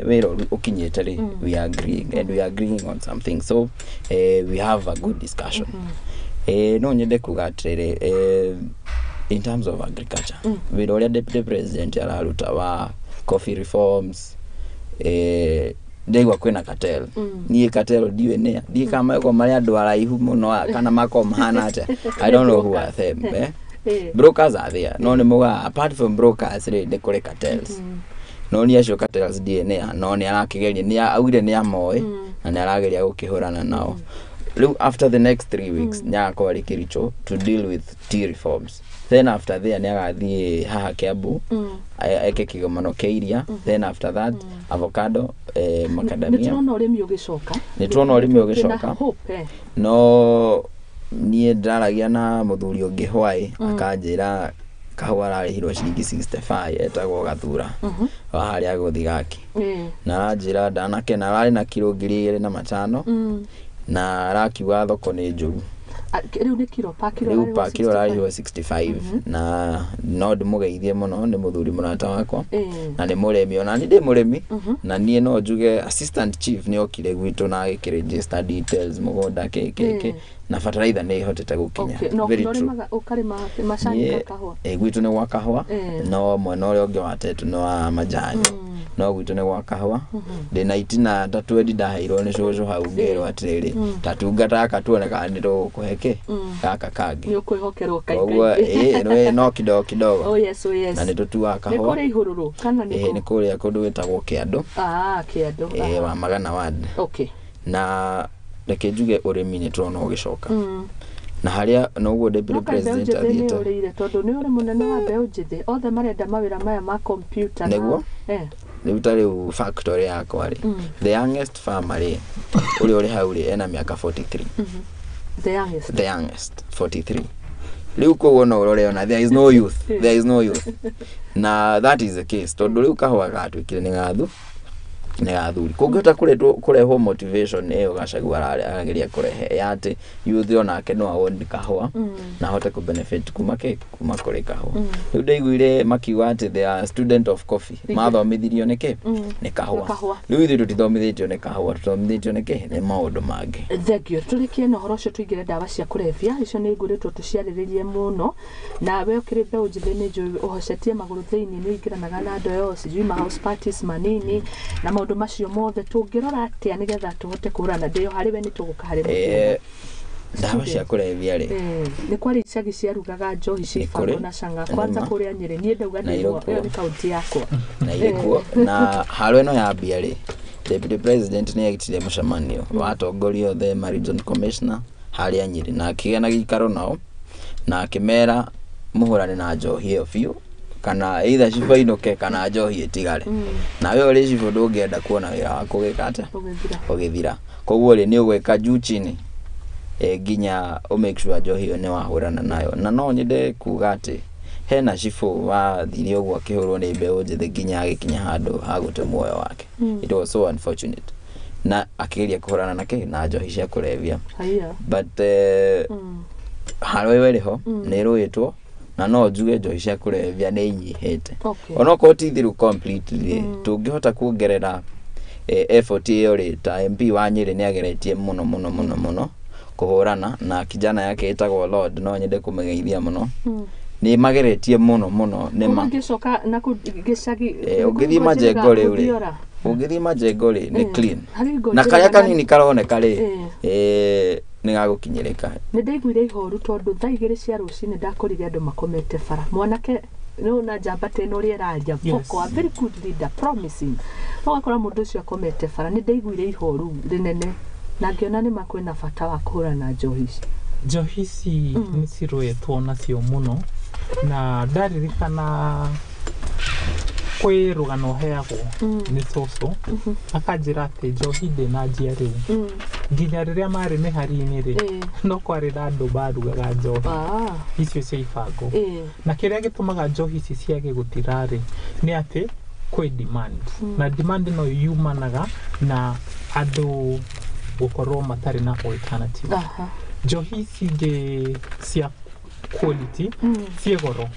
wira ukinyete ri we are agreeing and we are agreeing on something. So we have a good discussion. No nyende kuga atiri in terms of agriculture, with all the deputy president araruta wa coffee reforms, ndegwa kwina cartel. Ni cartel diwe ne. Di kama yako mari andu araihu muno kana mako mahana ate. I don't know who are them. Brokers are there. No ni muga apart from brokers they kore cartels. No ni acio cartels DNA no ni arakigeria ni augire ni amoe na ni arageria gukihurana nao. After the next 3 weeks, nyako wali Kericho to deal with tea reforms. Then after there, nyagathi haha Kiambu, eke kigomano keiria. Then after that, avocado, macadamia. Nituona urimi ugicoka. Nituona urimi ugicoka. No nie ndaragia na muthuri ungi hwai akanjira kahua ararihirwo ciringi 65 etagwo Gathura wa haria guthigaki. Na anjira ndanakena arari na kilo 2,500 na rakiuga thoko ni njuru. Riu ni kilo pa kilo rari 65 na no ndimugeithie muno ni muthuri murata wakwa na ni muremi ona ni ndi muremi na nie no njuge assistant chief ni okire gwitu na register details mugonda keke na fertilizer ni ihotete gukinya. Very true. Ukarima macani kahua. Gwitu ni gwa kahua no mwena uria ungi watetu no wa majani. No gwitu ni gwa kahua. Ndina itina tatuendi ndaheirwo ni coco hau ngero atiriri tatungata akatuoneka ni kuheke gaka kangi. Ni ukwihokerwo kaingai. Ogwo no kidogo. Oh yes, oh yes. Na ni tutua kahua. Ni kuri ihururu kana ni ni kuri kundu wetagwo Kiando. Kiando. Wa Magana ward. Okay. Na reke njuge urimi ni turona ugicoka. Na haria no guo deputy president athiete urire tondu ni uri munene wa mbeu njithi othe marenda mawira maya ma computer neguo ni utari factory yakwa ri the youngest farmer ri uri hau ri ena miaka 43 the youngest 43 riu koguo no urore there is no youth na that is the case tondu riu kahwa gatwikire ni gathu negathuri kungota kureho motivation eyo gacagua arageria kurehe yate youth onake no awon kahwa na hote ku benefit kuma kuri kahwa riu ndaiguire makiuga ati they are student of coffee mathomithirio niki ni kahwa riu ithu tutithomithitio ni kahwa tuthomithitio niki ni maundu mangi. Thegio tulikie no horo cio tuigire ndawa cia kurevia icio ni nguritwo tuciariririe muno na we ukiri mbeu njithi ni njui uhocetie maguru thiini ni ingiranaga na ndo yo sijui ma house parties manini na maundu macio mothe tungirora atia nigetha tuhote kurana ndio hari we ni tugukahare ndawa cia kurevia ri ni kwari icagi ciarugaga njohi cibango na canga kwanza kuria Nyeri ni ndauga ndio ni kaunti yakwa na irikuo na haro ino ya mbia ri deputy president ni agitire mucemanio wa atongoria othe ma region commissioner haria Nyeri na akigena gikaro nao na akimera muhurane na njohi iyo biu kana either cibainoke kana njohi itigare na we uri cibo ndungenda kuona wira wa kugikata ugithira koguo ri ni ugweka juu chini ginya o make sure njohi iyo ni wahurana nayo na no nyende kuga ati hena cibo wa thiri ogwo akihurwo ni mbeu njithi ginya agikinya handu ha gute muoyo wake. It was so unfortunate na akigeria kuhurana nake na njohi cia kurevia but harwe weriho ni ruitwo na no njuge njohi cia kurevia ni inyihite ona ko tithiru completely tungihota kuongerera effort iyo ri ta MP wa Nyeri ni ageretie muno kuhurana na kijana yake itagwo Lord no nyende kumegeithia muno ni mageretie muno ni ma ngicoka na kugicagi ugithi majengo ri uri ugithi majengo ri ni clean na karia kanini karoneka ri ni gagukinyirika ni ndaiguire ihoru tondu thaa 2 cia rucini ndakorire andu makomete bara mwanake no na jambate no ri eraria foko a very good leader promising no akora mundu ucio akomete bara ni ndaiguire ihoru rinene na ngiona ni makwina bata wa kuhurana njohi ici ni ciroetwo nacio muno na ndaririkana kwĩ rũgano heagwo nĩ cũcũ akanjĩra atĩ njohi ndĩnanjia rĩu nginya rĩrĩa marĩ mĩhari-inĩ rĩ no kwarĩ na andũ marugaga njohi icio cia ibango na kĩrĩa gĩtũmaga njohi ici ciage gũtirarĩ nĩ atĩ kwĩ demand na demand no yumanaga na andũ gũkorwo matarĩ na alternative njohi cingĩ cia quality cie goro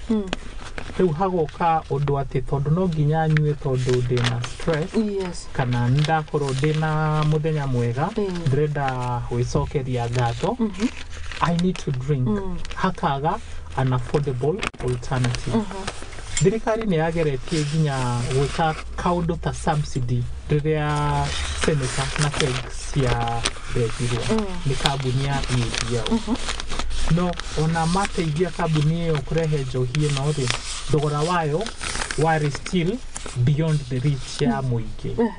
rĩu hagoka ũndũ atĩ tondũ no nginya nyue tondũ ndĩna stress kana ndakorwo ndĩna mũthenya mwega ndĩrenda gwĩcokeria ngatho I need to drink hakaga an affordable alternative thirikari nĩ yageretie nginya gwĩka kaũndũ ta subsidy rĩrĩa senator na pegs cia retirwo nĩ kambuni ya EPL no ona mateithia kambuni ĩyo kũrehe njohi ĩno rĩ thogora wayo warĩ still beyond the reach ya mũingĩ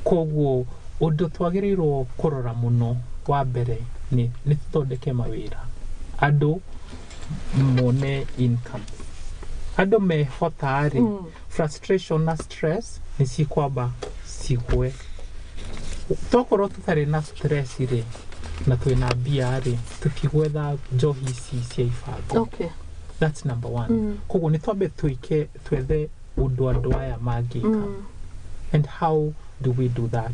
koguo ũndũ twagĩrĩirwo kũrora mũno wa mbere nĩ tũthondeke mawĩra andũ mone income andũ mehota rĩ frustration na stress nĩ cikwamba cigwe tokorwo tũtarĩ na stress rĩ na twĩna mbia rĩ tũtigwetha njohi ici cia ibango that's number one koguo nĩ twambe twethe ũndũ andũ aya mangĩka and how do we do that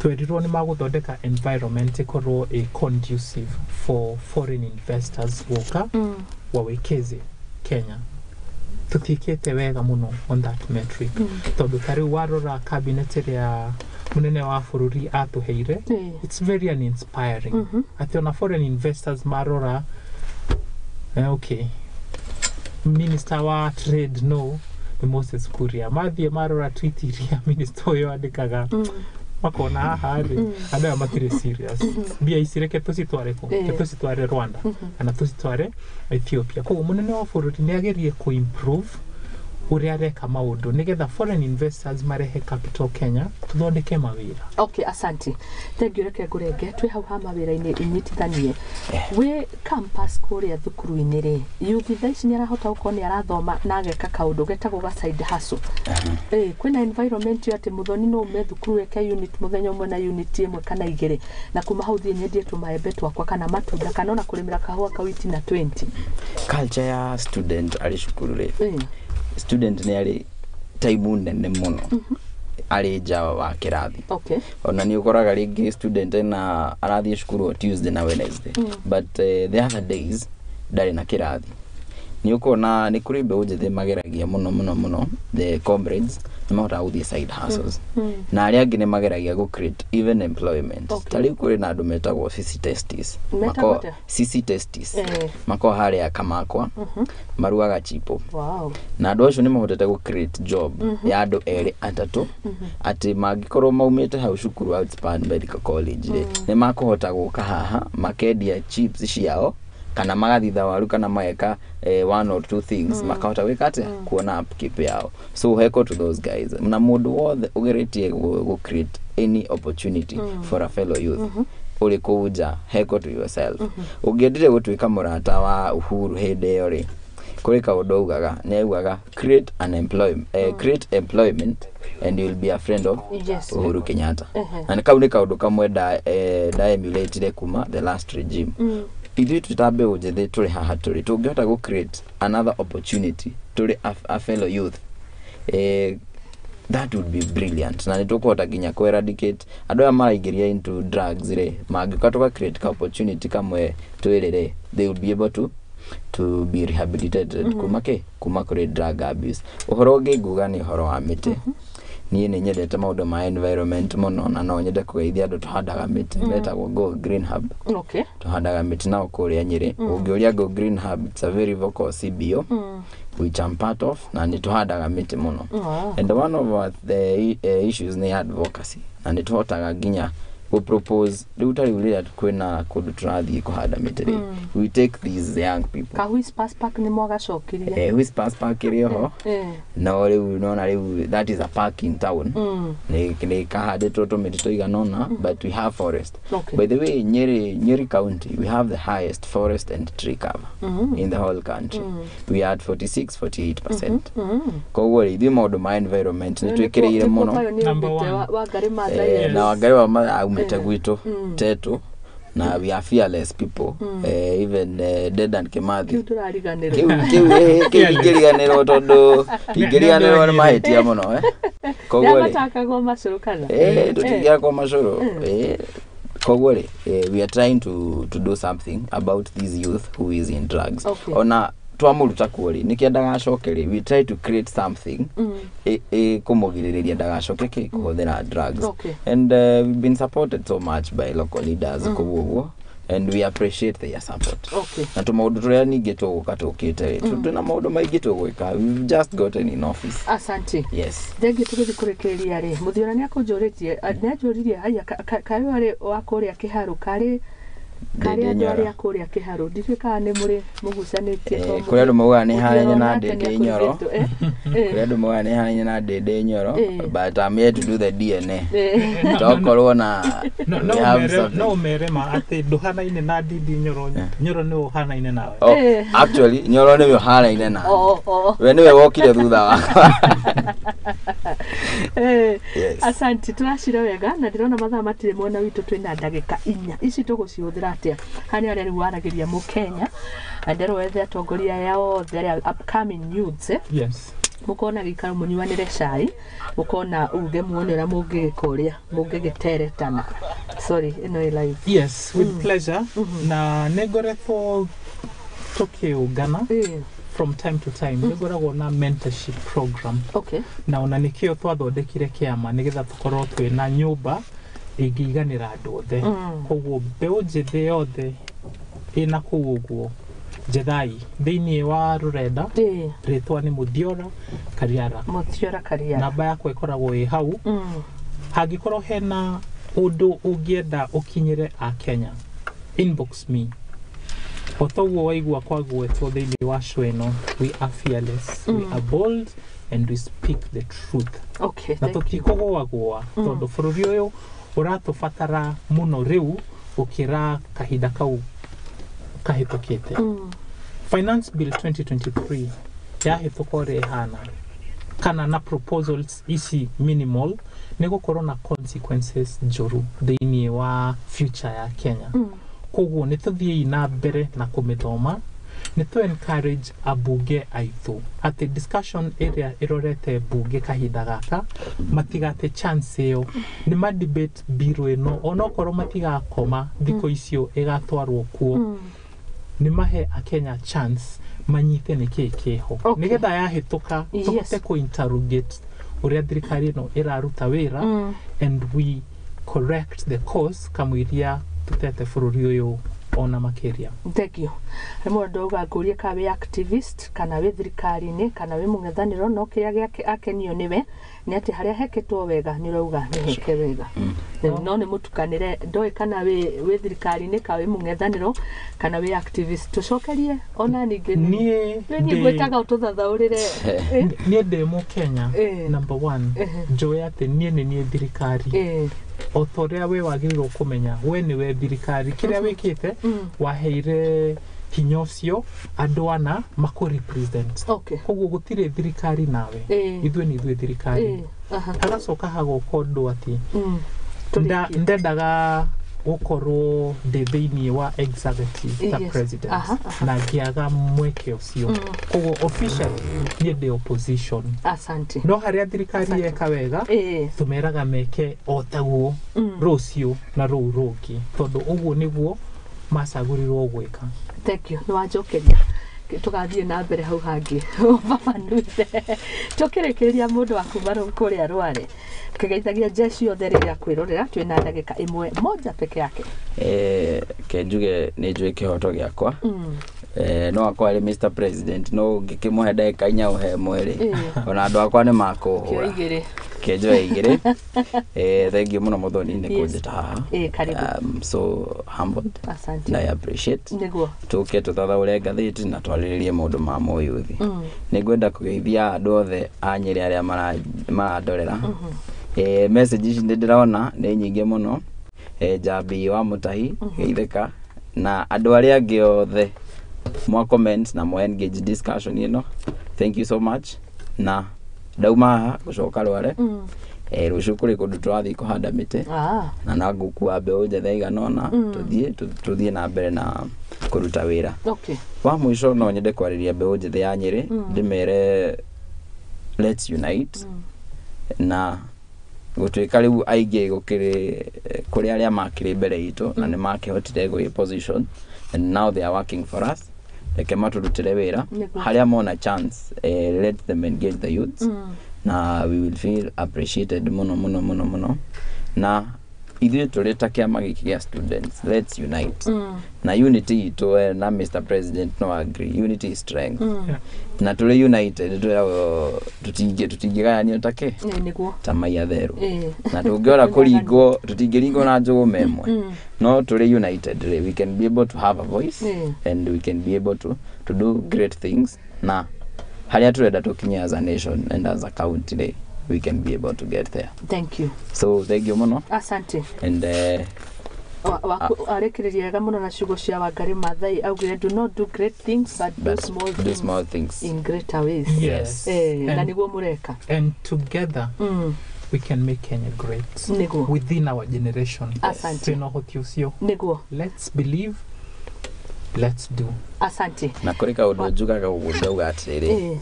twerirwo nĩ magũthondeka environment ĩkorwo conducive for foreign investors gũka wawekeze Kenya tũtikĩte wega mũno on that metric tondũ tarĩu warora cabinet ĩrĩa munene wa bũrũri atũheire it's very uninspiring atĩ ona foreign investors marora minister wa trade no nĩ Moses Kuria mathiĩ marora tweet iria minister ũyũ andĩkaga makona haha rĩ andũ aya matirĩ serious mbia ici reke tũcitware tũcitware Rwanda kana tũcitware Ethiopia koguo munene wa bũrũri nĩ agerie improve ũrĩa areka maũndũ nĩgetha foreign investors marehe capital Kenya tũthondeke mawĩra asante thank you reke ngũrenge twĩ hau ha mawĩra-inĩ inyitithanie wĩ campus kũrĩa thukuru-inĩ rĩ youth thaa ici nĩ arahota gũkorwo nĩ arathoma na ageka kaũndũ getagwo ga side hustle kwĩna environment atĩ Muthoni no ume thukuru eke unit mũthenya ũmwe na unit ĩmwe kana igĩrĩ na kuma hau thiĩ nyendie tũmaembe twakwa kana matunda kana ona kũrĩmĩra kahũa kawiti na 20 culture ya student arĩ cukuru rĩ student nĩ arĩ time nene mũno arĩ nja wa kĩrathi ona nĩ ũkoraga rĩngĩ student na arathiĩ cukuru Tuesday na Wednesday but the other days ndarĩ na kĩrathi nĩ ũkona nĩ kũrĩ mbeũ njĩthĩ mageragia mũno the comrades nĩ mahotaga gũthiĩ side hustles na arĩa angĩ nĩ mageragia gũ create even employment tarĩu kũrĩ na andũ metagwo CC testis mako harĩa Kamakwa marugaga chipo na andũ acio nĩ mahotete gũ create job ya andũ erĩ atatũ atĩ mangĩkorwo maumĩte hau cukuru Outspan Medical College nĩ makũhota gũka haha makendia chips ciao kana magathitha waru kana maeka one or two things makahota gwĩka atĩa kuona upkeep yao so heko to those guys na mũndũ wothe ũgeretie gũ create any opportunity for a fellow youth uri kuja heko to yourself ũngĩendire gũtuĩka mũrata wa Uhuru hĩndĩ ĩyo rĩ kũrĩ kaũndũ augaga nĩ augaga create employment and you'll be a friend of Uhuru Kenyatta na kau nĩ kaũndũ kamwe da emulate kuma the last regime ithuĩ tũtambe ũnjĩthĩ tũrĩ haha tũrĩ tũngĩhota gũ create another opportunity tũrĩ a fellow youth that would be brilliant na nĩ tũkũhota nginya ku eradicate andũ aya maraingĩria into drugs rĩ mangĩka tũka create ka opportunity kamwe twĩrĩ rĩ they would be able to be rehabilitated kuma kũrĩ drug abuse ũhoro ũngĩ nguga nĩ ũhoro wa mĩtĩ niĩ nĩ nyendete maũndũ ma environment mũno na no nyende kũgeithia andũ tũhandaga mĩtĩ metagwo Go Green Hub tũhandaga mĩtĩ nao kũrĩa Nyĩrĩ ũngĩũria Go Green Hub it's a very vocal CBO which I'm part of na nĩ tũhandaga mĩtĩ mũno and one of the issues nĩ advocacy na nĩ tũhotaga nginya we propose riu tari uri kwina kundu turathii kuhanda miti we take these young people ka Whispers Park ni mwagacokirie Whispers Park iriho no riu nona riu that is a park in town ni kahanditwo tumiti tuiganona but we have forest by the way Nyeri county we have the highest forest and tree cover in the whole country we are at 46-48% koguo ithui maundu ma environment ni twikiriire muno number 1 wa ngari mathai na wangari wa mathai aumite gwitu tetu na we are fearless people even Dedan Kimathi kiriganirwo tondu ingiriganirwo ni mahitia muno koguo matakago macuru kana tutigiakwo macuru koguo we are trying to do something about this youth who is in drugs ona twamuruta kuori nikiendaga acokeri we try to create something kumugiriria ndagacoke kuhuthira drugs and we've been supported so much by local leaders koguo and we appreciate their support na tumaundu turia ningi tuguka tukite tuna maundu maingi tugwika we've just gotten in office asante yes thengi tugithi kurikiria ri muthiona ni akunjuritie ni ajuririe haya kayo ari wakuria kiharu kari andå kuria kiharu ndikika ni muri mugucanitie kuri andu mauga ni haranya na ndende nyoro kuri andu mauga ni haranya na ndende nyoro but I'm here to do the DNA tokorwo na no merema ati nduhanaine na ndindi nyoro nyoro ni uhanaine nawe actually nyoro ni uhanaine na we niwe wokire thutha wakwa asante turashira wega na ndirona mathaa matire mwana witu twina ndagika 4 ici tugucihũthĩra atia hani aria riu waragiria mu Kenya andero wethe atongoria yao their upcoming youths yes mukona gikaro munyuanire cai mukona uge muonera mungigikoria mungigiteretana sorry ino live yes with pleasure na negoretho tukiungana from time to time nigoragwo na mentorship program na ona nikio twathondekire kiama nigetha tukorwo twina nyumba igiganira andu othe koguo mbeu njithe yothe ina kuuguo jethai thiini wa rurenda ritwa ni Muthiora Kariara namba yakwa ikoragwo i hau hangikorwo hena undu ungienda ukinyire a Kenya inbox me otoguo waigua kwagwetwo thiini wa Shweno we are fearless we are bold and we speak the truth na tukikogwagwa tondu bururi uyu uratufatara muno riu ukira kahinda kau kahitukite finance bill 2023 yahitũkore hana kana na proposals isi minimal nigukorwo na consequences njuru thiini wa future ya Kenya koguo nituthii na mbere na kumithoma nitu encourage abunge aithu ati discussion area irorete bunge kahinda gaka matigate chance yo ni ma debate bill eno onokorwo matigakoma thiko icio igatwarwo kuo ni mahe a Kenya chance manyite nikiho nigetha yahituka tuhote ku interrogate uria thirikari no iraruta wira and we correct the course kamwiria tutete bururi uyu ona makiria thegio rimo ndoga ngurie ka we activist kana we thirikari ni kana we mung'ethaniro no kiria giake akenio niwe ni ati haria heketwo wega ni rauga ni heke wega no ni mutukanire ndoi kana we thirikari ni ka we mung'ethaniro kana we activist tucokerie ona ningi ni gwetaga ututhathaurire ni ndemo Kenya number 1 joy ati ni thirikari otoria we wagirirwo kumenya we ni we thirikari kiria wikite waheire hinya ucio andu ana mako represent koguo gutire thirikari nawe ithwe ni ithwe thirikari agacoka hago kondo ati ndendaga gukorwo thiini wa executive ta president na ngiaga mweke ucio koguo officially ni the opposition asante no haria thirikari eka wega tumeraga meke otaguo rucio na ruu rungi tondu uguo niguo macagurirwo gwika thank you no ajokeria tugathie na mbere hau hangi baba nuthe tukirekeria mundu akuma kuria rware kigeithagia jeshi othe riria kwirorera twina ndagika imwe moja peke yake kenjuge ni njui kihoto giakwa no akwa ri Mr President no ngikimuhe ndagika 4 he mweri ona andu akwa ni makuhura Kejo igire. Thank you muno Muthoni ni kunjita haha. Karibu. So humbled. Asante. And I appreciate. Niguo. Tuke tuthathaure ngathiti na twariririe maundu ma moyuthi. Nigwenda kugeithia andu othe a Nyeri aria marandorera. Message ici ndiraona ni nyingi muno. Jambi wa Mutahi geitheka na andu aria angi othe mwa comment na mwa engage discussion ino. Thank you so much. Na dauma gucoka Rware rucio kuri kundu turathi kuhanda mite na na ngukua mbeu njathe iganona tuthie na mbere na kuruta wira. Wa mwisho no nyende kwariria mbeu njathe ya Nyeri ndimere let's unite na gutwika riu aige gukiri kuri aria makiri mbere itu na ni makihotire go position and now they are working for us. Reke maturutire wira haria mona chance let them engage the youths na we will feel appreciated muno na ithuĩ tũrĩ ta kĩama gĩkĩ gĩa students, let's unite. Na unity to na Mr. President no agree, unity is strength. Na tũrĩ united tũtingĩgayanio take ta maiya therũ. Na tũngĩora kũringwo tũtingĩringwo na njũgũma ĩmwe. No tũrĩ united, we can be able to have a voice and we can be able to do great things. Na haria turenda tukinye as a nation and as a county, we can be able to get there. Thank you. So thank you muno. Asante. And arekereria wega muno na ciugo cia Wangari Maathai augire do not do great things but do small things in greater ways. Yes. Na niguo mureka. And together we can make Kenya great within our generation. Asante. Let's believe, let's do. Asante. Na kurika undu njugaga uguga atiriri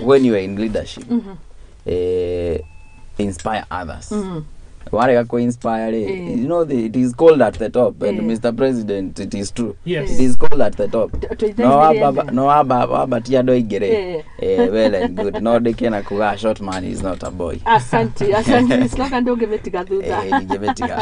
when you are in leadership inspire others. Warega ko inspire you know it is called at the top and Mr. President it is true. Yes. It is called at the top. No aba tia do igere well and good no de kena kuga short man is not a boy. Asante slogan ndoge metiga thutha ngemetiga.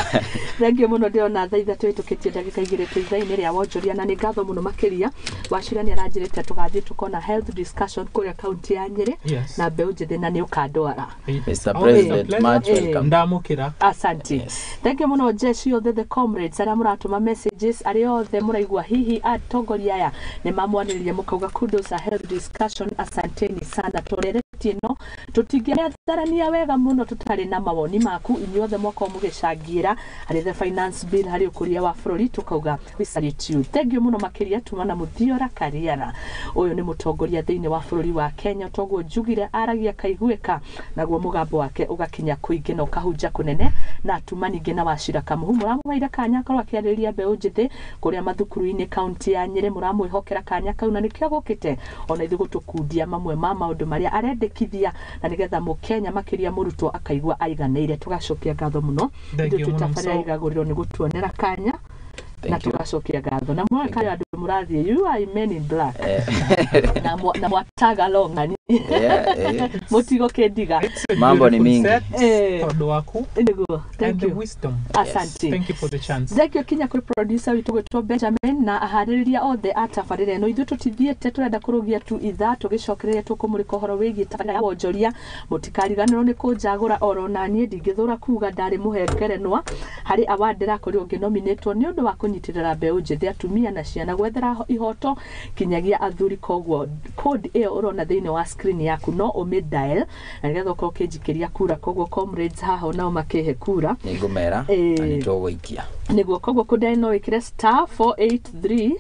Thank you muno ndiona tha ithatũ itukitie ndagika igire tuithaini ria wonjoria na ni ngatho muno makiria wacira ni aranjirite tugathie tukona health discussion kuri county ya Nyeri na mbeu njithi na ni ukandwara. Mr. President much welcome. Ndamukira. Asante. Thank you muno jeshi othe the comrades aria muratuma messages ari othe muraigua hihi atongoria aya ni mamwaniririe mukauga kudos a health discussion. Asanteni sana tureretie no tutingĩatharania wega muno tutari na mawoni maku inyuothe mwako mugicangira hari the finance bill hari ukuria wa bururi tukauga we salute you. Thank you muno makiria tumana Muthiora Kariara uyu ni mutongoria thiini wa bururi wa Kenya toguo njugire aragia kaiguika naguo mugambo wake ugakinya kuingi no kahunja kunene na tumaningi na wacira kamuhu muramuwaira kanya korwo akiariria mbeu njithi kuria mathukuru-ini county ya Nyeri muramwihokera kanya kau na nikio gukite ona ithu gutukundia mamwe ma maundu maria arendekithia na nigetha mukenya makiria murutwo akaigua aiganeire tugacokia ngatho muno tutafaria Igaguriro ni gutuonera kanya na tugacokia ngatho na mwaka andu murathie you are men in black na mwataga longani mutigo kendiga mambo ni mingi tondu waku niguo. Thank you. Wisdom. Asante. Thank you for the chance. Thank you kinya kuri producer witu gwetwo Benjamin na ahaririria othe atabarire no ithu tutithiete turenda kurugia tu itha tugicokereria tukumurika horo wigi tabarira ya wonjoria mutikariganirwo ni kunjagura oro na nie ndingithura kuga ndari muhengerenwa hari awandira kuri ungi nominatwo ni undu wa kunyitirira mbeu njithi atumia na ciana gwethera ihoto kinyagia athuri koguo code iyo urona thiini wa screen yaku no umidial na nigetha ukorwo ukinjikiria kura koguo comrades haha nao makihe kura ningumera ani tugwikia niguo koguo kudial no wikire *483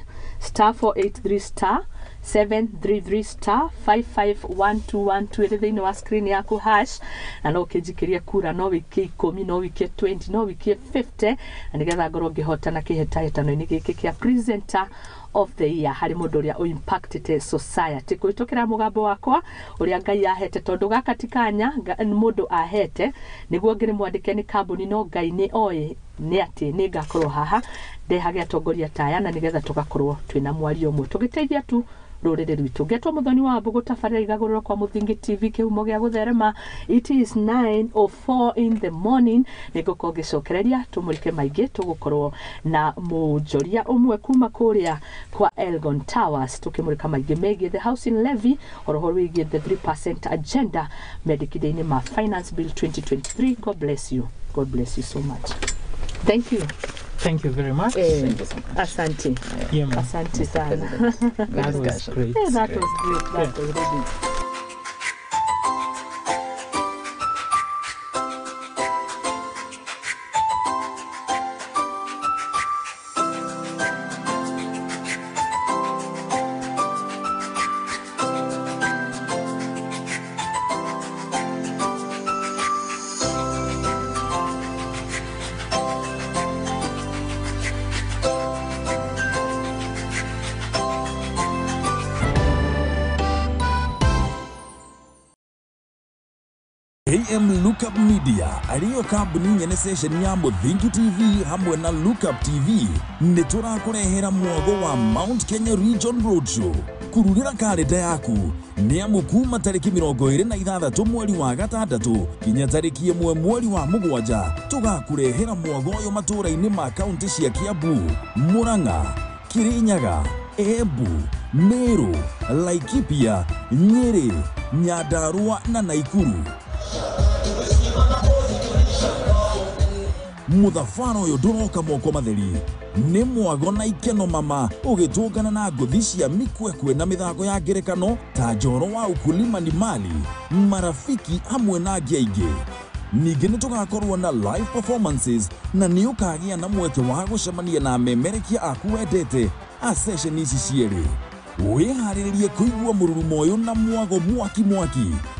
*733 *55121 thiini wa screen yaku hash na no ukinjikiria kura no wikie 10 no wikie 20 no wikie 50 na nigetha ngorwo ngihotana kihetahetano-ini giki kia presenter of the year hari mundu uria impacted society kuitukira mugambo wakwa uria Ngai ahete tondu gaka tikanya mundu ahete niguo ngiri mwandike ni kambuni no Ngai ni oye nĩ atĩ nĩ ngakorwo haha ndehage atongoria taya na nigetha tugakorwo twina mwario umwe tugiteithia tu rurire rwitu ngetwo Muthoni wa Wambugu tabarĩra Igaguriro kwa Muthingi TV kihumo gĩa gutherema. It is 9:04 in the morning. Nigukorwo ngicokereria tumurike maingĩ tugukorwo na mujoria umwe kuma kuria kwa Elgon Towers tukimurika maingĩ megie the housing levy oroho wigie the 3% agenda medikide-inĩ ma finance bill 2023. God bless you so much. Thank you. Thank you very much. Thank you so much. Asante. Yeah, man. Asante sana. That was great. Yeah, that was great. That was really. AM Lookup Media ariyo kambuni nyene session ya Muthingi TV hamwe na Lookup TV nĩ tũrakũrehera mwago wa Mount Kenya Region Roadshow kurugĩra kalenda yaku nĩ amu kuma tarĩki 26 mweri wa gatandatũ kinya tarĩki 1 mweri wa mũgwanja tũgakũrehera mwago ũyũ matũra-inĩ ma kaunti cia Kiambu, Murang'a, Kirinyaga, Embu, Meru, Laikipia, Nyeri, Nyandarua na Naikuru. Muthafaro ũyũ ndũroka moko matheri nĩ mwago na ikeno mama ũgĩtũngana na ngũthi cia mikwekwe na mĩthako ya ngerekano ta njoro wa ukulima ni mali, marafiki hamwe na angĩ aingĩ. Ningĩ nĩ tũgakorwo na live performances na nĩ ũkagĩa na mweke wa gũcemania na memerekia aku wendete a session ici cierĩ. Wĩharĩrĩrie kũigua mũrurumo ũyũ na mwago mwaki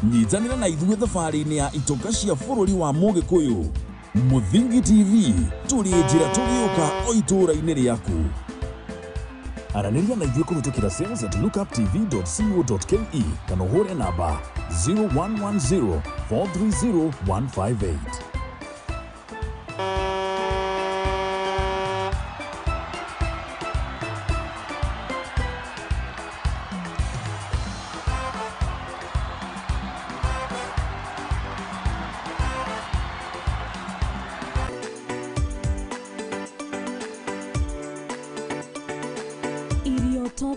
nyitanĩra na ithuĩ thabarĩ-inĩ ya itoka cia bũrũri wa Mũgĩkũyũ. Muthingi TV tũrĩ njĩra tũgĩũka o itũra-inĩ rĩaku. Aranĩria na ithuĩ kũhĩtũkĩra sales@lookuptv.co.ke kana ũhũre namba 0110 430 158.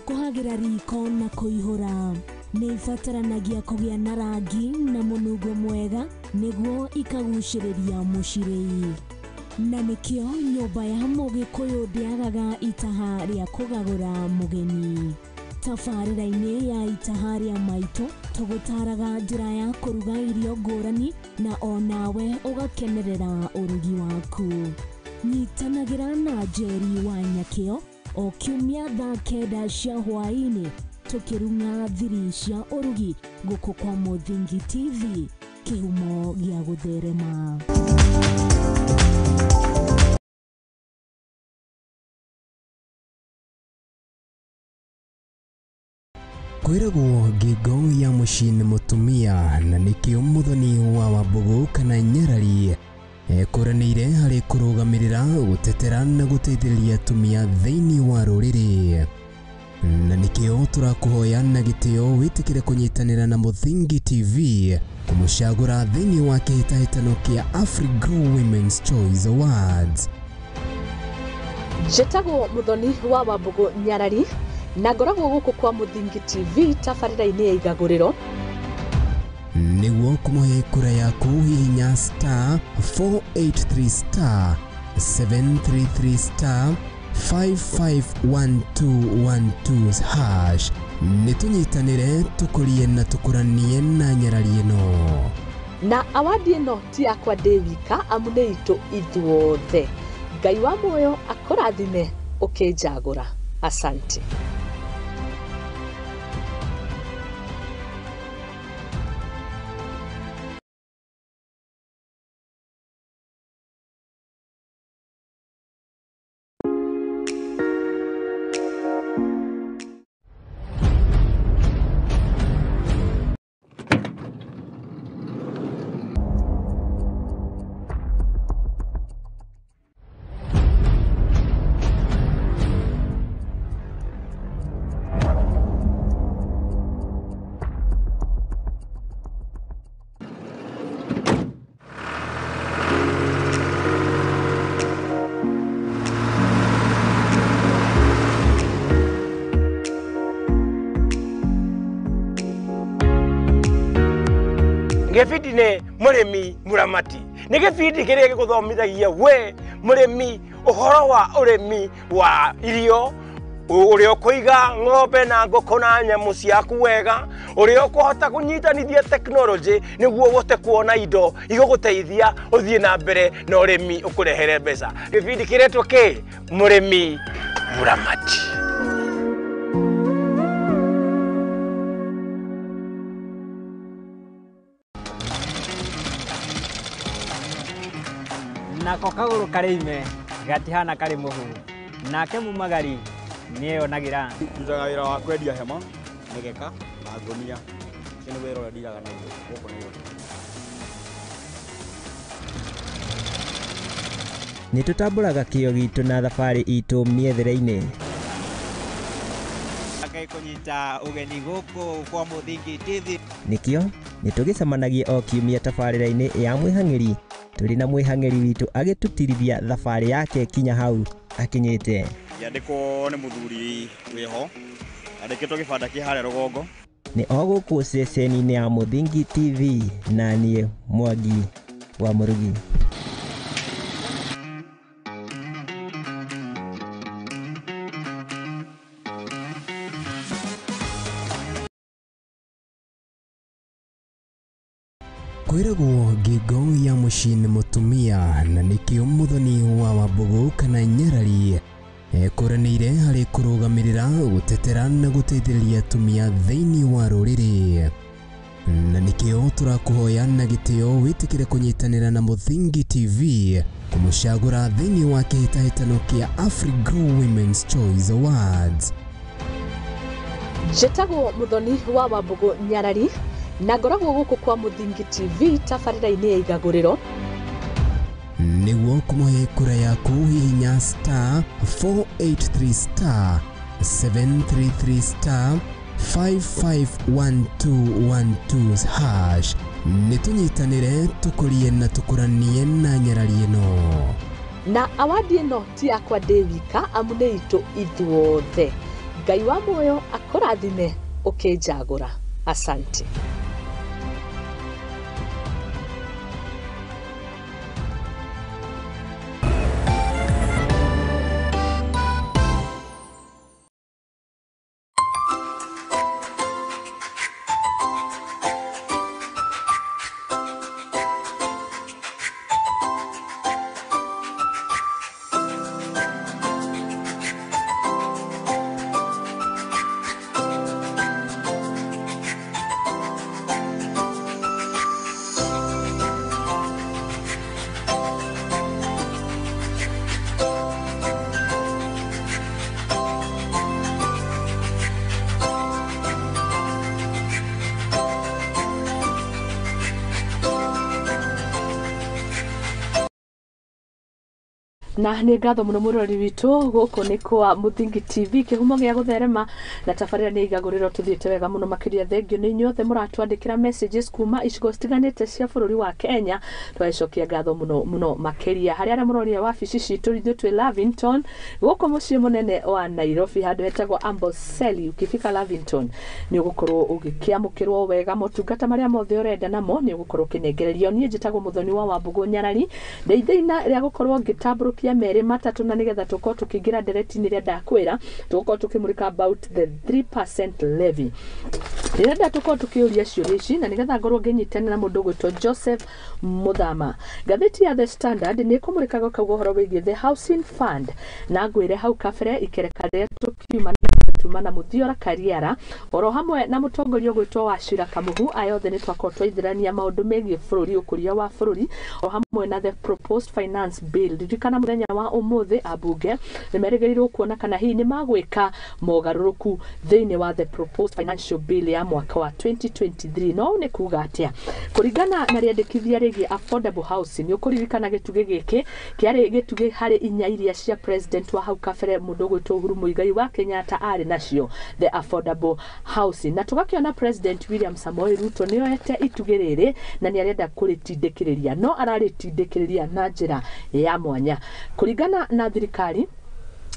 Kuhagira riko na kuihura ni ifataranagia kugĩa na rangi na mũnungo mwega nĩguo ikagucĩrĩria mũcirĩi, na nĩkĩo nyũmba ya Mũgĩkũyũ ndĩagaga itaha rĩa kũgagũra mũgeni. Tabarĩra-inĩ ya itaha rĩa maitũ tũgũtaraga njĩra ya kũruga irio ngũrani na onawe ũgakenerera ũrugi waku. Nyitanagĩra na Njeri wa Nyakĩo o kiumia thaa 9 cia hwaĩ-inĩ tũkĩrunga thiri cia ũrugi gũkũ kwa Muthingi TV kĩhumo gĩa gũtherema. Kwĩragwo ngingo ya mũciĩ nĩ mũtumia na nĩkĩo Muthoni wa Wambugu kana Nyarari ekũranĩire harĩ kũrũgamĩrĩra gũtetera na gũteithĩrĩria atumia thĩinĩ wa rũrĩrĩ, na nĩkĩo tũrakũhoya na gĩtĩo wĩtĩkĩre kũnyitanĩra na Muthingi TV kũmũcagũra thĩinĩ wa kĩhĩtahĩtano kĩa AfriGrow Women's Choice Awards. Njĩtagwo Muthoni wa Wambugu Nyarari na ngoragwo gũkũ kwa Muthingi TV tabarĩra-inĩ ya Igaguriro. Nĩguo kũmũhe kura yaku hihinya *483*733*551212# nĩtũnyitanĩre tũkũrie na tũkũranie na Nyarari ĩno. Na awadi ĩno ti yakwa ndĩ wika amu nĩ itũ ithuothe. Ngai wa muoyo akũrathime ũkĩnjagũra. Asante. gĩbindi nĩ mũrĩmi mũramati nĩ gĩbindi kĩrĩa gĩgũthomithagia we mũrĩmi ũhoro wa ũrĩmi wa irio ũrĩa ũkũiga ng'ombe na ngũkũ na nyamũ ciaku wega ũrĩa ũkũhota kũnyitanithia tekinoronjĩ nĩguo ũhote kuona indo igũgũteithia ũthiĩ na mbere na ũrĩmi ũkũrehere mbeca gĩbindi kĩretwo kĩ mũrĩmi mũramati. Nako kagũrũ karĩ ime gatihana karĩ mũhu nake mumagari nĩeyonagira ndutaga wĩra wa kwendia hema mĩgeka na ngũnia ũcio nĩ wĩra ũrĩa ndiraga naguo gũkũ Nairobi. Nĩtũtambũraga kĩyo gitũ na thabarĩ itũ mĩethere-inĩ. Kũnyita ũgeni gũkũ kwa Mũthingi TV. Nĩkĩo nĩtũgĩcemanagia o kiumia tabarĩra-inĩ ya mwĩhang'ĩri tũrĩ na mwĩhang'ĩri witũ agĩtũtirithia thabarĩ yake kinya hau akinyĩte. Yandĩkwo nĩ mũthuri wĩho andĩkĩtwo gĩbanda kĩ harĩa rũgongo. Nĩ o gũkũ ceceni-inĩ ya Mũthingi TV na niĩ Mwangi wa Mũrugi. Kwĩragwo ngingo ya mũciĩ nĩ mũtumia na nĩkĩo Muthoni wa Wambugu-Nyarari ekũranĩire harĩ kũrũgamĩrĩra gũtetera na gũteithĩrĩria atumia thĩinĩ wa rũrĩrĩ. Na nĩkĩo tũrakũhoya na gĩtĩo wĩtĩkĩre kũnyitanĩra na Mũthingi TV kũmũcagũra thĩinĩ wa kĩhĩtahĩtano kĩa AfriGrow Women's Choice Awards. Njĩtagwo Muthoni wa Wambugu-Nyarari na ngoragwo gũkũ kwa Mũthingi TV tabarĩra-inĩ ya Igaguriro. Nĩguo kũmũhe kura yaku hihinya *483*733*551212# nĩtũnyitanĩre tũkũrie na tũkũranie na Nyarari ĩno. Na awadi ĩno ti yakwa ndĩ wika amu nĩ itũ ithuothe. Ngai wa muoyo akũrathime ũkĩnjagũra. Asante. Na nĩ ngatho mũno mũrori witũ gũkũ nĩ kwa Mũthingi TV kĩhumo gĩa gũtherema na tabarĩra nĩ Igaguriro tũthiĩte wega mũno makĩria thengio nĩ inyuothe mũratwandĩkĩra messages kuma icigo citiganĩte cia bũrũri wa Kenya. Twacokia ngatho mũno makĩria harĩ arĩa mũroria wabici citũ ithuĩ twĩ Lavington gũkũ mũciĩ mũnene wa Nairobi handũ hetagwo Amboseli. Ukifika Lavington nĩ ũgũkorwo ũgĩkĩamũkĩrwo wega motungata marĩa mothe ũrenda namo nĩ ũgũkorwo ũkĩnengererio. Niĩ njĩtagwo Muthoni wa Wambugu-Nyarari ndeithĩina rĩa gũkorwo ngĩtambũrũkia merĩ matatũ na nĩgetha tũkorwo tũkĩingĩra ndereti-inĩ ĩrĩa ndakwĩra tũkorwo tũkĩmũrĩka about the 3% levy. Nĩrenda tũkorwo tũkĩũria ciũria ici na nĩgetha ngorwo ngĩnyitanĩra na mũndũ gwĩtwo Joseph Muthama. Ngathĩti ya The Standard nĩ ĩkũmũrĩkaga kauga ũhoro wĩgiĩ the housing fund na ngwĩre hau kabere ikereka rĩrĩa tũkiuma na Muthiora Kariara oro hamwe na mũtongoria gwĩtwo Wachira Kamuhu ayothe nĩ twakorwo twaithĩrania maũndũ megiĩ bũrũri ũkũria wa bũrũri o hamwe na the proposed finance bill. Ririkana mũthenya wa ũmũthĩ ambunge nĩ merĩgĩrĩirwo kuona kana hihi nĩ magwĩka mogarũrũku thĩinĩ wa the proposed financial bill ya mwaka wa 2023. No nĩ kuga atĩa kũringana na rĩandĩkithia rĩgiĩ affordable housing nĩ ũkũririkana gĩtugĩ gĩkĩ kĩarĩ gĩtugĩ harĩ inya iria cia president wa hau kabere mũndũ gwĩtwo Uhuru Muigai wa Kenyatta arĩ nacio the affordable housing, na tũgakĩona president William Samoei Ruto nĩoete itugĩ rĩrĩ na nĩ arenda kũrĩtindĩkĩrĩria no ararĩtindĩkĩrĩria na njĩra ya mwanya. Kũringana na thirikari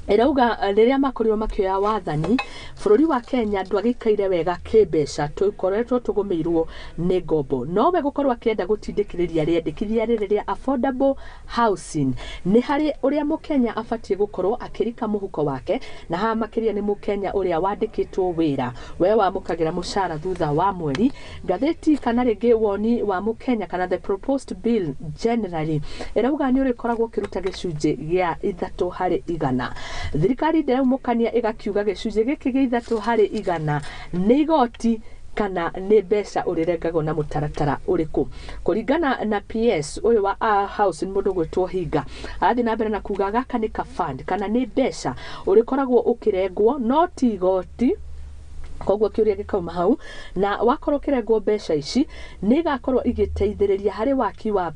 Irauga riria makorirwo makioya wathani bururi wa Kenya ndwagikaire wega kibeca tukoretwo tugumirwo ni ngombo nowe gukorwo akienda gutindikiriria riendekithia riri ria affordable housing ni hari uria mukenya afatie gukorwo akirika muhuko wake na ha makiria ni mukenya uria wandikitwo wira we wamukagira mushara thutha wa mweri gatheti kana ringi woni wa mukenya kana the proposed bill generally irauga ni urikoragwo kiruta gicunje gia 3% thirikari ndiraumukania igakiuga gicunje giki gia 3% ni igoti kana ni mbeca urirengagwo na mutaratara uriku kuringana na PS uyu wa house ni mundu gwitwo Hinga athi na mbere na kuga gaka ni ka fund kana ni mbeca urikoragwo ukirengwo no ti igoti kogwo kiuria gikauma hau na wakorwo kirengwo mbeca ici ni gakorwo igiteithiriria hari waki wa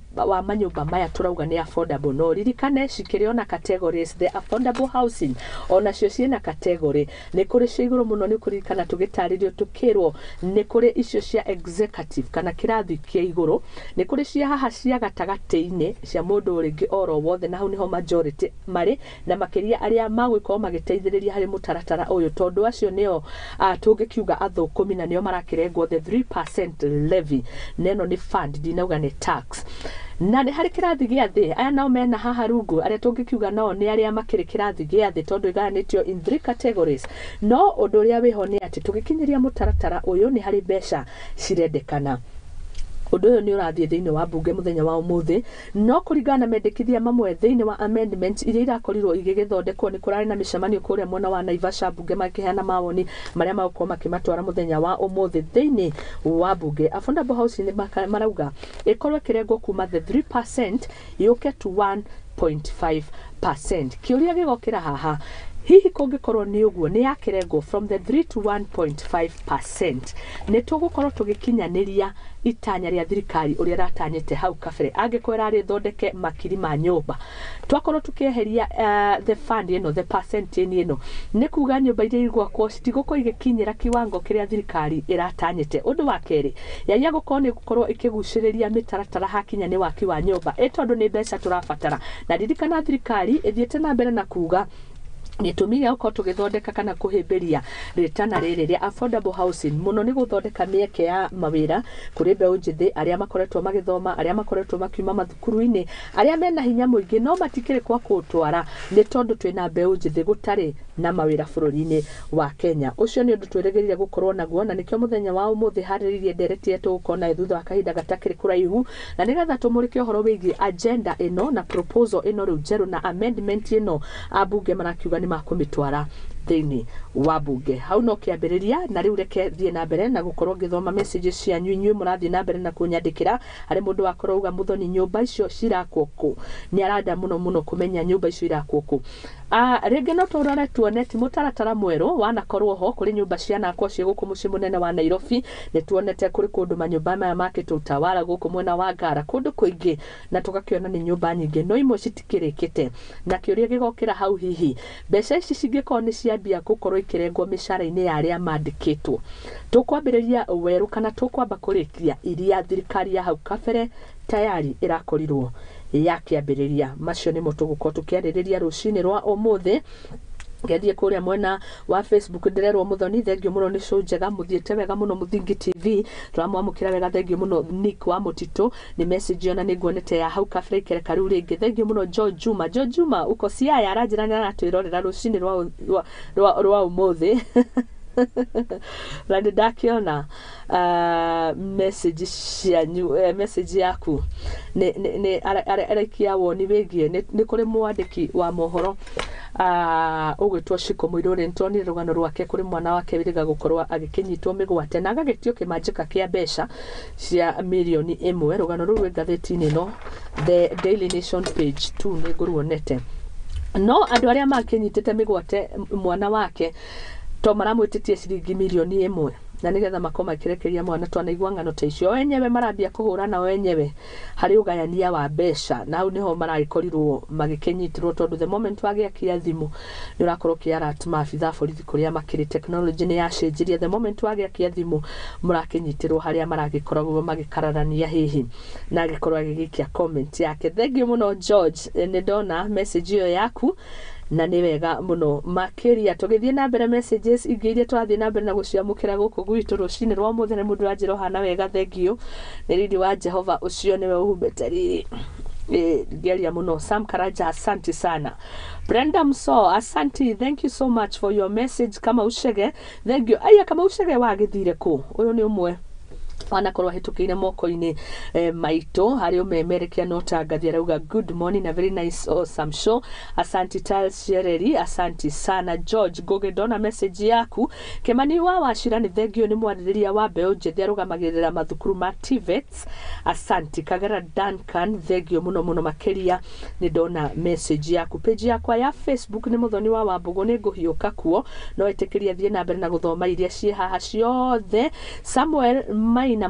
manyumba maya turauga ni affordable no ririkane cikirio na categories the affordable housing ona cio ciena category ni kuri cia iguru muno ni kuririkana tugitaririo tukirwo ni kuri icio cia executive kana kirathi kia iguru ni kuri cia haha cia gatagati-ini cia mundu ringi oro wothe na hau niho majority mari na makiria aria magwikorwo magiteithiriria hari mutaratara uyu tondu acio nio tugikiuga athukumi na nio marakirengwo the 3% levy neno ni fund dinauga ni tax na ni hari kirathi gia thi aya nao mena haha rungu aria tungikiuga nao ni aria makiri kirathi gia thi tondu iganitio in 3 categories no undu uria wiho ni ati tugikinyiria mutaratara uyu ni hari mbeca cirendekana undu uyu ni urathie thiini wa bunge muthenya wa umuthi no kuringana na mendekithia mamwe thiini wa amendment iria irakorirwo igigithondekwo ni kurari na micemanio kuria mwena wa Naivasha bunge makiheana mawoni maria magũkorwo makimatwara muthenya wa umuthi thiini wa bunge affordable housing ni marauga ikorwo kirengwo kuma the 3% yuke to 1.5%. kiuria gigokira haha hihi kungikorwo ni uguo ni yakirengwo from the 3 to 1.5% ni tugukorwo tugikinyaniria itanya ria thirikari uria ratanyite hau kabere angikwera ri thondeke makiri ma nyumba twakorwo tukieheria the fund ino the percent ino ni kuga nyumba iria igwakwo citigũkorwo igikinyira kiwango kiria thirikari iratanyite undu wa keri yaia gukorwo ni gukorwo ikiguciriria mitaratara hakinya ni waki wa nyumba tondu ni mbeca turabatara na ririkana thirikari ithiete na mbere na kuga gitumi uko tugithondeka kana kuhimbiria ritana riri ria affordable housing muno ni guthondeka mieke ya mawira kuri mbeũ njithi aria makoretwo magithoma aria makoretwo makiuma mathukuru-ini aria mena hinya muingi no matikire kwa kutwara ni tondu twina mbeũ njithi gutari na mawira bururi-ini wa Kenya ucio ni undu twirigirire gukorwo naguo na nikio muthenya wa umuthi hariririe nderetie tugukona thutha wa kahinda gatakiri kuraihu na nigetha tumurike uhoro wigi agenda ino na proposal ino riu jeru na amendment ino abunge marakiuga ni makumitwara thiini wa bunge hau no kiambiriria na riu reke thie na mbere na gukorwo ngithoma messages cia nyunywe murathie na mbere na kunyandikira hari mundu wakorwo Muthoni nyumba icio cirakwo ku ni aranda muno kumenya nyumba icio irakwo ku ringi no turore tuone ti mutaratara mweru wanakorwo ho kuri nyumba cia nakwo cie guku muci munene wa Nairobi ni tuonete kuri kundu manyumba maya makitwo utawala guku mwena wa Ngara kundu kuingi na tugakiona ni nyumba nyingi no imwe citikirikite na kiuria gigokira hau hihi mbeca ici cingikoo ni ciambia gukorwo ikirengwo mishara-ini ya aria mandikitwo tukwambiriria weru kana tukwamba kurikia iria thirikari ya hau kabere tayari irakorirwo yakiambiriria macio nimo tugukorwo tukiaririria rucini rwa umuthi ngendie kuria mwena wa Facebook ndirerwo Muthoni thengio muno ni show njega muthiete wega muno Muthingi TV turamwamukira wega thengio muno Nick wa Mutito ni message ona niguonete ya hau kabere ikereka riu ringi thengio muno George Juma uko Siaya aranjirana na twirorera rucini rwa umuthi Randi dakiona message yaku ni arakia woni wigie ni kuri mwandiki wa mohoro ugwitwo Shiko Muiruri ntoni rugano rwake kuri mwana wake wiriga gukorwa agikinyitwo migwate na agagitio kimanjika kia mbeca cia milioni 1 rugano ruru gatheti-ini no the Daily Nation page 2 ni nguruonete no andu aria makinyitite migwate mwana wake to maramwititie ciringi milioni 1 na nigetha makoma kirekeria mwana twanaigua ngano ta icio wenyewe marambia kuhurana wenyewe hari ugayania wa mbeca na hau niho maragikorirwo magikinyitirwo tondu the moment wagiakia thimu ni urakorwo kiarat maabitha borithi kuria makiri technology ni yacenjirie the moment wagiakia thimu murakinyitirwo haria maragikoragwo magikararania hihi na agikorwo agigikia comment yake thengio muno George ni ndona message iyo yaku na nĩ wega mũno makĩria. Tũgĩthiĩ na mbere messages ingĩ iria tũrathiĩ na mbere na gũciamũkĩra gũkũ gwitũ rũcinĩ rwa mũthenya, mũndũ wanjĩra hana wega, thengio nĩ riri wa Jehova ũcio nĩwe ũhumbĩte riri geria muno. Sam Karaja, asante sana. Brenda Mso, asante, thank you so much for your message. Kama ushege, thank you. Aya, kama ushege wagithire ku uyu ni umwe wanakorwo hitukire moko-ini maito hari umemerekia notangathia rauga good morning, a very nice awesome show. Asante Tiles Shereri, asante sana. George Goge, dona message yaku. Kemani wa Wachira ni thengio ni mwaririria wa mbeu njethi arugamagira mathukuru ma TVETs. Asante Kagera Duncan, thengio muno muno makiria ni dona message yaku. Page yakwa ya Facebook ni Muthoni wa Wambugu, ni nguhiuka kuo no itikiria thie na mbere na guthoma iria cie haha ciothe. Samuel na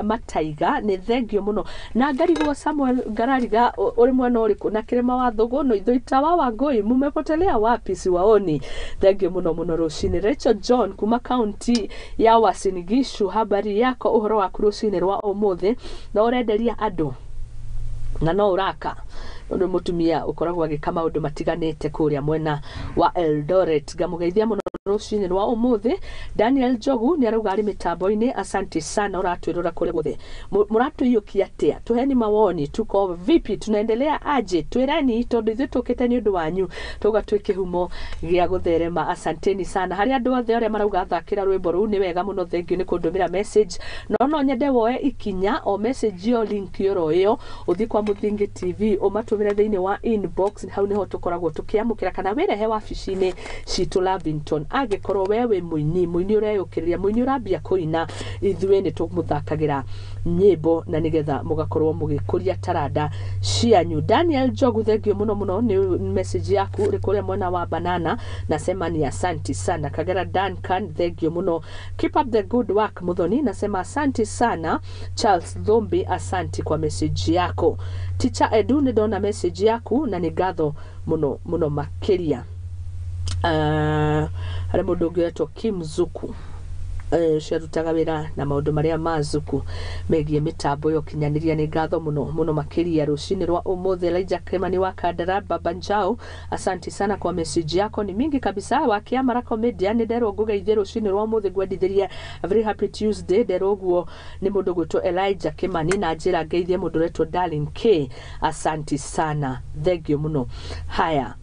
Mataiga ni thengio muno na ngarigwo Samuel Ngarariga uri mwana uriku na kirema wa Thugu no ithoita wa Wangui mumepotelea wapi siwaoni. Thengio muno muno rucini. Rachel John kuma county ya Uasin Gishu, habari yako uhoro wa rucini rwa umuthi no urenderia andu na no uraka undu mutumia ukoragwo agika maundu matiganite kuria mwena wa Eldoret. Ngamugeithia muno rucini rwa umuthi. Daniel Jogu ni arauga ari mitambo-ini, asante sana, uratwirura kuri guthe muratuyukia atia, tuheni mawoni, tuko vipi, tunaendelea aje, twirani tondu ithu tukite ni undu wanyu tugatwike humo gia gutherema. Asanteni sana hari andu othe aria marauga thakira rwimbo ru ni wega muno, thengio ni kundumira message no nyende woe ikinya o message yo link yoro iyo uthi kwa Muthingi TV umatumire thiini wa inbox, hau niho tukoragwo tukiamukira kana wirehe wabici-ini citu Lavington. Agikorwo wewe muini ureyukiriria muini urambia kuina, ithuĩ ni tumuthakagira nyimbo na nigetha mugakorwo mugikuria taranda cianyu. Daniel Jogu, thengio muno muno ni message yaku uri kuria mwena wa Banana, nasema ni asante sana. Kagera Duncan, thengio muno, keep up the good work Muthoni, nasema asante sana. Charles Dhombi, asante kwa message yako. Teacher Edu, ni dona message yaku na ni gatho muno muno makiria. Hari mundu ungi wetwo Kim Zuku ciarutaga wira na maundu maria mazuku megie mitambo yo kinyaniria, ni ngatho muno muno makiria rucini rwa umuthi. Elijah Kremani wa Kandara Babanjao, asante sana kwa message yako, ni mingi kabisa. Wa Kiamara Comedian ni ndero ngugeithia rucini rwa umuthi gwendithiria very happy Tuesday. Ndero guo ni mundu gwitwo Elijah Kimani na njira ngeithie mundu wetwo Darling K, asante sana, thengio muno. Haya,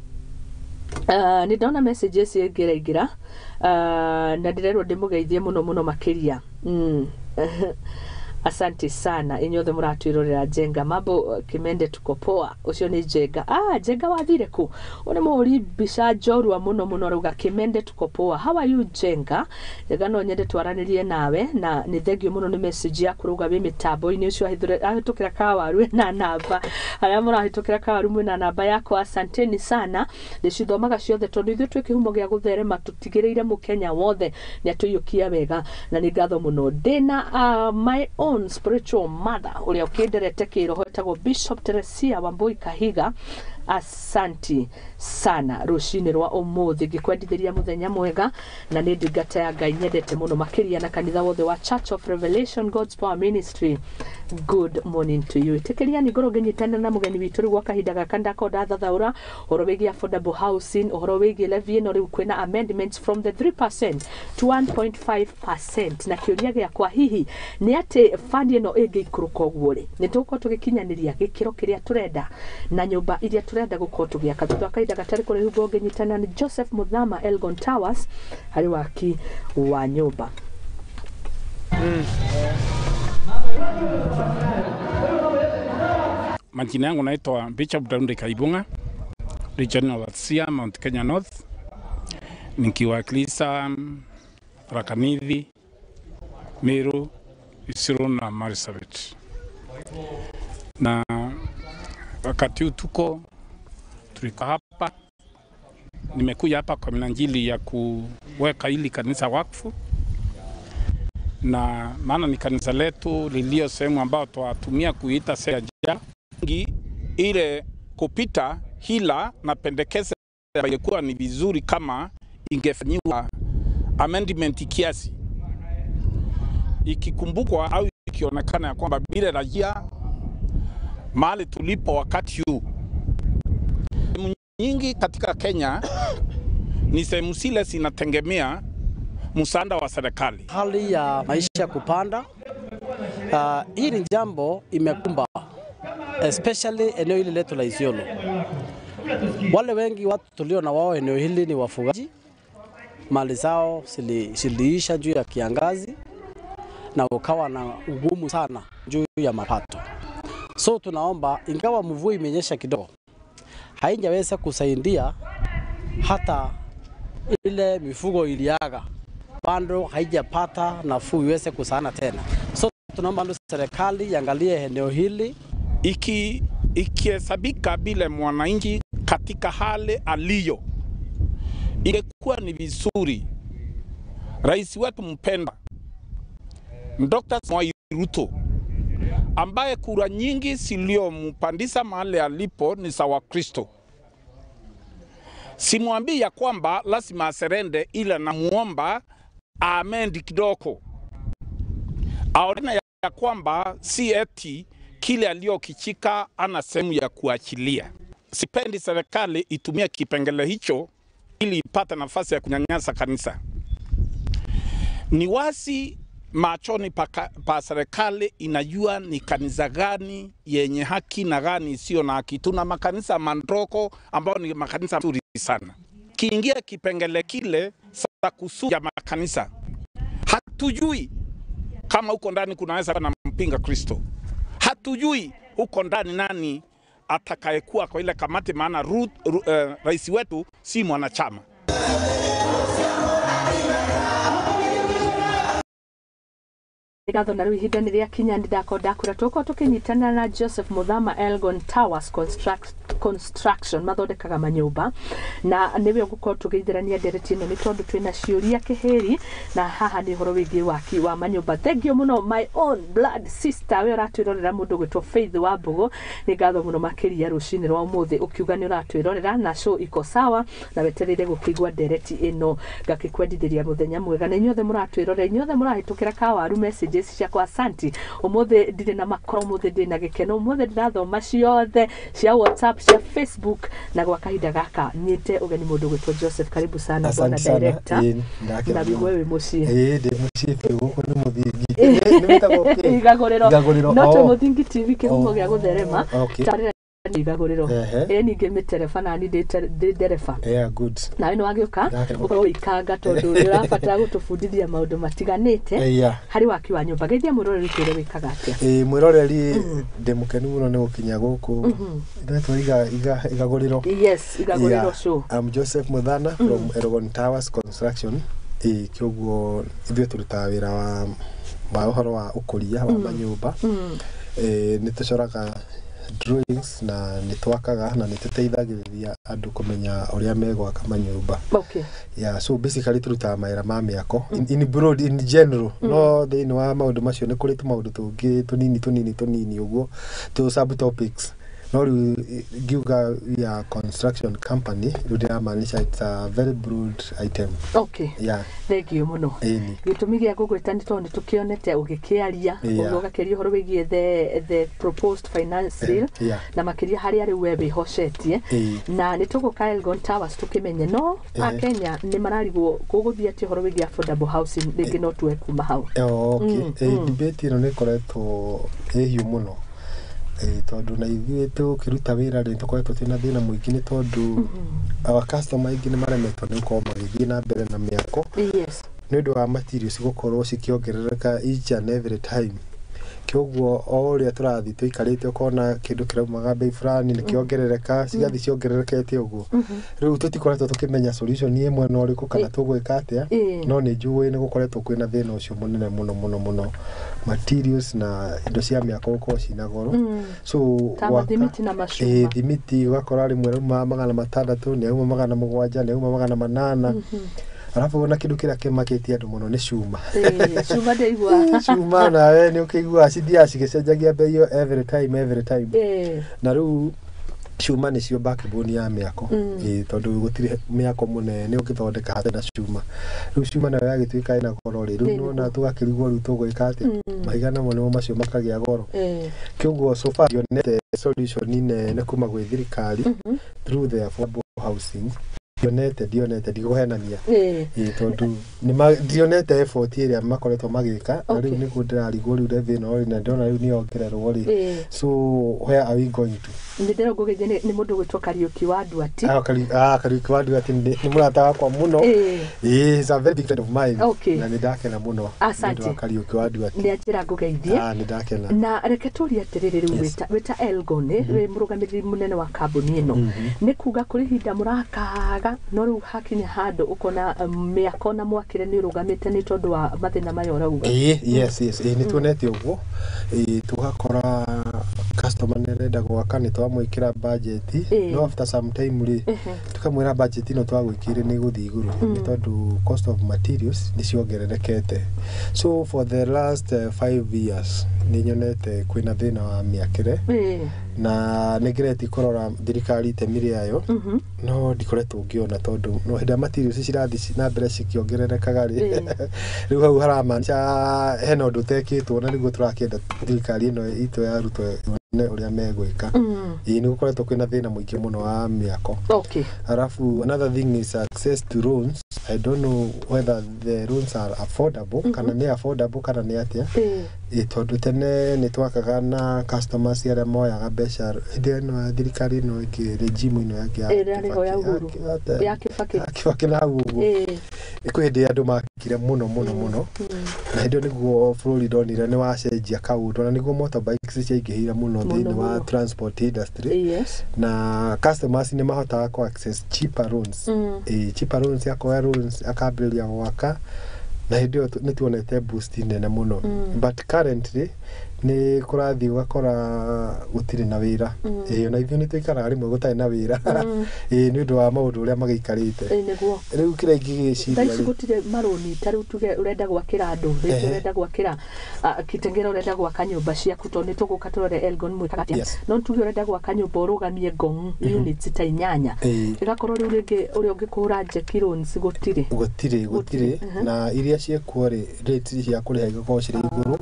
ni ndona messages ingira na ndirerwo ndimugeithie muno muno makiria. Asante sana inyothe muratwirorera. Jenga mambo Kimende, tuko poa. Ucio ni Jenga. Jenga wathire ku uri muri bisha jorwa muno muno ruga Kimende, tuko poa. How are you Jenga? Jenga no nyende twaranirie nawe na ni thengio muno ni message ya kuruga wi mitambo-ini ucio ahitukira kawaru na namba aria murahitukira kawaru mwe na namba yako. Asanteni sana, ndicithomaga ciothe tondu ithu twi kihumo gia gutherema tutigiriire mukenya wothe ni atuyukia wega na ni ngatho muno. Dina my own spiritual mother uria ukinderete kiroho etagwo Bishop Teresia Wambui Kahiga, asanti sana rucini rwa umuthi ngikwendithiria muthenya mwega na ni ndingata ya Ngai nyendete muno makiria na kanitha wothe wa Church of Revelation God's Power Ministry. Good morning to you. Tekeria ni ngoro nginyitana na mugeni witu gwa kahinda gaka ndakonda thathaura horo wigi affordable housing, horo wigi levy no riu kwina amendments from the 3% to 1.5%. na kiuria gia kwa hihi ni ati fund ino ingikuruka guo ri ni tuko tugikinyaniria gikiro kiria turenda na nyumba iria turenda gukorwo tugiaka thutha kahinda gatari kuri hugo nginyitana ni Joseph Muthama Elgon Towers hari waki wa nyumba. Majina yangu naitwa Bishop Daunde Kaibunga, Regional Overseer Mount Kenya North, nikiwakilisha Rakanithi, Meru, Isiolo na Marsabit. Na wakati huu tuliko hapa, nimekuja hapa kwa minajili ya kuweka hili kanisa wakfu, na maana ni kanisa letu lilio sehemu ambao tuwatumia kuita seja ile kupita hila na pendekeza ingekuwa ni vizuri kama ingefanyiwa amendment kiasi, ikikumbukwa au ikionekana ya kwamba bila rajia mahali tulipo wakati huu nyingi katika Kenya ni sehemu zile zinategemea msaada wa serikali. Hali ya maisha kupanda, hii ni jambo imekumba especially eneo hili letu la Isiolo. Wale wengi watu tulio na wao eneo hili ni wafugaji, mali zao ziliisha juu ya kiangazi na ukawa na ugumu sana juu ya mapato. So tunaomba, ingawa mvua imenyesha kidogo, haijaweza kusaidia hata ile mifugo iliaga, bado haijapata nafuu iweze kusaana tena. So tunaomba serikali iangalie eneo hili. Ikihesabika bila mwananchi katika hali aliyo, ingekuwa ni vizuri rais wetu mpenda Dr. Ruto, ambaye kura nyingi ziliompandisha mahali alipo ni za Wakristo, simwambii ya kwamba lazima aserende, ila namuomba amendi kidogo, aone ya kwamba si eti kile aliyokichika ana sehemu ya kuachilia. Sipendi serikali itumie kipengele hicho ili ipate nafasi ya kunyanyasa kanisa. Ni wazi machoni pa serikali inajua ni kanisa gani yenye haki na gani sio na haki. Tuna makanisa mandoko ambao ni makanisa mazuri sana. Kiingia kipengele kile sa kusuja makanisa, hatujui kama huko ndani kunaweza na mpinga Kristo. Hatujui huko ndani nani atakayekuwa kwa ile kamati, maana rais wetu si mwanachama. Gatho na ruhida niria kinya ndakora tuko tukinyitana na Joseph Muthama Elgon Towers Construction mathondekaga manyumba, na niwe gukorwo tugeitherania ndereti ino ni tondu twina ciuria kiheri, na haha ni horo wigi waki wa manyumba. Thank you muno my own blood sister, we uratwirorera mundu gwitwo Faith Wambugu. Ni gatho muno makiria rucini rwa umuthi ukiuga ni uratwirorera na show iko sawa na weterere gukigwa ndereti ino. Ngakikwendithiria muthenya mwega na inyothe muratwirorera, inyothe murahitukira kawaru messages ciakwa. Asanti. Umuthi ndire na makoro, umuthi ndina gikeno, umuthi ndirathoma ciothe cia WhatsApp, cia Facebook, na gwa kahinda gaka nyite ugeni mundu gwitwo Joseph. Karibu sana bwana director. Na bigwe we mucie. De mucie pe guko ni muthingi. Ni metagwo ke Igaguriro. Not muthingi TV kihumo gya gutherema. Igaguriro. Ninge mitereba na ni ndereba. Good. Na ino wagiuka ukorwo ikanga tondu urabatara gutubundithia maundu matiganite hari waki wa nyumba. Geithia mwiroreri twire wikaga atia? Mwiroreri ndemukenu muno ni gukinya guku. Ndetwo Igaguriro. Yes, Igaguriro show. I'm Joseph Muthana from Elgon Towers Construction. Kyoguo ithuĩ turutaga wĩra wa ũhoro wa ũkũria wa manyũmba. Nĩ tũcoraga drawings na nitwakaga na nituteithagiriria andu kumenya uria megwaka manyumba. Okay. Yeah, so basically turutaga mawĩra ma mĩako in broad in general. No thĩinĩ wa maundu macio nĩ kũrĩ maundu tũngĩ tunini uguo to subtopics. No giuga ya construction company ndio maanisha it's a very broad item. Okay. Yeah. Thank you muno. Gitumi gya gugwita ndi tondu tukionete ugikiaria ugakeria horo wigie the proposed finance bill na makiria hari ari we bihocetie na nituguka Elgon Towers tukimenye no Kenya ni mararigwo guguthia ati horo wigie affordable housing ringi no tuwe kuma hau. Okay. Debate ino ni koretwo hiu muno. Tondu na ithuĩ tukiruta wĩra rĩ tukoretwo twina thĩna mũingĩ nĩ tondu our customer aingĩ nĩ maremetwo nĩ gũkorwo magĩthiĩ na mbere na mĩako nĩ ũndũ wa materials gũkorwo cikĩongerereka each and every time. Kyoguo o ũrĩa tũrathiĩ tũikarĩte ũkona kĩndũ kĩraumaga bei fulani nĩ kĩongerereka cigathiĩ ciongererekete ũguo. Rĩu tũtikoretwo tũkĩmenya solution ĩmwe no rĩkũ kana tũgwĩka atĩa, no nĩ njũĩ nĩ gũkoretwo kwĩna thĩna ũcio mũnene mũno materials na indo cia mĩako gũkorwo cina goro. So thimiti na macuma thimiti ũgakora rĩmwe rauma 600 nĩ auma 700 nĩ auma 800. Alafu na kindu kira kimaketia andu muno ni cuma. Cuma ndeigua. Cuma na we ni ukigua cidia cigecenjagia bei yo every time. Na riu cuma ni cio backbone ya miako. Tondu gutire miako munene ukithondeka hate na cuma. Riu cuma na ya gituika ina goro riu no tugakirigwo riu tugwika ati maigana muno macio makagia goro. Kyoguo so far yonete solution ne kuma gwe thirikari through the affordable housing ndionete ndiguhenania tondu ndionete effort iria makoretwo magika na riu niguo ndirarigwo riu revenue ori na ndona riu ni ongererwo ri so where are we going to ndero gogeje ni mundu gwitwo Kariuki wa Nduati Kariuki wa Nduati ni murata wakwa muno is a very big friend of mine na ndakena muno ndu Kariuki wa Nduati ni ajira gogeithie ni ndakena na reketoria atiriri riu wita Elgon we murugamiriri munene wa kambuni ino ni kuga kuri hinda murakaga no riu hakinya handu ukona miako na mwakire ni rugamite ni tondu wa mathina mayo rauga yes ni tuonete uguo tugakora customer nerenda gwaka ni twamwikira budget no after some time ri tukamwira budget ino twagwikire ni guthi iguru ni tondu cost of materials ni ciongererekete so for the last 5 years ni nyonete kwina thina wa miakire na negreti korora thirikari itemire yayo no ndikoretwo ngiona tondu no henda materials cirathi na mbere cikiongererekaga ri riu hau haramanisha hena undu tekitwo na niguo turakenda thirikari ino ito ya ruto ne uria megwika ni gukoretwo kwina thina muingi muno wa miako arafu another thing is access to loans. I don't know whether the loans are affordable kana ni affordable kana ni atia tondu tene ni twakaga na customers aria moyaga mbeca ino thirikari ino ingi regime ino ya Kibaki na uguo ikwende andu makire muno na ndio niguo bururi ndonire ni wacenjia kaundu na niguo motorbikes ciaingihira muno thini wa transport industry na customers ni mahotaga ku access cheaper loans cheaper loans ya loans akabiria gwaka na ndio ni tuonete boost nene muno but currently ni kurathi ugakora gutire na wira na ithio ni twikara rimwe gutari na wira ni undu wa maundu uria magikarite niguo riu kira ingigiciria thaisi gutire maroni taru tuge urenda gwakira andu urenda gwakira kitengera urenda gwaka nyumba ciaku to ni tuguka turore Elgon mwikagatia no tuge urenda gwaka nyumba urugamie ngong units ta 8 igakorwo riu ringi uria ungikura loans gutire na iria ciekuo ri rate cia kuriha igakorwo ciri iguru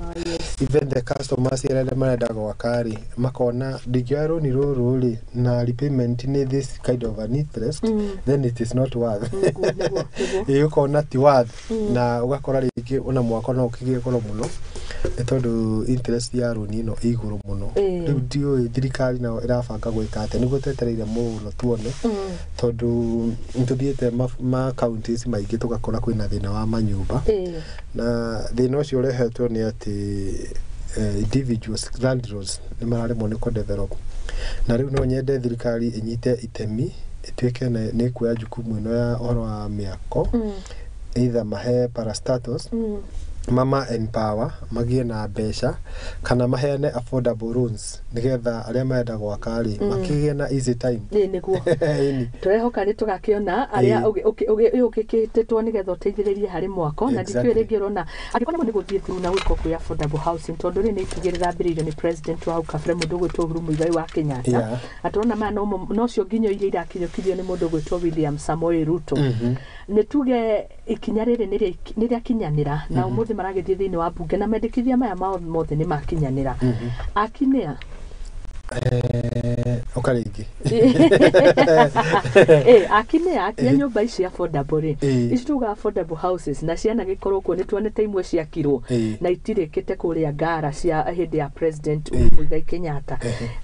even the customers irenda marenda gwakari makona ndingioya roni ruru ri na repayment ni this kind of an interest then it is not worth ukona ti worth na ugakora ringi una mwako no ukigie koro muno tondu interest ya roni no iguru muno riu dio thirikari na irabanga gwika ate niguo twetereire muno tuone tondu ntuthiete ma counties maingi tugakora kwina thina wa manyumba na thina ucio urehetwo ni ati individuals landlords ni mararemwo ni ku develop na riu no nyende thirikari inyite itemi ituike ni kuya jukumu ino ya oro wa miako either mahe parastatus mama empower magie na mbeca kana maheane affordable loans nigetha aria maenda gwakari makigie na easy time niguo turehoka ni tugakiona aria ugikitetwo nigetha uteithiririe hari mwako na nditwe ringi rona agikona ni guthie through na gwiko ku affordable housing tondu ri ni itugirira mbiririo ni president wa ukafre mundu gwitwo Uhuru Muigai wa Kenyatta aturona mana no cio nginyo iria irakinyukirio ni mundu gwitwo William Samoei Ruto ni tuge ikinya riri ni ria kinyanira na umuthi maragithie thini wa bunge na mendekithia maya mothe ni makinyanira akinea okaringi akinea nyumba ici affordable ri ici tuga affordable houses na ciana gikorwo kuo ni tuonete imwe cia kirwo na itirikite kuria ngara cia hindi ya president Uhuru Muigai Kenyatta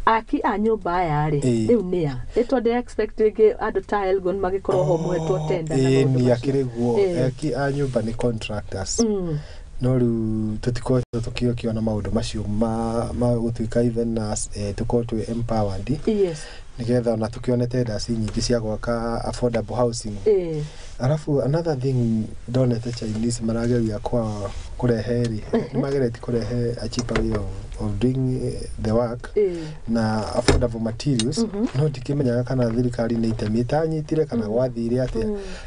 aki a nyumba aya ri riu nia tondu expect ge andu ta Elgon magikorwo ho muhetwo tender na ni akiriguo aki a nyumba ni contractors no riu tutikoretwo tukiona maundu macio ma gutuika even as tukoretwo empowered nigetha ona tukionete ndasi nyingi cia gwaka affordable housing arafu another thing donete Chinese marageria kwa kureheri magereti kurehe a cheaper way of doing the work na affordable materials no tikimenya kana thirikari ni itemita nyitire kana gwathire atia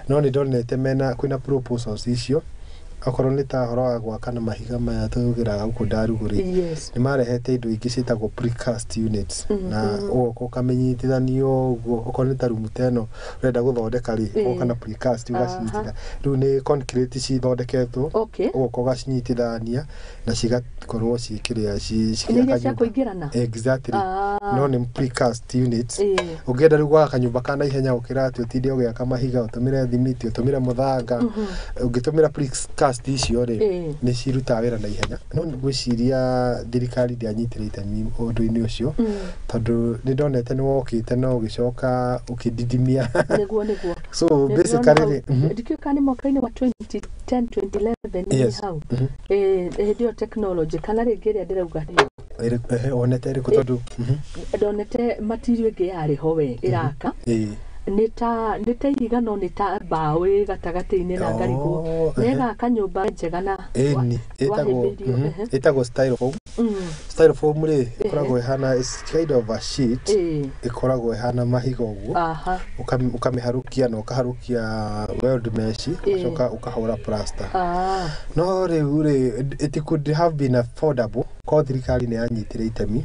no ni donete mena kwina proposals icio akorwo nĩ ta horo wa gwaka na mahiga maya tũgĩraga gũkũ Ndarugũrĩ nĩ marehete indo ingĩ ciĩtagwo precast units na ũgoka ũkamenyitithanio ũguo okorwo nĩ ta rumu ta ĩno ũrenda gũthondeka rĩ ũgoka na precast ũgacinyitithania rĩu nĩ concrete cithondeketwo ũgoka ũgacinyitithania na cigakorwo ciĩkĩrĩa cikĩingĩrana exactly no nĩ precast units ũngĩenda rĩu gwaka kanyũmba kana ihenya ũkĩra atĩ ũtinde ũgĩaka mahiga ũtũmĩre thimiti ũtũmĩre mũthanga ũngĩtũmĩra precast icio rĩ nĩ cirutaga wĩra na ihenya no ngwĩciria thirikari ndĩanyitĩrĩte ũndũ-inĩ ũcio tondũ nĩ ndonete nĩ wokĩte no ũgĩcoka ũkĩdidimia nĩguo so basically ndikĩũka nĩ mwaka-inĩ wa 2010 2011 hau hĩndĩ ĩyo technology kana rĩngĩ ĩrĩa ndĩrauga onete ĩrĩkũ tondũ ndonete material ĩngĩ yarĩ ho we ĩraka nita ihiga no nita mbaũ gatagatä-inĩ na ngarigwo nega kanyũmba njega na ĩtagwo styrofoam styrofoam rĩ ĩkoragwo ĩhana kind of a sheet ĩkoragwo ĩhana mahiga ũguo ũkamĩharũkia na ũkaharũkia weld mesh ũgacoka ũkahũra plaster no rĩu rĩ it could have been affordable ko thirikari nĩ yanyitire itemi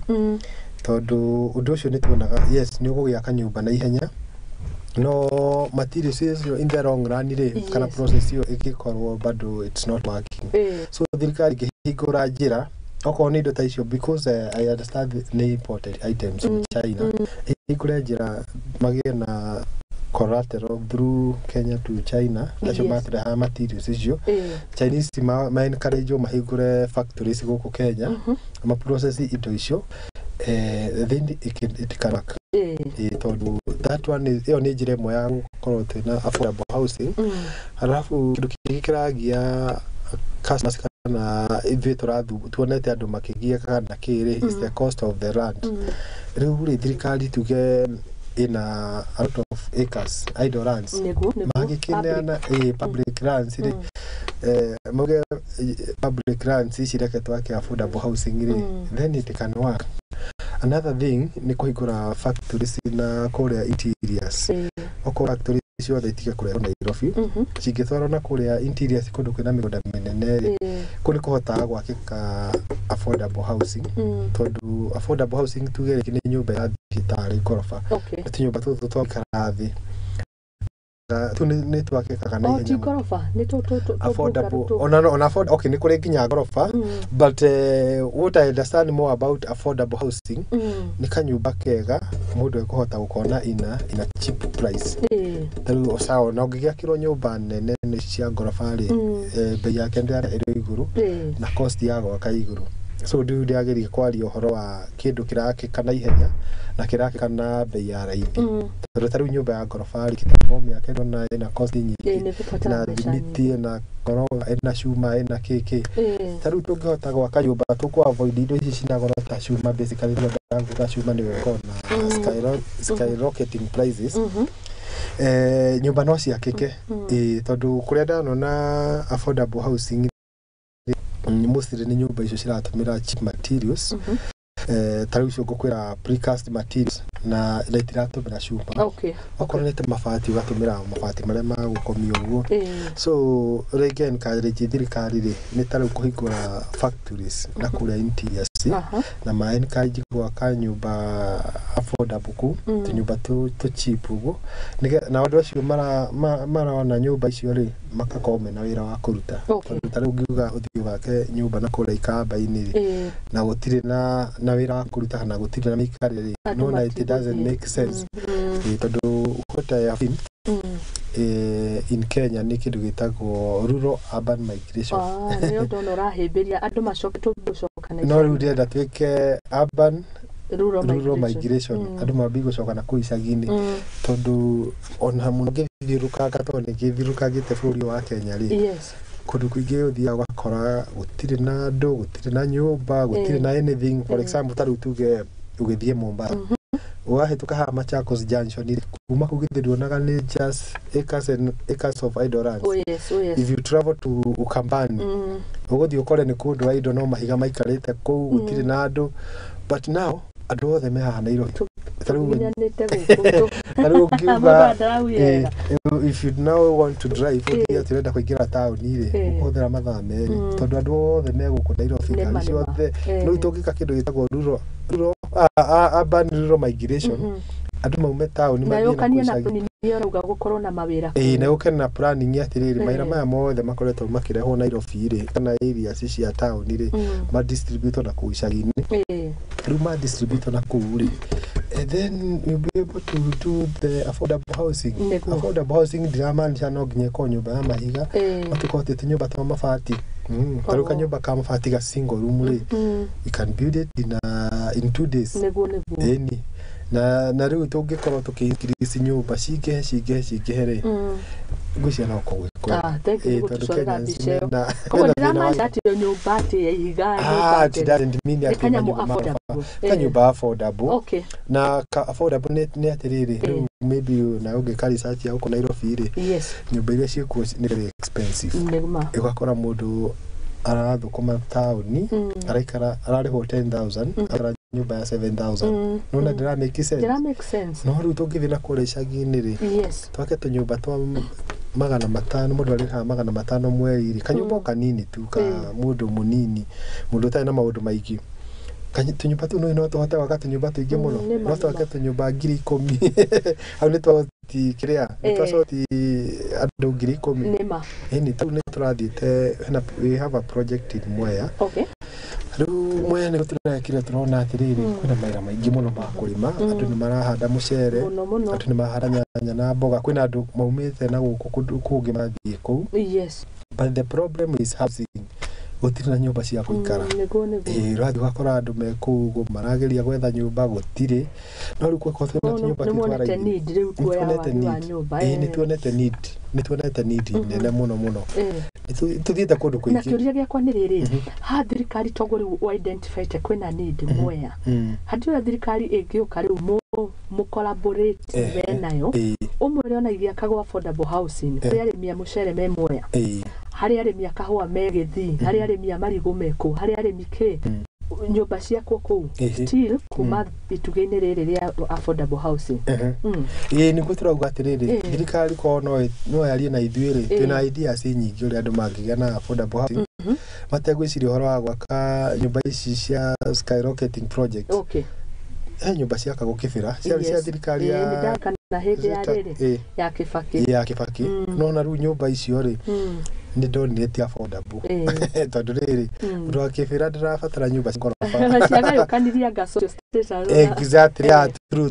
tondũ ũndũ ũcio nĩ tuonaga yes nĩ ũgũgĩaka nyũmba na ihenya no materials icio in the long run rĩ kana process iyo ĩgĩkorwo bado it's not working so thirikari ĩkĩhingũra njĩra okorwo nĩ indo ta icio because I understand nĩ imported items from China ĩhingũre njĩra magĩe na collateral through Kenya to China acio matũreha materials icio Chinese encourage mahingũre factories gũkũ Kenya ma process indo icio then it can work tondũ that one ĩyo nĩ njĩra ĩmwe ya gũkorwo twĩna affordable housing alafu kĩndũ kĩngĩ kĩragia customers kana ithuĩ tuonete andũ makĩgiaka na kĩrĩ is the cost of the land rĩu rĩ thirikari tuge ina a lot of acres idle lands magĩkĩneana public lands rĩ moge public lands cireke twake affordable housing rĩ then it can work. Another thing ni kuhingura factories na kuria interiors oko factories ciothe itige kuria Nairobi cingĩtwarwo na kuria interiors kũndũ kwĩna mĩgũnda mĩnene kũrĩ kũhota gwakĩka affordable housing tondũ affordable housing tuge nĩ nyũmba ya thibitarĩ ngoroba ti nyũmba tũtũ twakara thĩ tu nĩ twakĩkaga na ihenya ngoroba nĩ affordable ona afford okay nĩ kũrĩ nginya ngoroba but what I understand more about affordable housing nĩ kanyũmba kega mũndũ ekũhota gũkona ina cheap price tarĩu sawa na ũngĩgĩakĩrwo nyũmba nene cia ngoroba rĩ bei yake ĩrĩ igũrũ na cost ya gwaka igũrũ so ndiagĩrĩire kwaria ũhoro wa kĩndũ kĩrakĩka na ihenya na kĩrakĩka na bei ya raithi tondũ tarĩu nyũmba ya ngoroba rĩ kĩtambo mĩaka ĩno na cost nyingĩ na thimiti na koroga ĩna cuma ĩna kĩkĩ tarĩu tũngĩhota gwaka nyũmba tũkũ avoid indo ici cina goro ta cuma basically ndio cuma nĩ weko na skyrocketing prices nyũmba no ciakĩke tondũ kũrĩa ndanona affordable housing mostly ni nyũmba icio ciratũmĩra cheap materials tarĩu icio ngũkwĩra precast materials na itiratũmĩra cuma okorwo nĩ ta mabati ũgatũmĩra mabati marĩa magũkomio ũguo so again encourage thirikari rĩ nĩ tarĩu kũhingũra factories na kũrĩa interiors na ma encourage gwaka nyũmba affordable ku nyũmba tũ cheap ũguo na andũ acio marona nyũmba icio rĩ makakorwo mena wĩra wa kũruta tondũ tarĩu ngiuga ũthiĩ wake nyũmba na kũrĩa ikamba-inĩ rĩ na gũtirĩ na wĩra wa kũruta kana gũtirĩ na mĩikarĩre no na it doesn't make sense tondũ kota ya in Kenya nĩ kĩndũ gĩtagwo rural urban migration nĩ ũndũ ũrahĩmbĩria andũ macoketwo gũcoka no rĩu ndĩrenda twĩke urban rural migration andũ mambi gũcoka na kũu icagi-inĩ tondũ ona mũno ngĩthiũrũkanga tondũ nĩ ngĩthiũrũkangĩte bũrũri wa Kenya rĩ kũndũ kũingĩ ũthiaga ũgakora gũtirĩ na andũ gũtirĩ na nyũmba gũtirĩ na anything for example tarĩu tuge ũgĩthiĩ Mombasa wahĩtũka haha Machakos Junction kuma kũu gĩthĩ nduonaga nĩ just acres of idle lands if you travel to Ukambani ũgũthiĩ ũkore nĩ kũndũ idle no mahiga maikarĩte kũu gũtirĩ na andũ but now andũ othe me haha Nairobi if you now want to drive turenda kuingira town ire ukothera mathaa meri tondu andu othe meguku Nairobi kana ciothe no itongika kindu gitagwo urban migration andu maume town mathie na planning yorauga gukorwo na mawira na gukena na planning atiriri maira maya mothe makoretwo makirehwo Nairobi ire kana areas cia town ire ma distribute na kuicagi-ini riu ma distribute na kuuri and then you'll be able to do the affordable housing. Affordable housing ndiramanisa no nginya ko nyumba ya mahiga atukote tunyumba twa mabati taruka nyumba kama mabati ga single room ri you can build it in 2 days eni na riu tungikorwo tukingirisi nyumba cingehere ngwiciria no ko gwikora tondu Kenya na koguo ndiramanisa ati nyumba ati ya ihiga kanyumba affordable na affordable ni atiriri maybe na ungika research ya uko Nairobi ri nyumba iria ciekuo ni very expensive igakora mundu arathukuma tauni araikara ararihwo 10,000 ara nyumba ya 7,000 nona ndira make sense no riu tungithina kure icagi-ini ri twake tunyumba twa magana matano mundu ariha magana matano mweri kanyumba kanini tu ka mundu munini mundu utari na maundu maigi tunyumba tu no tuhota wakati nyumba tuingi muno no twake tunyumba 10,000 au ni twati kiria ni twacoti andu 10,000 ni tu ni turathite we have a project in Mwea riu Mwea ni gutirekire turona atiriri kwina maira maingi muno ma kurima andu ni marahanda mucere andu ni marahanda nyanya na mboga kwina andu maumite na guku kungi mathie ku but the problem is housing gutiri na nyumba cia kuikara rathi wakora andu mekugu marageria gwetha nyumba gutiri no riu kweko twina nyumba twara ni tuonete need nene muno tuthiite kundu kuingi na kiuria giakwa ni riri ha thirikari togori wa identify kwina need Mwea hadi thirikari ingiuka riu mu collaborate benayo umwe ona igiakagwo affordable housing hari arimi mucere me Mwea hari arimi kahua me Githii hari arimi marigu meku hari arimi ke nyumba ciakwo kuu still kuma ituge-ini riri ria affordable housing ni guturauga atiriri thirikari ko no yarie na ithuiri twina ideas nyingi uri andu mangigia na affordable housing mategwiciria uhoro wa gwaka nyumba ici cia skyrocketing project nyumba ciakagwo kibira cia thirikari ya na hindi ya riri ya Kibaki no na riu nyumba icio ri ni donate affordable tondu riri ndu akibira ndirabatara nyumba ngorofa ciagayukaniria gaso station exactly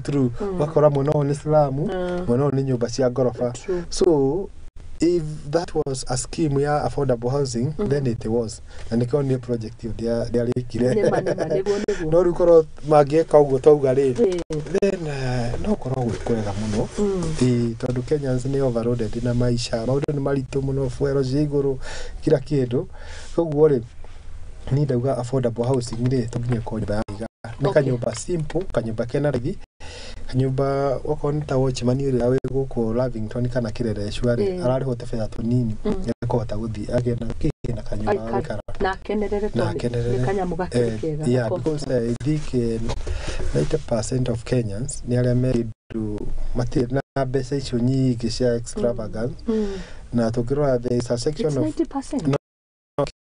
true wakora muno ni slum muno ni nyumba cia ngorofa so if that was a scheme ya affordable housing then it was na nikio ni project they are ikire no rukoro magieka ugo tauga ri then no korwo gwikwega muno tondu Kenyans ni overloaded na maisha maundu ni maritu muno fuero jiguru kila kindu koguo ri ni ndauga affordable housing ri tuginye ko nyumba ya ni kanyumba simple kanyumba kena rigi kanyumba wakonta watchman uri awe guko Lavington kana kirere shwari arariho tefera tunini yakota guthi agena kina kanyumba wikara na kenerere to kanyamu gakirikega yeah because I think 90% of Kenyans ni aria married to material na besa icio nyingi cia extravagance na tukirora there is a section of 90%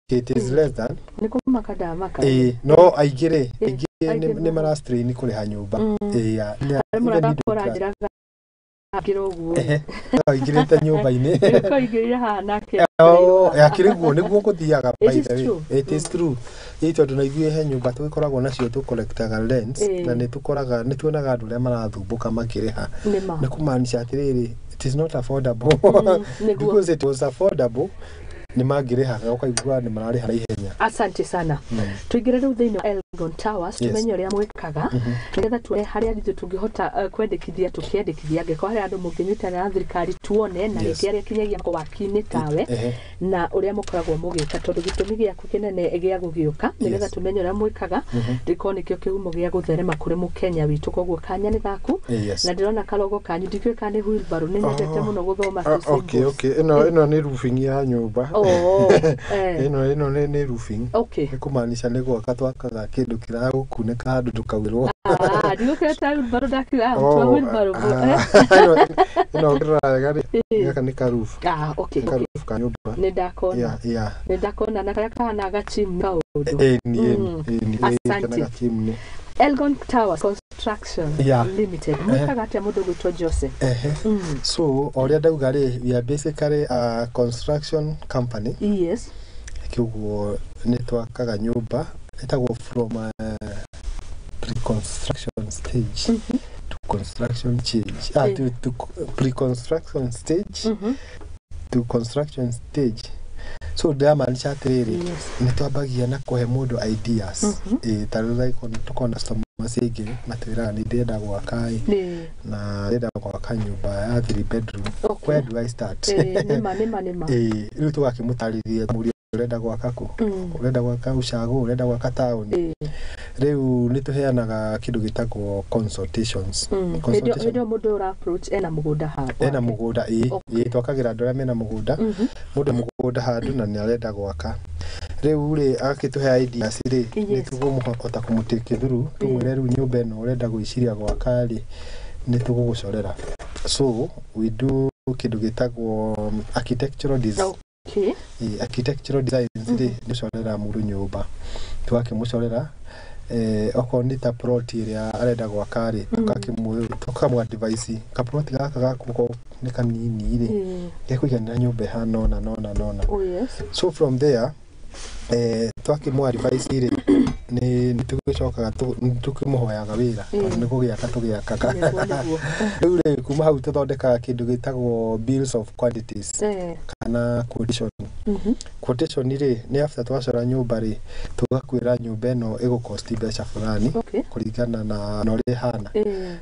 it is less than nikumakada maka no aigire ni mara strain kuri ha nyumba ya murada korajira kirogu aigirite nyumba-ini ko igirira ha nake yakiriguo niguo kuthiaga by the way it is true tondu na ithuĩ he nyumba tũkoragwo nacio tũcollectaga rents na nĩ tuonaga andũ arĩa marathumbuka makĩrĩha nĩ kũmaanisha atĩrĩrĩ it is not affordable because it was affordable ni magirihaga ukaigua ni marariha na ihenya. Asante sana. Tuigire riu thiini wa Elgon Towers tumenye uria mwikaga nigetha tuone haria githu tungihota kwendekithia tukiendekithia ngeko haria andu munginyitana na thirikari tuone na rĩngĩ aria kinyagia kwa wakini tawe na uria mukoragwo mugika tondu gitumi giaku kinene gia gugiuka nigetha tumenye uria mwikaga ndiko nikio kihumo gia gutherema kuri mukenya witu koguo kanya ni gaku na ndirona kalogo kanyu ndikwe kane wheelbarrow ni nyendete muno guthoma okay ino ni roofing ya nyumba ino ni roofing okay kumaanisha ni gwaka twakaga kindu kiragukuneka handu tukawirwo ndikuketa wheelbarrow ndakiuga twa wheelbarrow no ndiraga gaka ni karufu okay karufu ka nyumba ndakona ndakona na kana gachim kaundu ni kana gachim Elgon Towers Construction Limited mwikaga atia mundu gwitwo Joseph so oria ndauga ri we are basically a construction company yes kiguo ni twakaga nyumba etagwo from pre-construction stage to construction stage to pre-construction stage to construction stage so ndamaanisha atiriri ni twambagia na kuhe mundu ideas tarira tukona customers ingi matwiraga ni ndenda gwaka na ndenda gwaka nyumba ya 3 bedroom where do I start nima riu tugakimutariria muri urenda gwaka ku urenda gwaka ucagu urenda gwaka town riu ni tuheanaga kindu gitagwo consultations ndio mundu ura approach ena mugunda twakagira andu aria mena mugunda mundu mugunda handu na ni arenda gwaka riu ri agakituhea ideas ri ni tugumuhota kumutiki thuru tumwire riu nyumba ino urenda gwiciria gwaka ri ni tugugucorera so we do kindu gitagwo architectural design architectural designs ri ni corera muru nyumba twakimucorera oko ni ta plot iria arenda gwaka ri tukamwa device ka plot gaka gakuko ni kanini ri gekuiganira nyumba hanona so from there twakimwa device ri ni tugicokaga tukimuhoyaga wira ni kugiaka tugiakaga riu ri kuma hau tuthondeka kindu gitagwo bills of quantities kana quotation ri ni after twacora nyumba ri tugakwira nyumba ino igukosti mbeca fulani kuringana na nori hana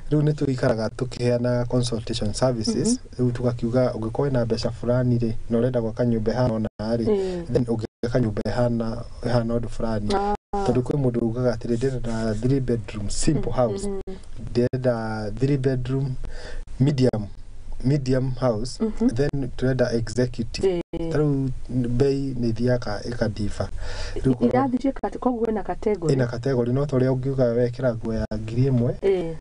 riu ni tuikaraga tukiheana consultation services riu tugakiuga ungikorwo na mbeca fulani ri no urenda gwaka nyumba hana ri then ugika nyumba hana undu fulani tondu kwi mundu ugaga atiri ndenda 3 bedroom simple house ndenda 3 bedroom medium house then turenda executive taru bei ni thiaka ikadifa irathije koguo ina category no toria ungiuga wekira nguo ya 1,000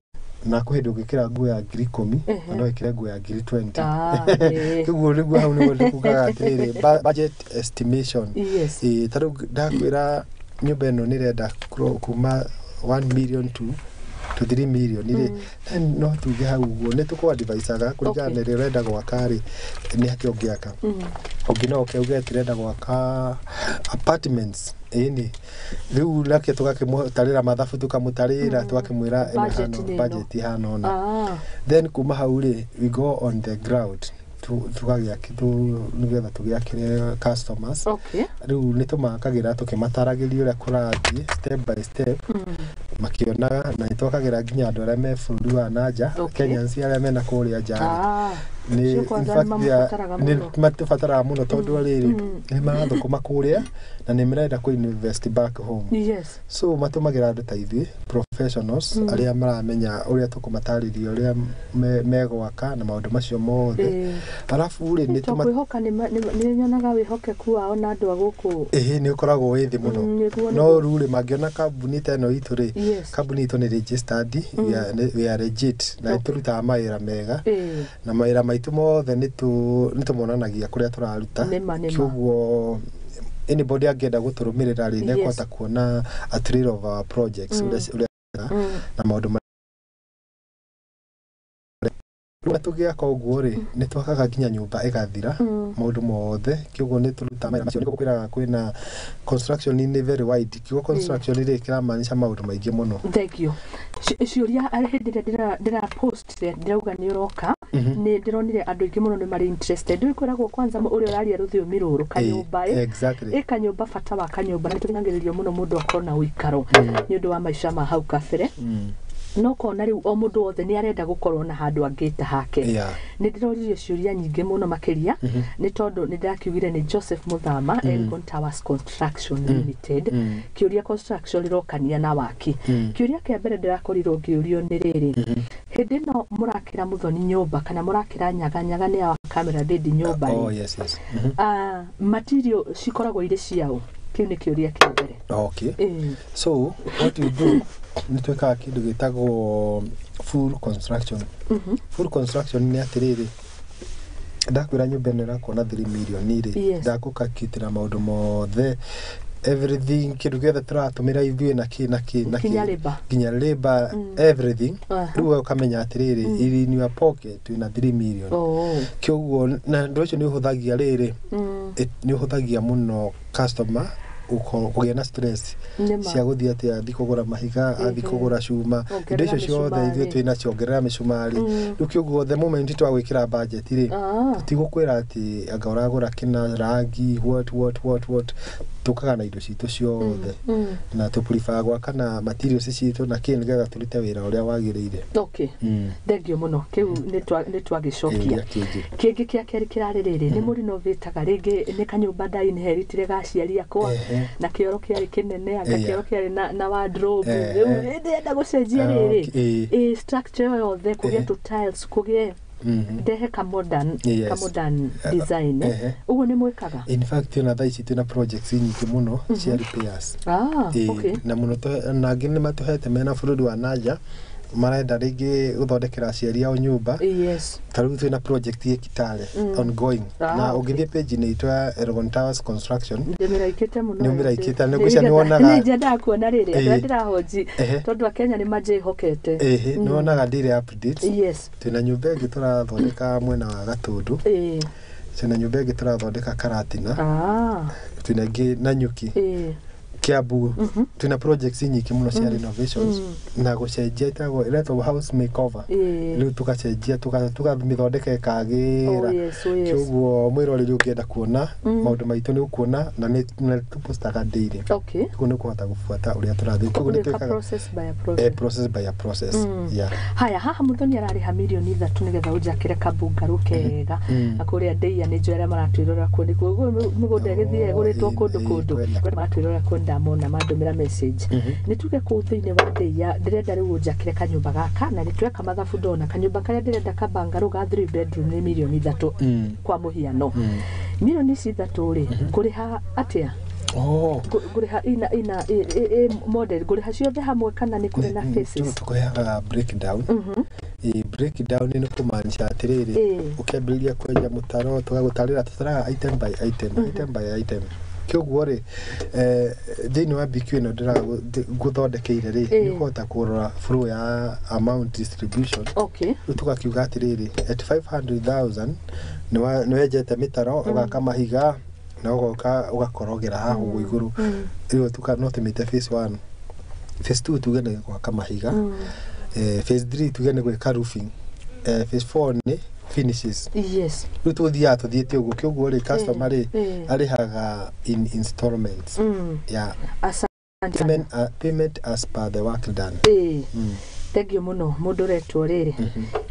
na kuhindu ngikira nguo ya 10,000 no ikire nguo ya 20,000 kiguo niguo hau niguo ndikugaga atiri budget estimation taru ndakwira nyumba ino nirenda kuma 1 million to 3 million ire no tuge hau guo ni tukwa device aga kuringana na renda gwaka ri ni hakio ngiaka ongino ukeuga tirenda gwaka apartments ini riu lake tugakimutarira mathabu tukamutarira twakimwira budget hanona then kuma hau ri we go on the ground tugagia kitu nigetha tugiakire customers riu ni tumakagira tukimataragiria uria kurathie step by step makionaga na itwakagira nginya andu aria me bururi wa nanja Kenyans aria mena kuria njari ni ni matubatara muno tondu riri ni marathukuma kuria na ni mirenda ku invest back home so matumagira andu ta ithui professionals aria maramenya uria tukumatariria uria megwaka na maundu macio mothe alafu ri ni tumakwihoka ni nyonaga wihokeku wao na andu aguku ni ukoragwo withi muno no ruri mangiona kambuni ta ino itu ri kambuni itu ni registered we are legit na turutaga mawira mega na mawira maitu mothe ni tumonanagia kuria turaruta kiguo anybody angenda guturumirira ri nekwata kuona a trail of our projects na maundu tugiaka uguo ri ni twakaga nginya nyumba igathira maundu mothe kiguo ni turuta mawira macio ni gukwira kwina construction ni very wide kiguo construction ri kiramaanisha maundu maingi muno thank you ciuria arihindira ndira post ndirauga ni uroka ni ndironire andu ingi muno ni mari interested ndikwiragwo kwanza uri uraria ruthiomi ruru kanyumba kanyumba bata wa kanyumba ni tuthangiririo muno mundu akona uikaro ni undu wa maisha ma hau kabere no kona riu o mundu wothe ni arenda gukorwo na handu angita hake ni ndiroririo ciuria nyingi muno makiria ni tondu ni ndakiugire ni Joseph Muthama Elgon Towers Construction Limited kiuria construction irokania na waki kiuria kia mbere ndirakorirwo ngiurio ni riri hindi no murakira Muthoni nyumba kana murakira nyaga ni ya camera dedi nyumba yes material cikoragwo ire ciao kiu ni kiuria kimbere. Okay. So what you do ni tweka kindu gitagwo full construction. Full construction ni atiriri ndakwira nyumba ino irakona 3 million ri ndakukakitira maundu mothe everything kindu giothe turatumira ithuĩ na kinya labor everything riu ukamenya atiriri in your pocket wina 3 million kioguo na ndio ni uhuthagia riri ni uhuthagia muno customer kugia na stress cia guthia ati athi kugura mahiga athi kugura cuma indo icio ciothe ithuĩ twina ciongerera micumari riu kioguo the moment twagwikira budget ri tutigokwira ati anga uragura kina rangi what tukaga na indo citu ciothe na tu prefer gwaka na materials citu na kini getha turite wira uria wagiriire. Okay. Thengio muno kiu ni twagicokia kingi kia keri kirarĩrĩrĩ ni muri no vitaga ringi ni kanyumba da inheritire gaciari akwa na kioro kiari kinene anga kioro kiari na wardrobe riu ndenda gucenjia riri structure yothe kugia tu tiles kugia ndehe ka modern design uguo ni mwikaga. In fact na thaici tuna projects nyingi muno cia repairs. Okay. Na muno na ngine matuhete mena burudi wa naja marenda ringi guthondekera aciari ao nyumba. Tariu twina project ye Kitale ongoing na ugithie page ni itwa Elgon Towers Construction ndimiraikite muno ndimiraikite ni gucia ni wonaga ni njenda kuona riri ndirahoji tondu akenya ni majihokete ni wonaga daily updates. Twina nyumba ingi turathondeka mwena wa Gatundu twina nyumba ingi turathondeka Karatina twina ingi na Nyuki Kiambu tuna projects nyingi muno cia renovations na gucenjia itago iretwo house makeover riu tukacenjia tukamithondeka kagira kioguo mwiro ri ukienda kuona maundu maitu ni ukuona na ni tupostaga daily. Okay. Kuno kuhota gufuata uria turathi kioguo ni twekaga process by process. Haya haha Muthoni arariha milioni 3 nigetha ujakire kabungaru kega akuria ndeia ni njwera maratwirora kundi kuguo mugunda githie guritwo kundu maratwirora kundi mona mandumira message nituge ku thiine wa ndeia ndirenda riu unjakire kanyumba gaka na nitweka mathabu ndona kanyumba karia ndirenda kabangaru ga 3 bedroom ni milioni 3 kwa muhiano milioni 3 ri kuriha atia kuriha ina model kuriha ciothe hamwe kana ni kuri na faces tukoyaga breakdown breakdown ni kumaanisha atiriri ukembiria kwenja mutaro tugagutarira tutaraga item by item kioguo ri thini wa BQ ino ndira guthondekeire ri ni kuhota kurora flow ya amount distribution. Okay. Tukakiuga atiriri at 500,000 ni wejete mitaro ugaka mahiga na ugakorogera haha uguo iguru iyo tukanotemete phase 1 phase 2 tugende gwaka mahiga phase 3 tugende gwika roofing phase 4 ni finishes. Riu tuthiete uguo kioguo ri customer ri arihaga in installments. Payment as per the work done. Thengio muno mundu retwo riri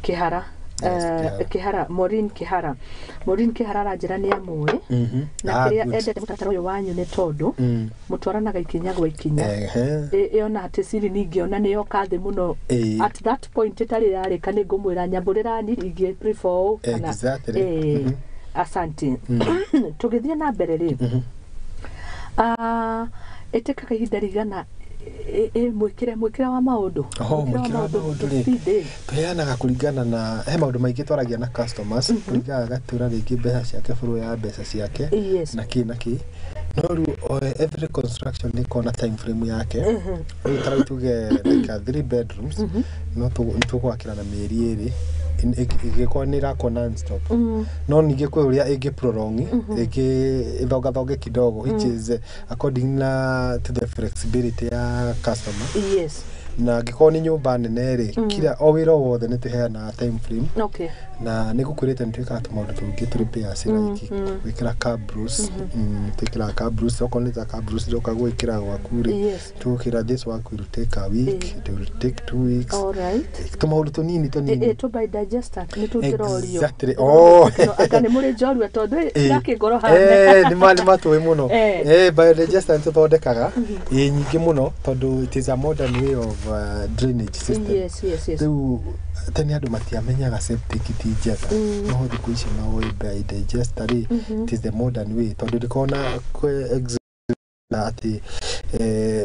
Kihara Kihara Morin Kihara ranjira ni amwe na kiria endete mutatara uyu wanyu ni tondu mutwaranaga ikinya gwa ikinya iona ati siri ningi ona niyo kathi muno at that point itari yarika ni ngumwira nyamburira ni ingi prefer kana asante tugithie na mbere ri eteka ihinda rigana mwikira wa maundu tuyanaga kuringana na he maundu maingi twaragia na customers kuringana gatura ringi mbeca ciake furu ya mbeca ciake na ki no ru every construction ni kona time frame yake utara tuge like 3 bedrooms no tugwakira na mieri eri igikwa ni rako non stop no ninge kwa uria igi prolong igi ithogathoge kidogo which is according to the flexibility ya customer. Na giko ni nyumba nene ri kila o wira wothe ni tuheana time frame. Na nigukurite ntwika tumaundu tungi repair like wikira cabros tukira cabros okonita cabros joka gwikira gwakuri tukira this work will take a week, it will take 2 weeks. All right. Tumaundu tunini to by digester ni tukirorio exactly akane muri jorua tondu yake ngoro hane ni mali matwe muno by digester tuthondekaga nyingi muno tondu it is a modern way of drainage system. Yes. Riu tani andu matiamenyaga septic ti njega no thiku ici no by digester it is the modern way tondu ndikona na ati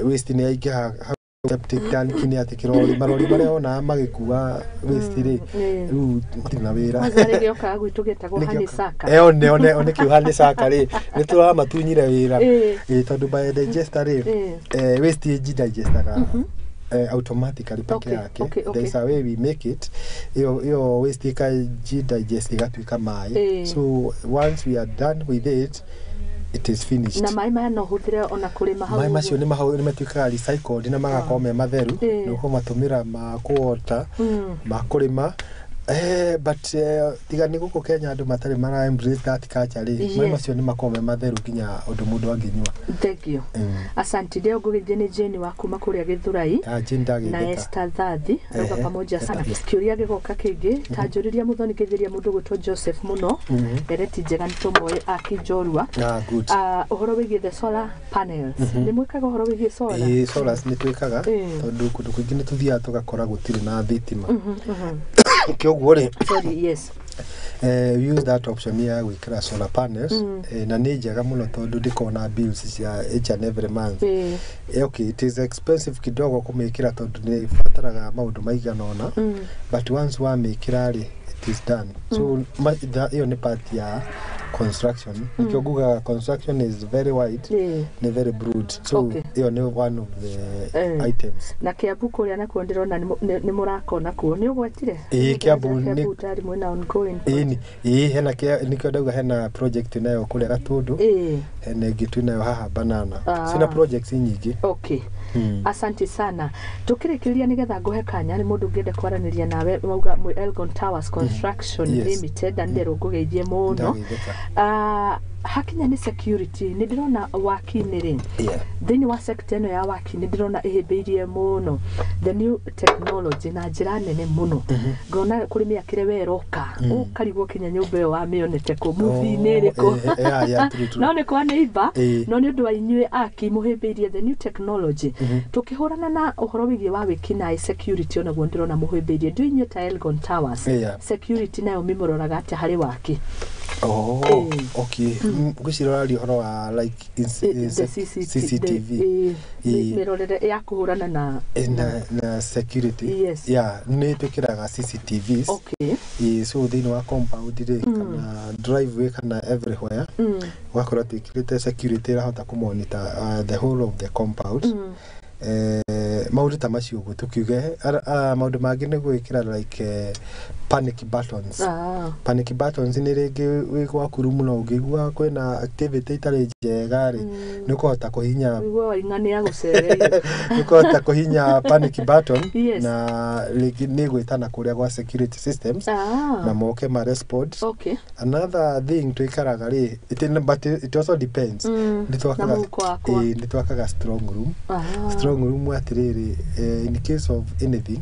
waste ni aingĩha septic tank ni ati kirori marori maria ona magikuwa waste ri riu matina wira Mazare gioka gwitu getagwo hanisaka one kiuhanisaka ri ni turamatunyire wira tondu biodigester ri waste digestaga automatically peke yake. There is a way we make it. Yo waste digest igatuika mai. So once we are done with it, it is finished. Na mai no huthire ona kurima hau. Mai macio ni mahau ni matuika recycled na magakorwo me matheru nuko matumira ma kuota ma kurima. But tigani guko Kenya andu matari mara embrace that culture ri mai macio ni makorwo me matheru ginya undu mundu anginywa. Thank you. Asante leo gugithini Jeni wa kuma kuria Githurai na Esther Thathi roga pamoja sana. Kiuria gigoka kingi tanjuriria Muthoni kithiria mundu gwitwo Joseph muno ereti njega nitomoe akijorua. Good. Uhoro wigie the solar panels ni mwikaga uhoro wigie solar. Solars ni twikaga tondu kundu kwingi ni tuthia tugakora gutiri na thitima. Sorry, yes. We use that option here we create solar panels na ni njega muno tondu ndikona bills cia each and every month. Okay, it is expensive kidogo kumikira tondu ni fataraga maundu maigana ona but once wa mikira ri it is done. So hiyo ni part ya construction. Ikiuguga construction is very wide, ni very broad. So hiyo ni one of the items. Na Kiambu kuria na kuondirona ni murakona kuo ni ugwetire. Kiambu ni tari mwena ongoing. Hena nikyo dauga hena project nayo kule Gatundu. Hena gitu nayo haha Banana. Sina projects nyingi. Okay. Asante sana. Tukirikiria nigetha nguhe kanya ni mundu ngende kwaraniria nawe mauga Elgon Towers Construction Limited andero ngugeithie muno. Hakinya ni security ni ndirona waki ni ri thini wa sector eno ya waki ni ndirona ihimbiirie muno the new technology na njira nene muno ngona kuri miakire weroka ukarigwo kinya nyumba yo wa mionete ku movie ni riko no ni kwa neighbor no ni undu wa inyue aki muhimbiirie the new technology tukihurana na uhoro wigie wa wikina security ona gwo ndirona muhimbiirie ndu inyue ta Elgon Towers security nayo mimororaga ati hari waki. Okay. Gwicirora ri horo wa like CCTV mirorere ya kuhurana na security. Ni tukiraga CCTVs. So thini wa compound ri kana driveway kana everywhere wakora tukirite security ra hota ku monitor the whole of the compound. Maundu ta macio guo tukiuge maundu mangi ni gwikira like panic buttons. Panic buttons ni ringi wi gwaku rumu no ngigua kwina activity itari njega ri ni kuhota kuhinya wigwa ing'ani ya gucereire ni kuhota kuhinya panic button na ringi ni gwitana kuria gwa security systems na moke ma respond. Another thing twikaraga ri it also depends ni twakaga strong room. Strong room atiriri in case of anything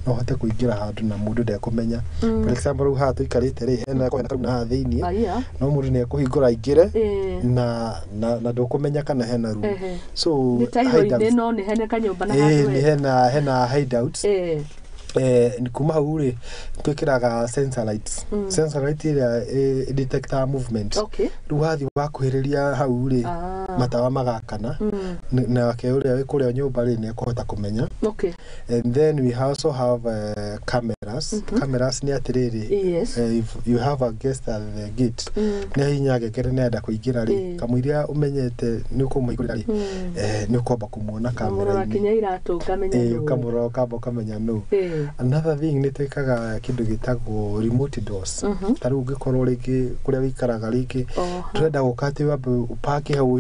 no hote kuingira handu na mundu ndekumenya. For example ha tuikarite ri hena na thiini no mundu ne kuhingura ingire na ndukumenya kana hena room. So no ni hena kanyumba na handu ni hena hideouts. Ni kuma hau ri twikiraga sensor lights. Sensor light ira detector movement. Riu wathi wakuhiriria hau ri matawa magakana na ke uria wi kuria nyumba ri ni kuhota kumenya. And then we also have cameras. Cameras ni atiriri if you have a guest at the gate ni hinya gekere nenda kuingira ri kamuiria umenyete ni kumuigurira ri ni ukomba kumuona kamera kinya iratu kamenya no kamura kamenya no. Another thing ni twikaga kindu gitagwo remote doors. Taru ngikorwo ringi kuria wikaraga ringi turenda gukati wabe upake hau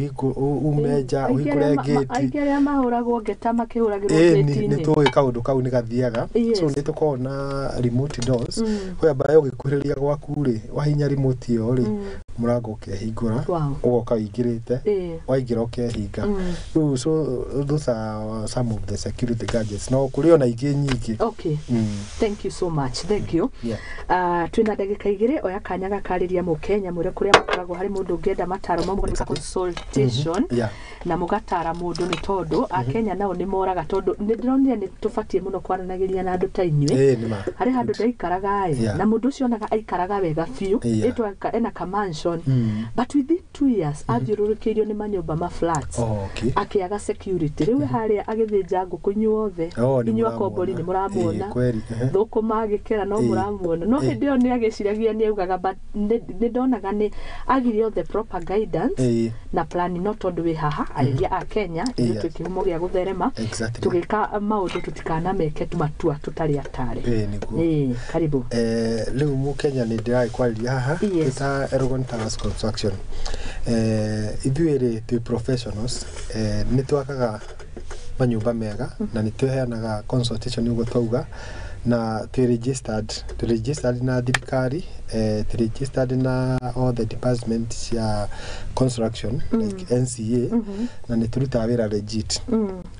umeja uhingure gate aigeria mahuragwo ngeta makihuragirwo gate ni tuwe kaundu kau ni gathiaga. So ni tukona remote doors whereby ugikuhiriria gwaku ri wahinya remote yo ri murango ukehingura ugoka wingirite waingira ukehinga. So those are some of the security gadgets no kuri ona ingi nyingi. Thank you so much. Thank you. Twina ndagika igire oya kanya gakariria mukenya mwire kuria mukoragwo hari mundu ngenda mataro mamwe ni consultation na mugatara mundu ni tondu akenya nao ni moraga tondu ni ndironire ni tufatie muno kwaranagiria na andu ta inyue hari handu ndaikaraga na mundu ucio naga aikaraga wega fiu etwa ena ka mansion construction but within 2 years athiũrũrũkĩirio nĩ manyũmba ma flats akĩaga security rĩu harĩa agĩthĩnja ngũkũ inyuothe inyuo kombori nĩ mũramuona thũkũma agĩkera no mũramuona no hĩndĩ ĩyo nĩ agĩciragia nĩ augaga but nĩ ndonaga nĩ agirio the proper guidance na plan no tondũ wĩ haha arĩria a Kenya nĩ twĩkĩhumo gĩa gũtherema tũgĩka maũndũ tũtikanameke matua tũtarĩ atare karibu rĩu mu Kenya nĩ ndĩragĩkwarĩria haha ta Elgon Towers Construction ithuĩ twĩ professionals nĩ twakaga manyũmba mega na nĩ tũheanaga consultation ũguo twauga na twĩ registered na thirikari registered na all the departments ya construction like NCA na nĩ tũrutaga wĩra legit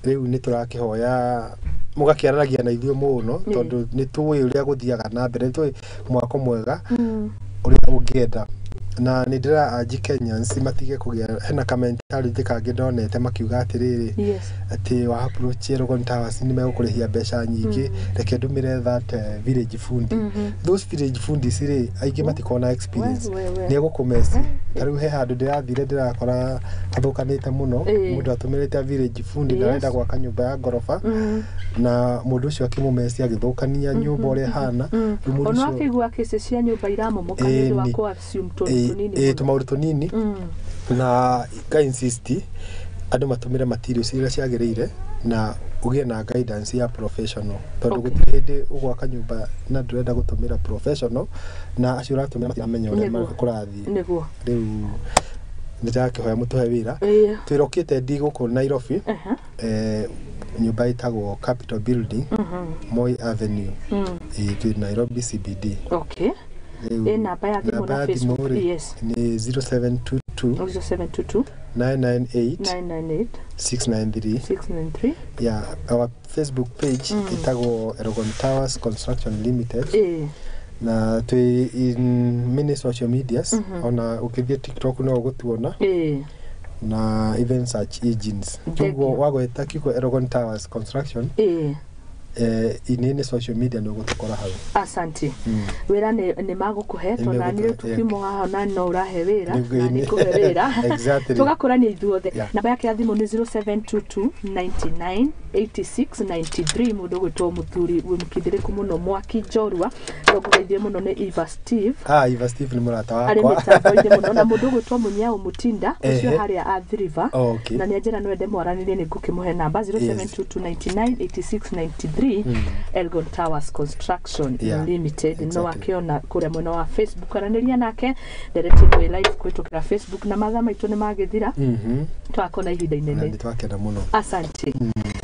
rĩu nĩ tũrakĩhoya mũgakĩaranagia na ithuĩ mũno tondũ nĩ tũĩ ũrĩa gũthiaga na mbere tũĩ mwako mwega ũrĩa ũngĩenda na nĩ ndĩra aji Kenyans matige kũgĩa hena mentality kangĩ ndonete makiuga atĩrĩrĩ atĩ wa approach Elgon Towers nĩ megũkũrĩhia mbeca nyingĩ reke ndũmĩre that village fundi those village fundis rĩ aingĩ matikona experience nĩ egũkũmeci tarĩu he handũ ndĩrathire ndĩrakora athũkanĩte mũno mũndũ atũmĩrĩte village fundi na arenda gwaka nyũmba ya ngoroba na mũndũ ũcio akĩmũmeci agĩthũkania nyũmba ũrĩa hana ona akĩigua cases cia nyũmba iramomoka nĩ ũndũ wa ku-assume tumaũndũ tũnini na ga insist andũ matũmĩre materials iria ciagĩrĩire na ũgĩe na guidance ya professional tondũ gũtirĩ hĩndĩ ũgwaka nyũmba na ndũrenda gũtũmĩra professional na acio ũratũmĩra matiramenya ũrĩa kũrathiĩ rĩu ndĩrakĩhoya mũtũhe wĩra twĩrokĩte ndi gũkũ Nairobi nyũmba ĩtagwo Capital Building Moi Avenue twĩ Nairobi CBD namba ya thimũ na Facebook ni 0722 998 693 yeah our Facebook page itagwo Elgon Towers Construction Limited na twĩ in many social medias ona ukithia TikTok no ũgũtuona na even search engines tugo wagweta kiko Elgon Towers Construction inene social media no gutukora hau asante wera nĩ magũkũhe tona nĩ tukimo haha na no urahe wĩra na nĩ kũhe wĩra tugakũrania ithuothe namba yake ya thimũ nĩ 0722 99 8693 mũndũ gwĩtwo Muthuri wĩ mũkindĩrĩku mũno Mwaki Njorua ngũgeithie mũno nĩ Eva Steve Eva Steve nĩ mũrata wakwa arĩ mĩtambo-inĩ mũno na mũndũ gwĩtwo Munyao Mutinda ũcio harĩa a River na nĩ njĩra no ende mwaranĩrie nĩ ngũkĩmũhe namba 0722 99 8693 Elgon Towers Construction Limited no akiona kũrĩa mwena wa Facebook aranĩria nake ndereti no live kwĩtũkĩra Facebook na mathaa maitũ nĩ magĩthira twakona ihinda inene nĩ twakena mũno asante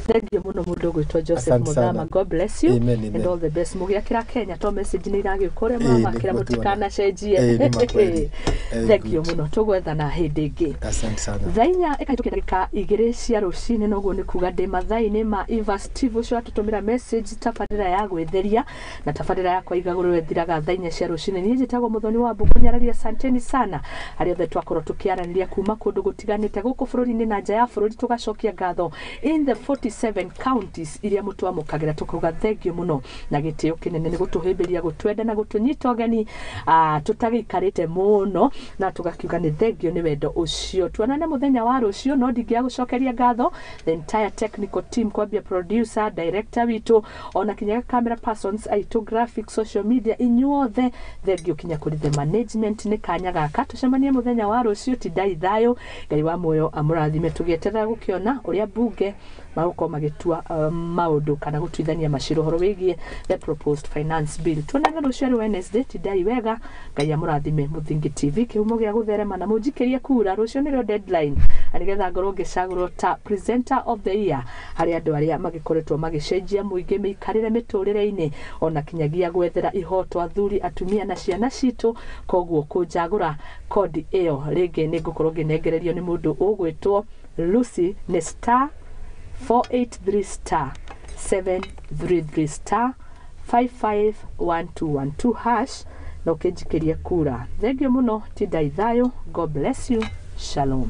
thank you mũno mũndũ gwĩtwo Joseph Muthama God bless you and all the best mũgĩakĩra Kenya to message nĩ iragĩũkore mamakĩra mũtikanacenjie thank you mũno tũgwethana hĩndĩ ĩngĩ asante sana thainya ĩkaitũkĩra dakika igĩrĩ cia rũcinĩ noguo nĩ kuga ndĩ mathaa-inĩ ma Eva Steve ũcio atũtũmĩra message tabarĩra ya gwĩtheria na tabarĩra yakwa Igaguriro ĩthiraga thainya cia rũcinĩ niĩ njĩtagwo Muthoni Wambugu-Nyarari asanteni sana harĩa othe twakorwo tũkĩaranĩria kuma kũndũ gũtiganĩte gũkũ bũrũri-inĩ na nja ya bũrũri tũgacokia ngatho in the 47 counties iria mũtwamũkagĩra tũkauga thengio mũno na gĩtĩo kĩnene nĩ gũtũhĩmbĩria gũtwenda na gũtũnyita ũgeni tũtagĩikarĩte mũno na tũgakiuga nĩ thengio nĩ wendo ũcio tuonane mũthenya wa rũciũ no ndingĩagũcokeria ngatho the entire technical team kwambia producer director witũ ona kinya camera persons aitũ graphic social media inyuothe thengio kinya kũrĩ the management nĩ kanya gaka tũcemanie mũthenya wa rũciũ ti ndai thayũ Ngai wa muoyo amũrathime tũgĩeterera gũkĩona ũrĩa bunge magũkorwo magĩtua maũndũ kana gũtuithania macira ũhoro wĩgiĩ the proposed finance bill tuonane rũciũ Wednesday ti ndai wega Ngai amũrathime Mũthingi TV kĩhumo gĩa gũtherema na mũnjikĩrie kura rũciũ nĩrĩo deadline nĩgetha ngorwo ngĩcagũrwo ta presenter of the year harĩ andũ arĩa magĩkoretwo magĩcenjia mũingĩ mĩikarĩre mĩtũrĩre-inĩ ona kinyagia gwethera ihoto athuri atumia na ciana citũ koguo kũnjagũra kodi ĩyo rĩngĩ nĩ ngũkorwo ngĩnengererio nĩ mũndũ ũgwĩtwo Lucy nĩ star 483 star 733 star 551212 hash na ũkĩnjikĩria kura thengio mũno ti ndai thayũ God bless you shalom.